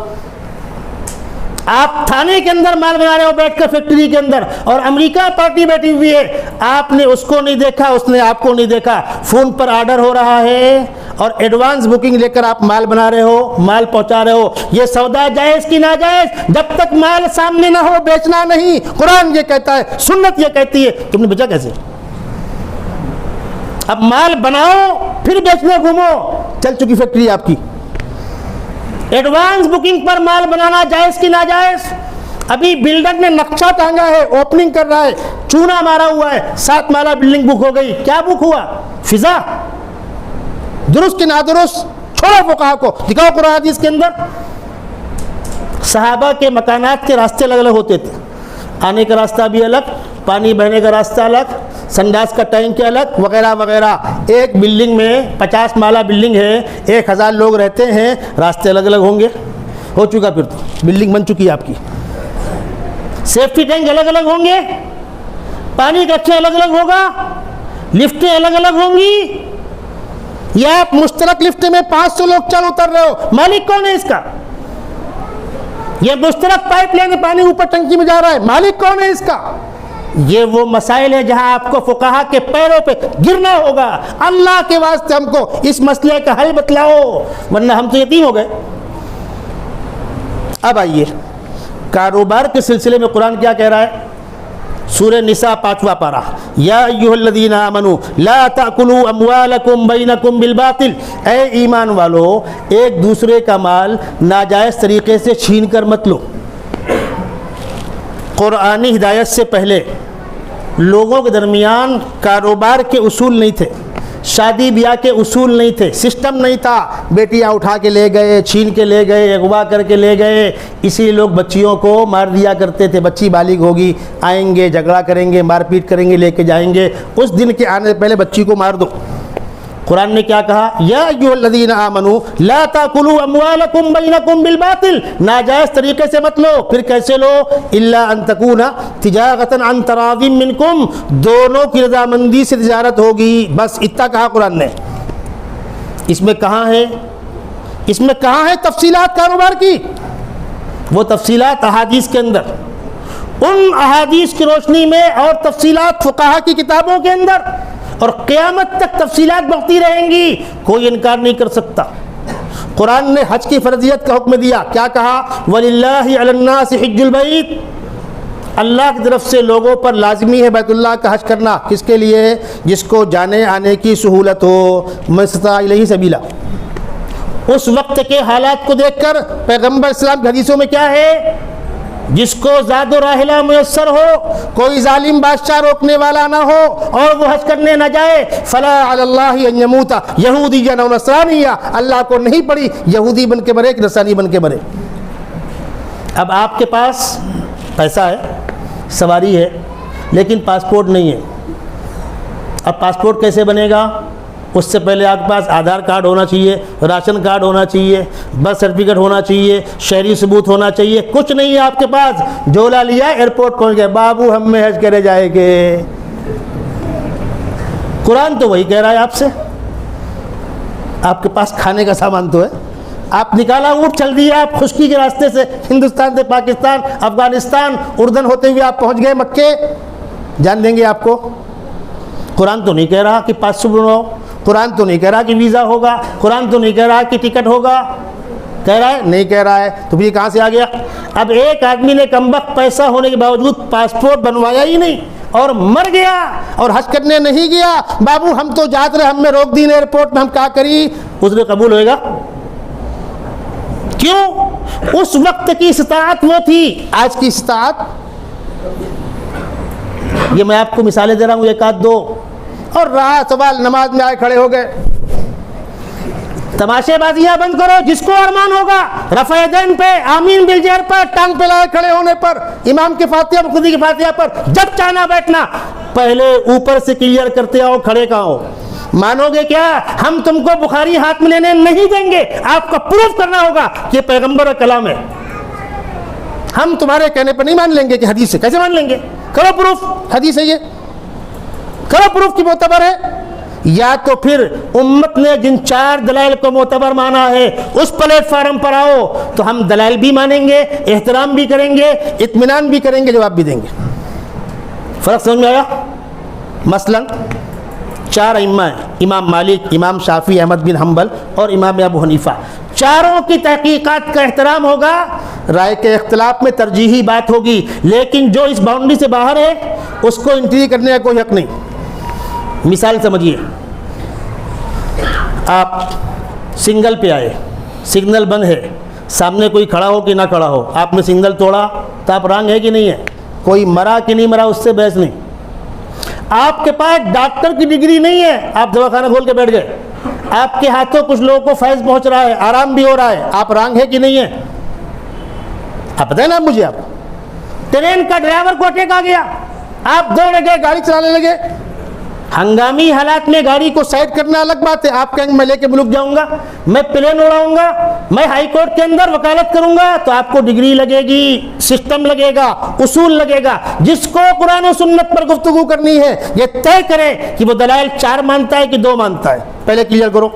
آپ تھانے کے اندر مال بنا رہے ہو بیٹھ کر فیکٹری کے اندر، اور امریکہ پارٹی بیٹھی ہوئی ہے، آپ نے اس کو نہیں دیکھا، اس نے آپ کو نہیں دیکھا، فون پر آرڈر ہو رہا ہے اور ایڈوانس بکنگ لے کر آپ مال بنا رہے ہو، مال پہنچا رہے ہو۔ یہ سودا جائز کی ناجائز؟ جب تک مال سامنے نہ ہو بیچنا نہیں۔ قرآن یہ کہتا ہے، سنت یہ کہتی ہے، تم نے بیچا کیسے؟ اب مال بناؤ پھر بیچنے گھومو، چل چکی فیکٹری آپ کی۔ ایڈوانس بکنگ پر مال بنانا جائز کی ناجائز؟ ابھی بلڈر نے نقشہ ٹانگا ہے، اوپننگ کر رہا ہے، چونا مارا ہوا ہے، 7 مالا بلڈنگ بک ہو گئی، کیا بک ہوا؟ فضا؟ درست کی نادرست؟ چھوڑو فقہا کو، دکھاؤ قرآن حدیث کے اندر۔ صحابہ کے مکانات کے راستے الگ الگ ہوتے تھے، آنے کا راستہ بھی الگ، پانی بہنے کا راستہ الگ، سنڈاس کا ٹینک الگ، وغیرہ وغیرہ۔ ایک بلڈنگ میں 50 مالا بلڈنگ ہے، 1000 لوگ رہتے ہیں، راستے الگ الگ ہوں گے۔ ہو چکا، پھر تو بلڈنگ بن چکی ہے آپ کی۔ سیفٹی ٹینک الگ الگ ہوں گے، پانی کا اچھا الگ الگ ہوگا، لفٹیں الگ الگ ہوں گی، یا آپ مشترک لفٹ میں 500 لوگ چل اتر رہے ہو؟ مالک کون ہے اس کا؟ یہ مشترک پائپ لائن پانی اوپر ٹنکی میں جا رہا ہے، مالک کون ہے اس کا؟ یہ وہ مسائل ہے جہاں آپ کو فقہا کے پیروں پہ گرنا ہوگا۔ اللہ کے واسطے ہم کو اس مسئلے کا حل بتلاؤ، ورنہ ہم تو یتیم ہو گئے۔ اب آئیے کاروبار کے سلسلے میں قرآن کیا کہہ رہا ہے؟ سورہ نساء 5واں پارہ، یا ایھا الذین آمنوا لا تأکلوا اموالکم بینکم بالباطل، اے ایمان والو ایک دوسرے کا مال ناجائز طریقے سے چھین کر مت لو۔ قرآنی ہدایت سے پہلے لوگوں کے درمیان کاروبار کے اصول نہیں تھے، شادی بیاہ کے اصول نہیں تھے، سسٹم نہیں تھا، بیٹیاں اٹھا کے لے گئے، چھین کے لے گئے، اغوا کر کے لے گئے، اسی لیے لوگ بچیوں کو مار دیا کرتے تھے۔ بچی بالغ ہوگی، آئیں گے، جھگڑا کریں گے، مار پیٹ کریں گے، لے کے جائیں گے، اس دن کے آنے سے پہلے بچی کو مار دو۔ قرآن نے کیا کہا؟ یا ایھا الذین آمنوا لا تاکلوا اموالکم بینکم بالباطل، ناجائز طریقے سے مت لو. پھر کیسے لو؟ الا ان تکون تجارۃ عن تراض منکم، دونوں کی رضامندی سے تجارت ہوگی. بس اتنا کہا قرآن نے. اس میں کہاں ہے تفصیلات کاروبار کی؟ وہ تفصیلات احادیث کے اندر، ان احادیث کی روشنی میں اور تفصیلات فقہا کی کتابوں کے اندر، اور قیامت تک تفصیلات بڑھتی رہیں گی، کوئی انکار نہیں کر سکتا. قرآن نے حج کی فرضیت کا حکم دیا. کیا کہا؟ وَلِلَّهِ عَلَى النَّاسِ حِجُّ الْبَيْتِ، اللہ کی طرف سے لوگوں پر لازمی ہے بیت اللہ کا حج کرنا. کس کے لیے؟ جس کو جانے آنے کی سہولت ہو. مَنِ اسْتَطَاعَ إِلَيْهِ سَبِيلًا. اس وقت کے حالات کو دیکھ کر پیغمبر اسلام کی حدیثوں میں کیا ہے؟ جس کو زاد و راحلہ میسر ہو، کوئی ظالم بادشاہ روکنے والا نہ ہو، اور وہ حج کرنے نہ جائے، فلا علی اللہ ان یموت یہودیا او نصرانیا، اللہ کو نہیں پڑی یہودی بن کے مرے کہ نصرانی بن کے مرے. اب آپ کے پاس پیسہ ہے، سواری ہے، لیکن پاسپورٹ نہیں ہے. اب پاسپورٹ کیسے بنے گا؟ اس سے پہلے آپ کے پاس آدھار کارڈ ہونا چاہیے، راشن کارڈ ہونا چاہیے، برتھ سرٹیفکیٹ ہونا چاہیے، شہری ثبوت ہونا چاہیے. کچھ نہیں ہے آپ کے پاس. جھولا لیا، ایئرپورٹ پہنچ گئے، بابو ہم میں حج کرے جائیں گے. قرآن تو وہی کہہ رہا ہے آپ سے. آپ کے پاس کھانے کا سامان تو ہے، آپ نکالا اونٹ چل دیے، آپ خشکی کے راستے سے ہندوستان سے پاکستان، افغانستان، اردن ہوتے ہوئے آپ پہنچ گئے مکے. جان دیں گے آپ کو. قرآن تو نہیں کہہ رہا کہ پاسپورٹ ہو، قرآن تو نہیں کہہ رہا کہ ویزا ہوگا، قرآن تو نہیں کہہ رہا کہ ٹکٹ ہوگا. کہہ رہا ہے؟ نہیں کہہ رہا ہے. تو پھر کہاں سے آ گیا؟ اب ایک آدمی نے کمبخت پیسہ ہونے کے باوجود پاسپورٹ بنوایا ہی نہیں اور مر گیا اور حج کرنے نہیں گیا. بابو ہم تو جاتے رہے، ہم میں روک دی ایئرپورٹ میں، ہم کیا کری؟ اس نے قبول ہوئے گا؟ کیوں؟ اس وقت کی استطاعت وہ تھی، آج کی استطاعت. یہ میں آپ کو مثالیں دے رہا ہوں ایک آدھ دو. اور رہا سوال، نماز میں آئے کھڑے ہو گئے. تماشے بازیاں بند کرو. جس کو ارمان ہوگا رفع یدین پہ، آمین بالجہر پر، ٹانگ پہ لائے کھڑے ہونے پر، امام کی فاتحہ، مقتدی کی فاتحہ پر، جب چاہنا بیٹھنا. پہلے اوپر سے کلیئر کرتے آؤ کھڑے کہاں ہو. مانو گے کیا؟ ہم تم کو بخاری ہاتھ میں لینے نہیں دیں گے. آپ کو پروف کرنا ہوگا کہ یہ پیغمبر کا کلام ہے. ہم تمہارے کہنے پر نہیں مان لیں گے کہ حدیث ہے. کیسے مان لیں گے؟ کرو پروف، حدیث ہے یہ، کرو پروف کی معتبر ہے. یا تو پھر امت نے جن 4 دلائل کو معتبر مانا ہے اس پلیٹ فارم پر آؤ تو ہم دلائل بھی مانیں گے، احترام بھی کریں گے، اطمینان بھی کریں گے، جواب بھی دیں گے. فرق سمجھ میں آیا؟ مثلا 4 ائمہ ہیں، امام مالک، امام شافعی، احمد بن حنبل اور امام ابو حنیفہ. چاروں کی تحقیقات کا احترام ہوگا، رائے کے اختلاف میں ترجیحی بات ہوگی، لیکن جو اس باؤنڈری سے باہر ہے اس کو انٹری کرنے کا کوئی حق نہیں. مثال سمجھیے، آپ سگنل پہ آئے، سگنل بند ہے، سامنے کوئی کھڑا ہو کہ نہ کھڑا ہو، آپ نے سگنل توڑا تو آپ رانگ ہے کہ نہیں ہے؟ کوئی مرا کہ نہیں مرا اس سے بحث نہیں. آپ کے پاس ڈاکٹر کی ڈگری نہیں ہے، آپ دواخانہ کھول کے بیٹھ گئے، آپ کے ہاتھوں کچھ لوگوں کو فیض پہنچ رہا ہے، آرام بھی ہو رہا ہے، آپ رانگ ہے کہ نہیں ہے؟ آپ بتائیں نا مجھے. آپ ٹرین کا ڈرائیور کو اٹیک آ گیا، آپ دوڑ گئے، گاڑی چلانے لگے. ہنگامی حالات میں گاڑی کو سائڈ کرنا الگ بات ہے. آپ کہیں میں لے کے ملک جاؤں گا، میں پلین اڑاؤں گا، میں ہائی کورٹ کے اندر وکالت کروں گا، تو آپ کو ڈگری لگے گی، سسٹم لگے گا، اصول لگے گا. جس کو قرآن و سنت پر گفتگو کرنی ہے یہ طے کرے کہ وہ دلائل 4 مانتا ہے کہ 2 مانتا ہے. پہلے کلیئر کرو.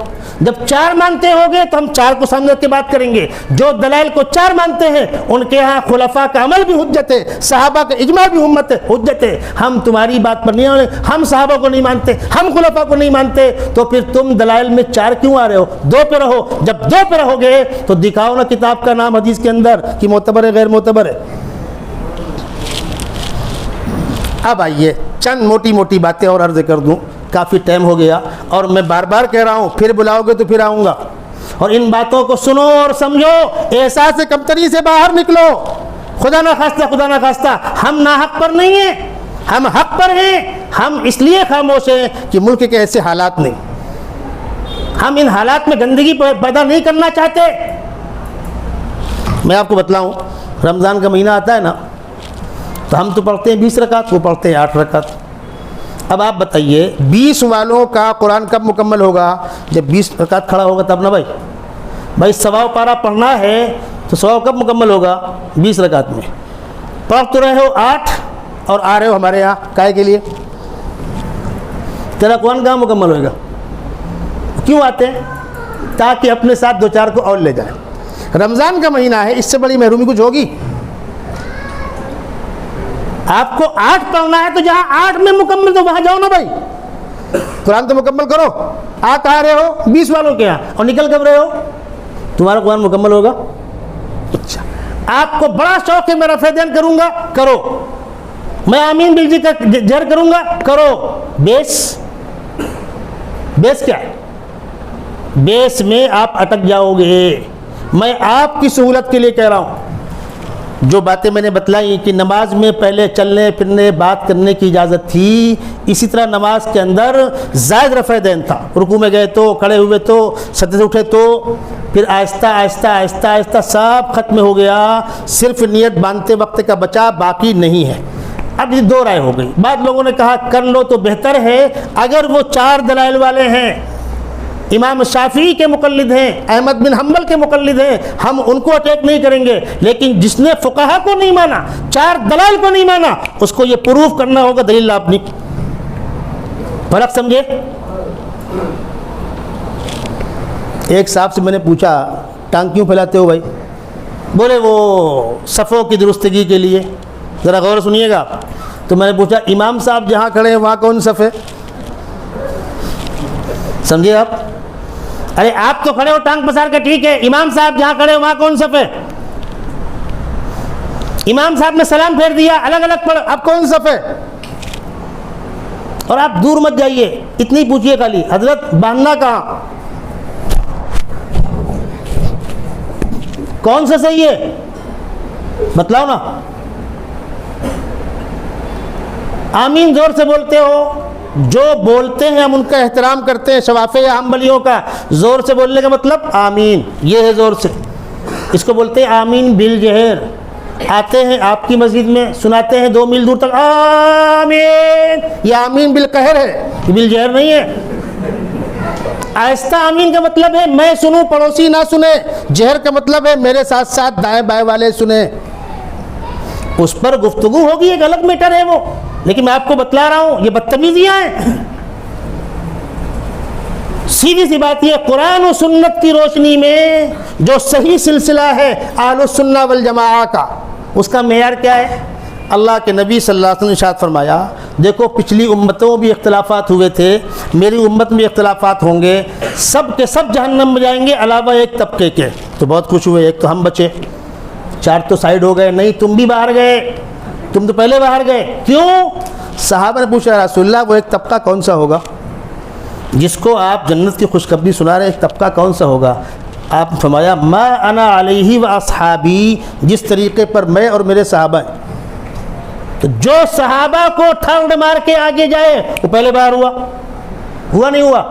جب 4 مانتے ہوگے تو ہم 4 کو سامنے رکھ کے بات کریں گے. جو دلائل کو 4 مانتے ہیں ان کے ہاں خلفاء کا عمل بھی حجت ہے، صحابہ کا اجماع بھی امت ہے، حجت ہے. ہم تمہاری بات پر نہیں آنے، ہم صحابہ کو نہیں مانتے، ہم خلفاء کو نہیں مانتے، تو پھر تم دلائل میں 4 کیوں آ رہے ہو؟ 2 پہ رہو. جب 2 پہ رہو گے تو دکھاؤ نا کتاب کا نام حدیث کے اندر کہ معتبر ہے غیر معتبر ہے. اب آئیے چند موٹی موٹی باتیں اور عرض کر دوں، کافی ٹائم ہو گیا اور میں بار بار کہہ رہا ہوں، پھر بلاؤ گے تو پھر آؤں گا. اور ان باتوں کو سنو اور سمجھو، احساس کمتری سے باہر نکلو. خدا نہ خواستہ ہم ناحق پر نہیں ہیں، ہم حق پر ہیں. ہم اس لیے خاموش ہیں کہ ملک کے ایسے حالات نہیں، ہم ان حالات میں گندگی پیدا نہیں کرنا چاہتے. میں آپ کو بتلاؤں، رمضان کا مہینہ آتا ہے نا، تو ہم تو پڑھتے ہیں 20 رکعت، وہ پڑھتے ہیں 8 رکعت. اب آپ بتائیے 20 والوں کا قرآن کب مکمل ہوگا؟ جب 20 رکعت کھڑا ہوگا تب نا بھائی 100 پارہ پڑھنا ہے تو 100 کب مکمل ہوگا؟ 20 رکعت میں۔ پڑھ تو رہے ہو 8 اور آ رہے ہو ہمارے یہاں کائے کے لیے؟ تیرا قرآن کہاں مکمل ہوئے گا؟ کیوں آتے ہیں؟ تاکہ اپنے ساتھ 2-4 کو اور لے جائیں۔ رمضان کا مہینہ ہے، اس سے بڑی محرومی کچھ ہوگی؟ آپ کو 8 پڑھنا ہے تو جہاں 8 میں مکمل تو وہاں جاؤ نا بھائی، قرآن تو مکمل کرو۔ آپ آ رہے ہو 20 والوں کے یہاں اور نکل کب رہے ہو؟ تمہارا قرآن مکمل ہوگا؟ اچھا، آپ کو بڑا شوق ہے میں رفع دین کروں گا، کرو۔ میں آمین بالجی کا جہر کروں گا، کرو۔ بیس کیا ہے؟ بیس میں آپ اٹک جاؤ گے۔ میں آپ کی سہولت کے لیے کہہ رہا ہوں، جو باتیں میں نے بتلائی کہ نماز میں پہلے چلنے پھرنے بات کرنے کی اجازت تھی، اسی طرح نماز کے اندر زائد رفع دین تھا۔ رکوع میں گئے تو، کھڑے ہوئے تو، سجدے سے اٹھے تو، پھر آہستہ آہستہ آہستہ آہستہ سب ختم ہو گیا، صرف نیت باندھتے وقت کا بچا، باقی نہیں ہے۔ اب یہ 2 رائے ہو گئی۔ بعض لوگوں نے کہا کر لو تو بہتر ہے، اگر وہ 4 دلائل والے ہیں، امام شافعی کے مقلد ہیں، احمد بن حنبل کے مقلد ہیں، ہم ان کو اٹیک نہیں کریں گے، لیکن جس نے فقہا کو نہیں مانا، 4 دلائل کو نہیں مانا، اس کو یہ پروف کرنا ہوگا دلیل اپنی۔ فرق سمجھے؟ ایک صاحب سے میں نے پوچھا ٹانگ کیوں پھیلاتے ہو بھائی؟ بولے وہ صفوں کی درستگی کے لیے۔ ذرا غور سنیے گا۔ تو میں نے پوچھا امام صاحب جہاں کھڑے ہیں وہاں کون صف ہے؟ سمجھے آپ؟ ارے آپ تو کھڑے ہو ٹانگ پسار کے، ٹھیک ہے، امام صاحب جہاں کھڑے ہو وہاں کون صف ہے؟ امام صاحب نے سلام پھیر دیا، الگ الگ پڑھ، اب کون صف ہے؟ اور آپ دور مت جائیے، اتنی پوچھئے خالی حضرت باندھنا کہاں؟ کون سا صحیح ہے؟ بتلاؤ نا۔ آمین زور سے بولتے ہو، جو بولتے ہیں ہم ان کا احترام کرتے ہیں، شوافے یا حنبلیوں کا زور سے بولنے کا مطلب آمین، یہ ہے زور سے، اس کو بولتے ہیں آمین بالجہر۔ آتے ہیں آپ کی مسجد میں سناتے ہیں 2 میل دور تک آمین، یہ آمین بالقہر ہے، یہ بالجہر نہیں ہے۔ آہستہ آمین کا مطلب ہے میں سنوں پڑوسی نہ سنے، جہر کا مطلب ہے میرے ساتھ ساتھ دائیں بائیں والے سنیں۔ اس پر گفتگو ہوگی، ایک الگ میٹر ہے وہ، لیکن میں آپ کو بتلا رہا ہوں یہ بدتمیزیاں ہیں۔ سیدھی سی بات یہ، قرآن و سنت کی روشنی میں جو صحیح سلسلہ ہے اہل السنہ والجماعہ کا، اس کا معیار کیا ہے؟ اللہ کے نبی صلی اللہ علیہ وسلم نے ارشاد فرمایا، دیکھو پچھلی امتوں بھی اختلافات ہوئے تھے، میری امت میں اختلافات ہوں گے، سب کے سب جہنم میں جائیں گے علاوہ ایک طبقے کے۔ تو بہت خوش ہوئے، ایک تو ہم بچے، 4 تو سائیڈ ہو گئے۔ نہیں، تم بھی باہر گئے، تم تو پہلے باہر گئے۔ کیوں؟ صحابہ نے پوچھا رسول اللہ وہ ایک طبقہ کون سا ہوگا جس کو آپ جنت کی خوشخبری سنا رہے ہیں، ایک طبقہ کون سا ہوگا؟ آپ نے فرمایا ما انا علیہ و اصحابی، جس طریقے پر میں اور میرے صحابہ ہیں۔ تو جو صحابہ کو ٹھنڈ مار کے آگے جائے وہ پہلے باہر ہوا نہیں ہوا؟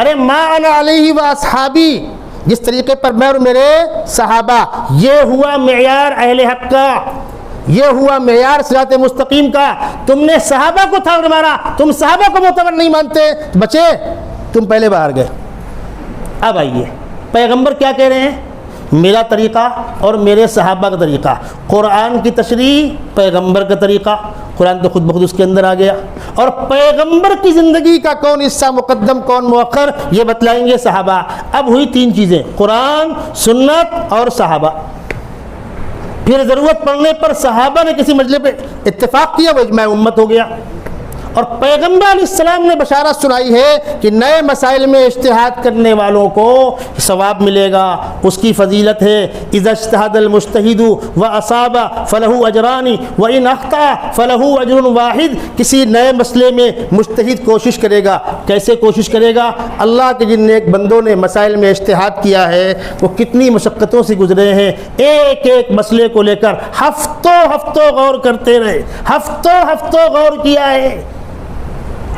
ارے ما انا علیہ و اصحابی، جس طریقے پر میں اور میرے صحابہ، یہ ہوا معیار اہل حق کا، یہ ہوا معیار صراط مستقیم کا۔ تم نے صحابہ کو تھاڑ مارا، تم صحابہ کو معتبر نہیں مانتے، بچے تم پہلے باہر گئے۔ اب آئیے پیغمبر کیا کہہ رہے ہیں؟ میرا طریقہ اور میرے صحابہ کا طریقہ، قرآن کی تشریح پیغمبر کا طریقہ، قرآن تو خود بخود اس کے اندر آ گیا، اور پیغمبر کی زندگی کا کون حصہ مقدم کون مؤخر یہ بتلائیں گے صحابہ۔ اب ہوئی 3 چیزیں، قرآن، سنت اور صحابہ۔ پھر ضرورت پڑنے پر صحابہ نے کسی مجلس پہ اتفاق کیا، وہ اجماع امت ہو گیا۔ اور پیغمبر علیہ السلام نے بشارت سنائی ہے کہ نئے مسائل میں اجتہاد کرنے والوں کو ثواب ملے گا، اس کی فضیلت ہے۔ اذا اجتہد المجتہد واصاب فلہ اجران وان اخطا فلہ اجر واحد۔ کسی نئے مسئلے میں مجتہد کوشش کرے گا، کیسے کوشش کرے گا؟ اللہ کے جن نیک بندوں نے مسائل میں اجتہاد کیا ہے وہ کتنی مشقتوں سے گزرے ہیں، ایک ایک مسئلے کو لے کر ہفتوں غور کرتے رہے، ہفتوں غور کیا ہے،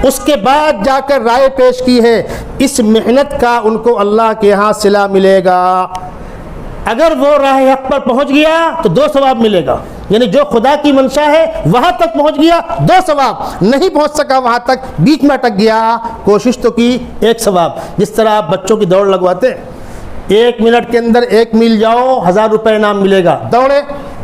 اس کے بعد جا کر رائے پیش کی ہے۔ اس محنت کا ان کو اللہ کے ہاں صلہ ملے گا۔ اگر وہ راہ حق پر پہنچ گیا تو 2 ثواب ملے گا۔ یعنی جو خدا کی منشا ہے وہاں تک پہنچ گیا 2 ثواب، نہیں پہنچ سکا وہاں تک، بیچ میں اٹک گیا، کوشش تو کی 1 ثواب۔ جس طرح آپ بچوں کی دوڑ لگواتے ہیں، 1 منٹ کے اندر 1 میل جاؤ 1000 روپے انعام ملے گا، دوڑے،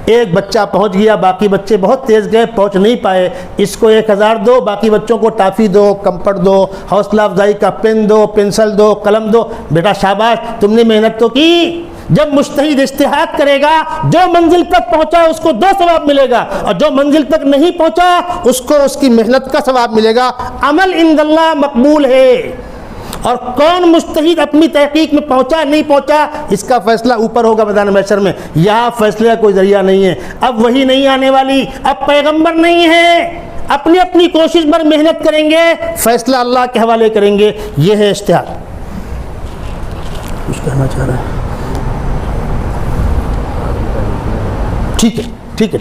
ایک بچہ پہنچ گیا، باقی بچے بہت تیز گئے، پہنچ نہیں پائے، اس کو 1000 دو، باقی بچوں کو ٹافی دو، کمپٹ دو، حوصلہ افزائی کا پین دو، پنسل دو، قلم دو، بیٹا شاباش تم نے محنت تو کی۔ جب مجتہد اجتہاد کرے گا، جو منزل تک پہنچا اس کو 2 ثواب ملے گا، اور جو منزل تک نہیں پہنچا اس کو اس کی محنت کا ثواب ملے گا۔ عمل عند اللہ مقبول ہے، اور کون مجتہد اپنی تحقیق میں پہنچا نہیں پہنچا اس کا فیصلہ اوپر ہوگا میدان محشر میں، یہاں فیصلے کا کوئی ذریعہ نہیں ہے۔ اب وہی نہیں آنے والی، اب پیغمبر نہیں ہے، اپنی اپنی کوشش پر محنت کریں گے، فیصلہ اللہ کے حوالے کریں گے، یہ ہے اجتہاد۔ کچھ کہنا چاہ رہا ہے؟ ٹھیک ہے،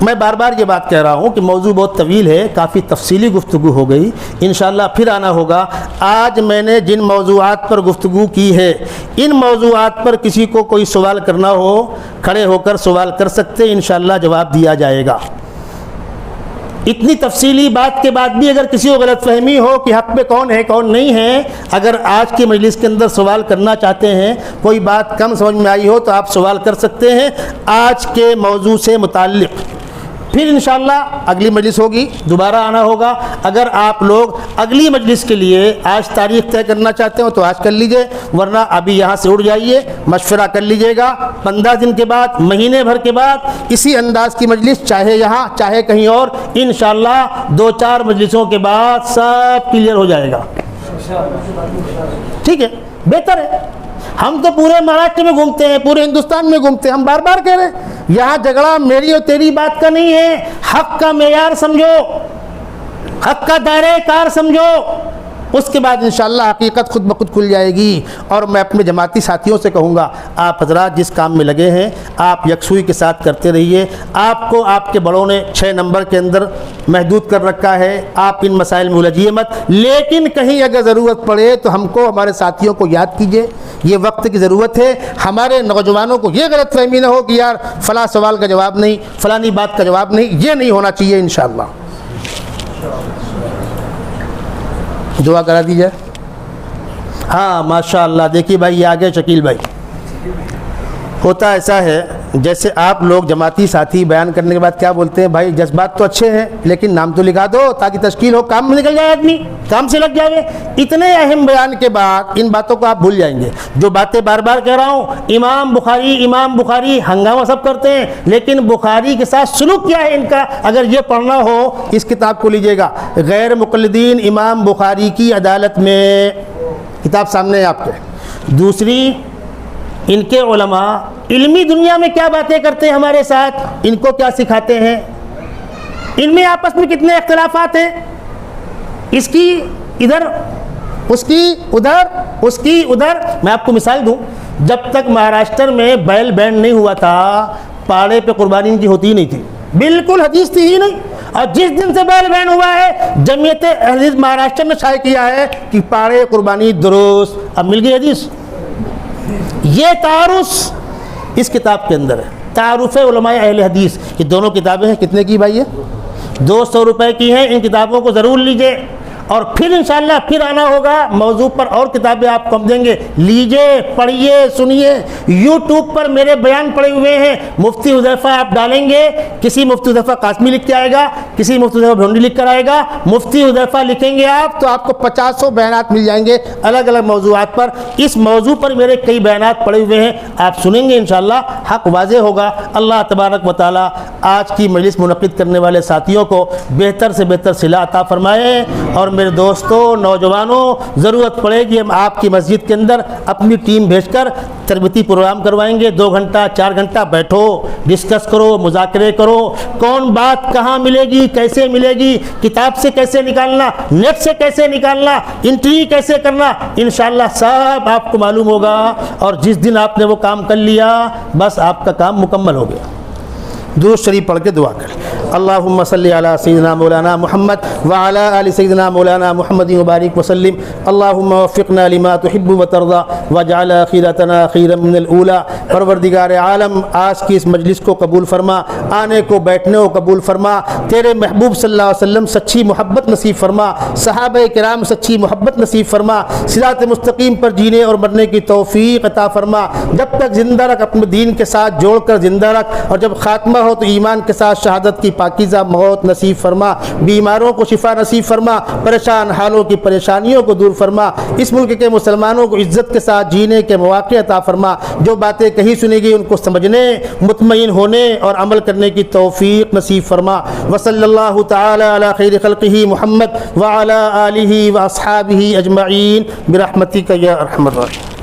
میں بار بار یہ بات کہہ رہا ہوں کہ موضوع بہت طویل ہے، کافی تفصیلی گفتگو ہو گئی، انشاءاللہ پھر آنا ہوگا۔ آج میں نے جن موضوعات پر گفتگو کی ہے، ان موضوعات پر کسی کو کوئی سوال کرنا ہو کھڑے ہو کر سوال کر سکتے، انشاءاللہ جواب دیا جائے گا۔ اتنی تفصیلی بات کے بعد بھی اگر کسی کو غلط فہمی ہو کہ حق پہ کون ہے کون نہیں ہے، اگر آج کی مجلس کے اندر سوال کرنا چاہتے ہیں، کوئی بات کم سمجھ میں آئی ہو تو آپ سوال کر سکتے ہیں آج کے موضوع سے متعلق۔ پھر انشاءاللہ اگلی مجلس ہوگی، دوبارہ آنا ہوگا۔ اگر آپ لوگ اگلی مجلس کے لیے آج تاریخ طے کرنا چاہتے ہو تو آج کر لیجئے، ورنہ ابھی یہاں سے اٹھ جائیے، مشورہ کر لیجئے گا، 15 دن کے بعد، مہینے بھر کے بعد اسی انداز کی مجلس، چاہے یہاں چاہے کہیں اور، انشاءاللہ 2-4 مجلسوں کے بعد سب کلیئر ہو جائے گا۔ ٹھیک ہے، بہتر ہے۔ ہم تو پورے مہاراشٹر میں گھومتے ہیں، پورے ہندوستان میں گھومتے ہیں، ہم بار بار کہہ رہے ہیں یہاں جھگڑا میری اور تیری بات کا نہیں ہے، حق کا معیار سمجھو، حق کا دائرہ کار سمجھو، اس کے بعد انشاءاللہ حقیقت خود بخود کھل جائے گی۔ اور میں اپنے جماعتی ساتھیوں سے کہوں گا، آپ حضرات جس کام میں لگے ہیں آپ یکسوئی کے ساتھ کرتے رہیے۔ آپ کو آپ کے بڑوں نے 6 نمبر کے اندر محدود کر رکھا ہے، آپ ان مسائل میں الجھیے مت، لیکن کہیں اگر ضرورت پڑے تو ہم کو، ہمارے ساتھیوں کو یاد کیجیے، یہ وقت کی ضرورت ہے۔ ہمارے نوجوانوں کو یہ غلط فہمی نہ ہو کہ یار فلاں سوال کا جواب نہیں، فلانی بات کا جواب نہیں، یہ نہیں ہونا چاہیے انشاءاللہ۔ دعا کرا دی جائے۔ ہاں ماشاءاللہ، دیکھیے بھائی یہ آگے شکیل بھائی، ہوتا ایسا ہے جیسے آپ لوگ جماعتی ساتھی بیان کرنے کے بعد کیا بولتے ہیں، بھائی جذبات تو اچھے ہیں لیکن نام تو لکھا دو تاکہ تشکیل ہو، کام میں نکل جائے، آدمی کام سے لگ جائے۔ اتنے اہم بیان کے بعد ان باتوں کو آپ بھول جائیں گے۔ جو باتیں بار بار کہہ رہا ہوں، امام بخاری ہنگامہ سب کرتے ہیں، لیکن بخاری کے ساتھ سلوک کیا ہے ان کا، اگر یہ پڑھنا ہو اس کتاب کو لیجئے گا، غیر مقلدین امام بخاری کی عدالت میں، کتاب سامنے ہے آپ کے۔ دوسری، ان کے علماء علمی دنیا میں کیا باتیں کرتے ہیں ہمارے ساتھ، ان کو کیا سکھاتے ہیں، ان میں آپس میں کتنے اختلافات ہیں، اس کی ادھر، اس کی ادھر، اس کی ادھر۔ میں آپ کو مثال دوں، جب تک مہاراشٹر میں بیل بینڈ نہیں ہوا تھا، پاڑے پہ قربانی ان کی ہوتی ہی نہیں تھی، بالکل حدیث تھی ہی نہیں۔ اور جس دن سے بیل بینڈ ہوا ہے، جمعیت حدیث مہاراشٹر میں شائع کیا ہے کہ پاڑے قربانی درست، اب مل گئی حدیث۔ یہ تعارف اس کتاب کے اندر ہے، تعارف علماء اہل حدیث۔ یہ دونوں کتابیں ہیں، کتنے کی بھائی ہے؟ 200 روپے کی ہیں۔ ان کتابوں کو ضرور لیجئے، اور پھر انشاءاللہ پھر آنا ہوگا موضوع پر، اور کتابیں آپ کو ہم دیں گے، لیجئے، پڑھیے، سنیے۔ یوٹیوب پر میرے بیان پڑے ہوئے ہیں، مفتی حذیفہ آپ ڈالیں گے، کسی مفتی حذیفہ قاسمی لکھ کے آئے گا، کسی مفتی حذیفہ بھونڈی لکھ کر آئے گا، مفتی حذیفہ لکھیں گے آپ تو آپ کو 50 بیانات مل جائیں گے الگ الگ موضوعات پر۔ اس موضوع پر میرے کئی بیانات پڑے ہوئے ہیں، آپ سنیں گے انشاءاللہ حق واضح ہوگا۔ اللہ تبارک و تعالی آج کی مجلس منعقد کرنے والے ساتھیوں کو بہتر سے بہتر صلہ عطا فرمائے۔ اور میرے دوستوں، نوجوانوں، ضرورت پڑے گی ہم آپ کی مسجد کے اندر اپنی ٹیم بھیج کر تربیتی پروگرام کروائیں گے، 2 گھنٹہ 4 گھنٹہ بیٹھو، ڈسکس کرو، مذاکرے کرو، کون بات کہاں ملے گی، کیسے ملے گی، کتاب سے کیسے نکالنا، نیٹ سے کیسے نکالنا، انٹری کیسے کرنا، انشاءاللہ سب آپ کو معلوم ہوگا۔ اور جس دن آپ نے وہ کام کر لیا، بس آپ کا کام مکمل ہو گیا۔ درود شریف پڑھ کے دعا کریں۔ اللہم صلی علی سیدنا مولانا محمد وعلی آل سیدنا مولانا محمد وبارک وسلم اللہم وفقنا لما تحب وترضى واجعل آخرتنا خیرا من الاولی. پروردگار عالم آج کی اس مجلس کو قبول فرما، آنے کو بیٹھنے کو قبول فرما، تیرے محبوب صلی اللہ علیہ وسلم سچی محبت نصیب فرما، صحابہ کرام سچی محبت نصیب فرما، صراط مستقیم پر جینے اور مرنے کی توفیق عطا فرما. جب تک زندہ رکھ اپنے دین کے ساتھ جوڑ کر زندہ رکھ، اور جب خاتمہ ہو تو ایمان کے ساتھ شہادت کی پاکیزہ موت نصیب فرما. بیماروں کو شفا نصیب فرما، پریشان حالوں کی پریشانیوں کو دور فرما. اس ملک کے مسلمانوں کو عزت کے ساتھ جینے کے مواقع عطا فرما. جو باتیں کہیں سنی گئی ان کو سمجھنے، مطمئن ہونے اور عمل کرنے کی توفیق نصیب فرما. وصلی اللہ تعالی علی خیر خلقہ محمد وعلی آلہ واصحابہ اجمعین برحمتک یا ارحم الراحمین.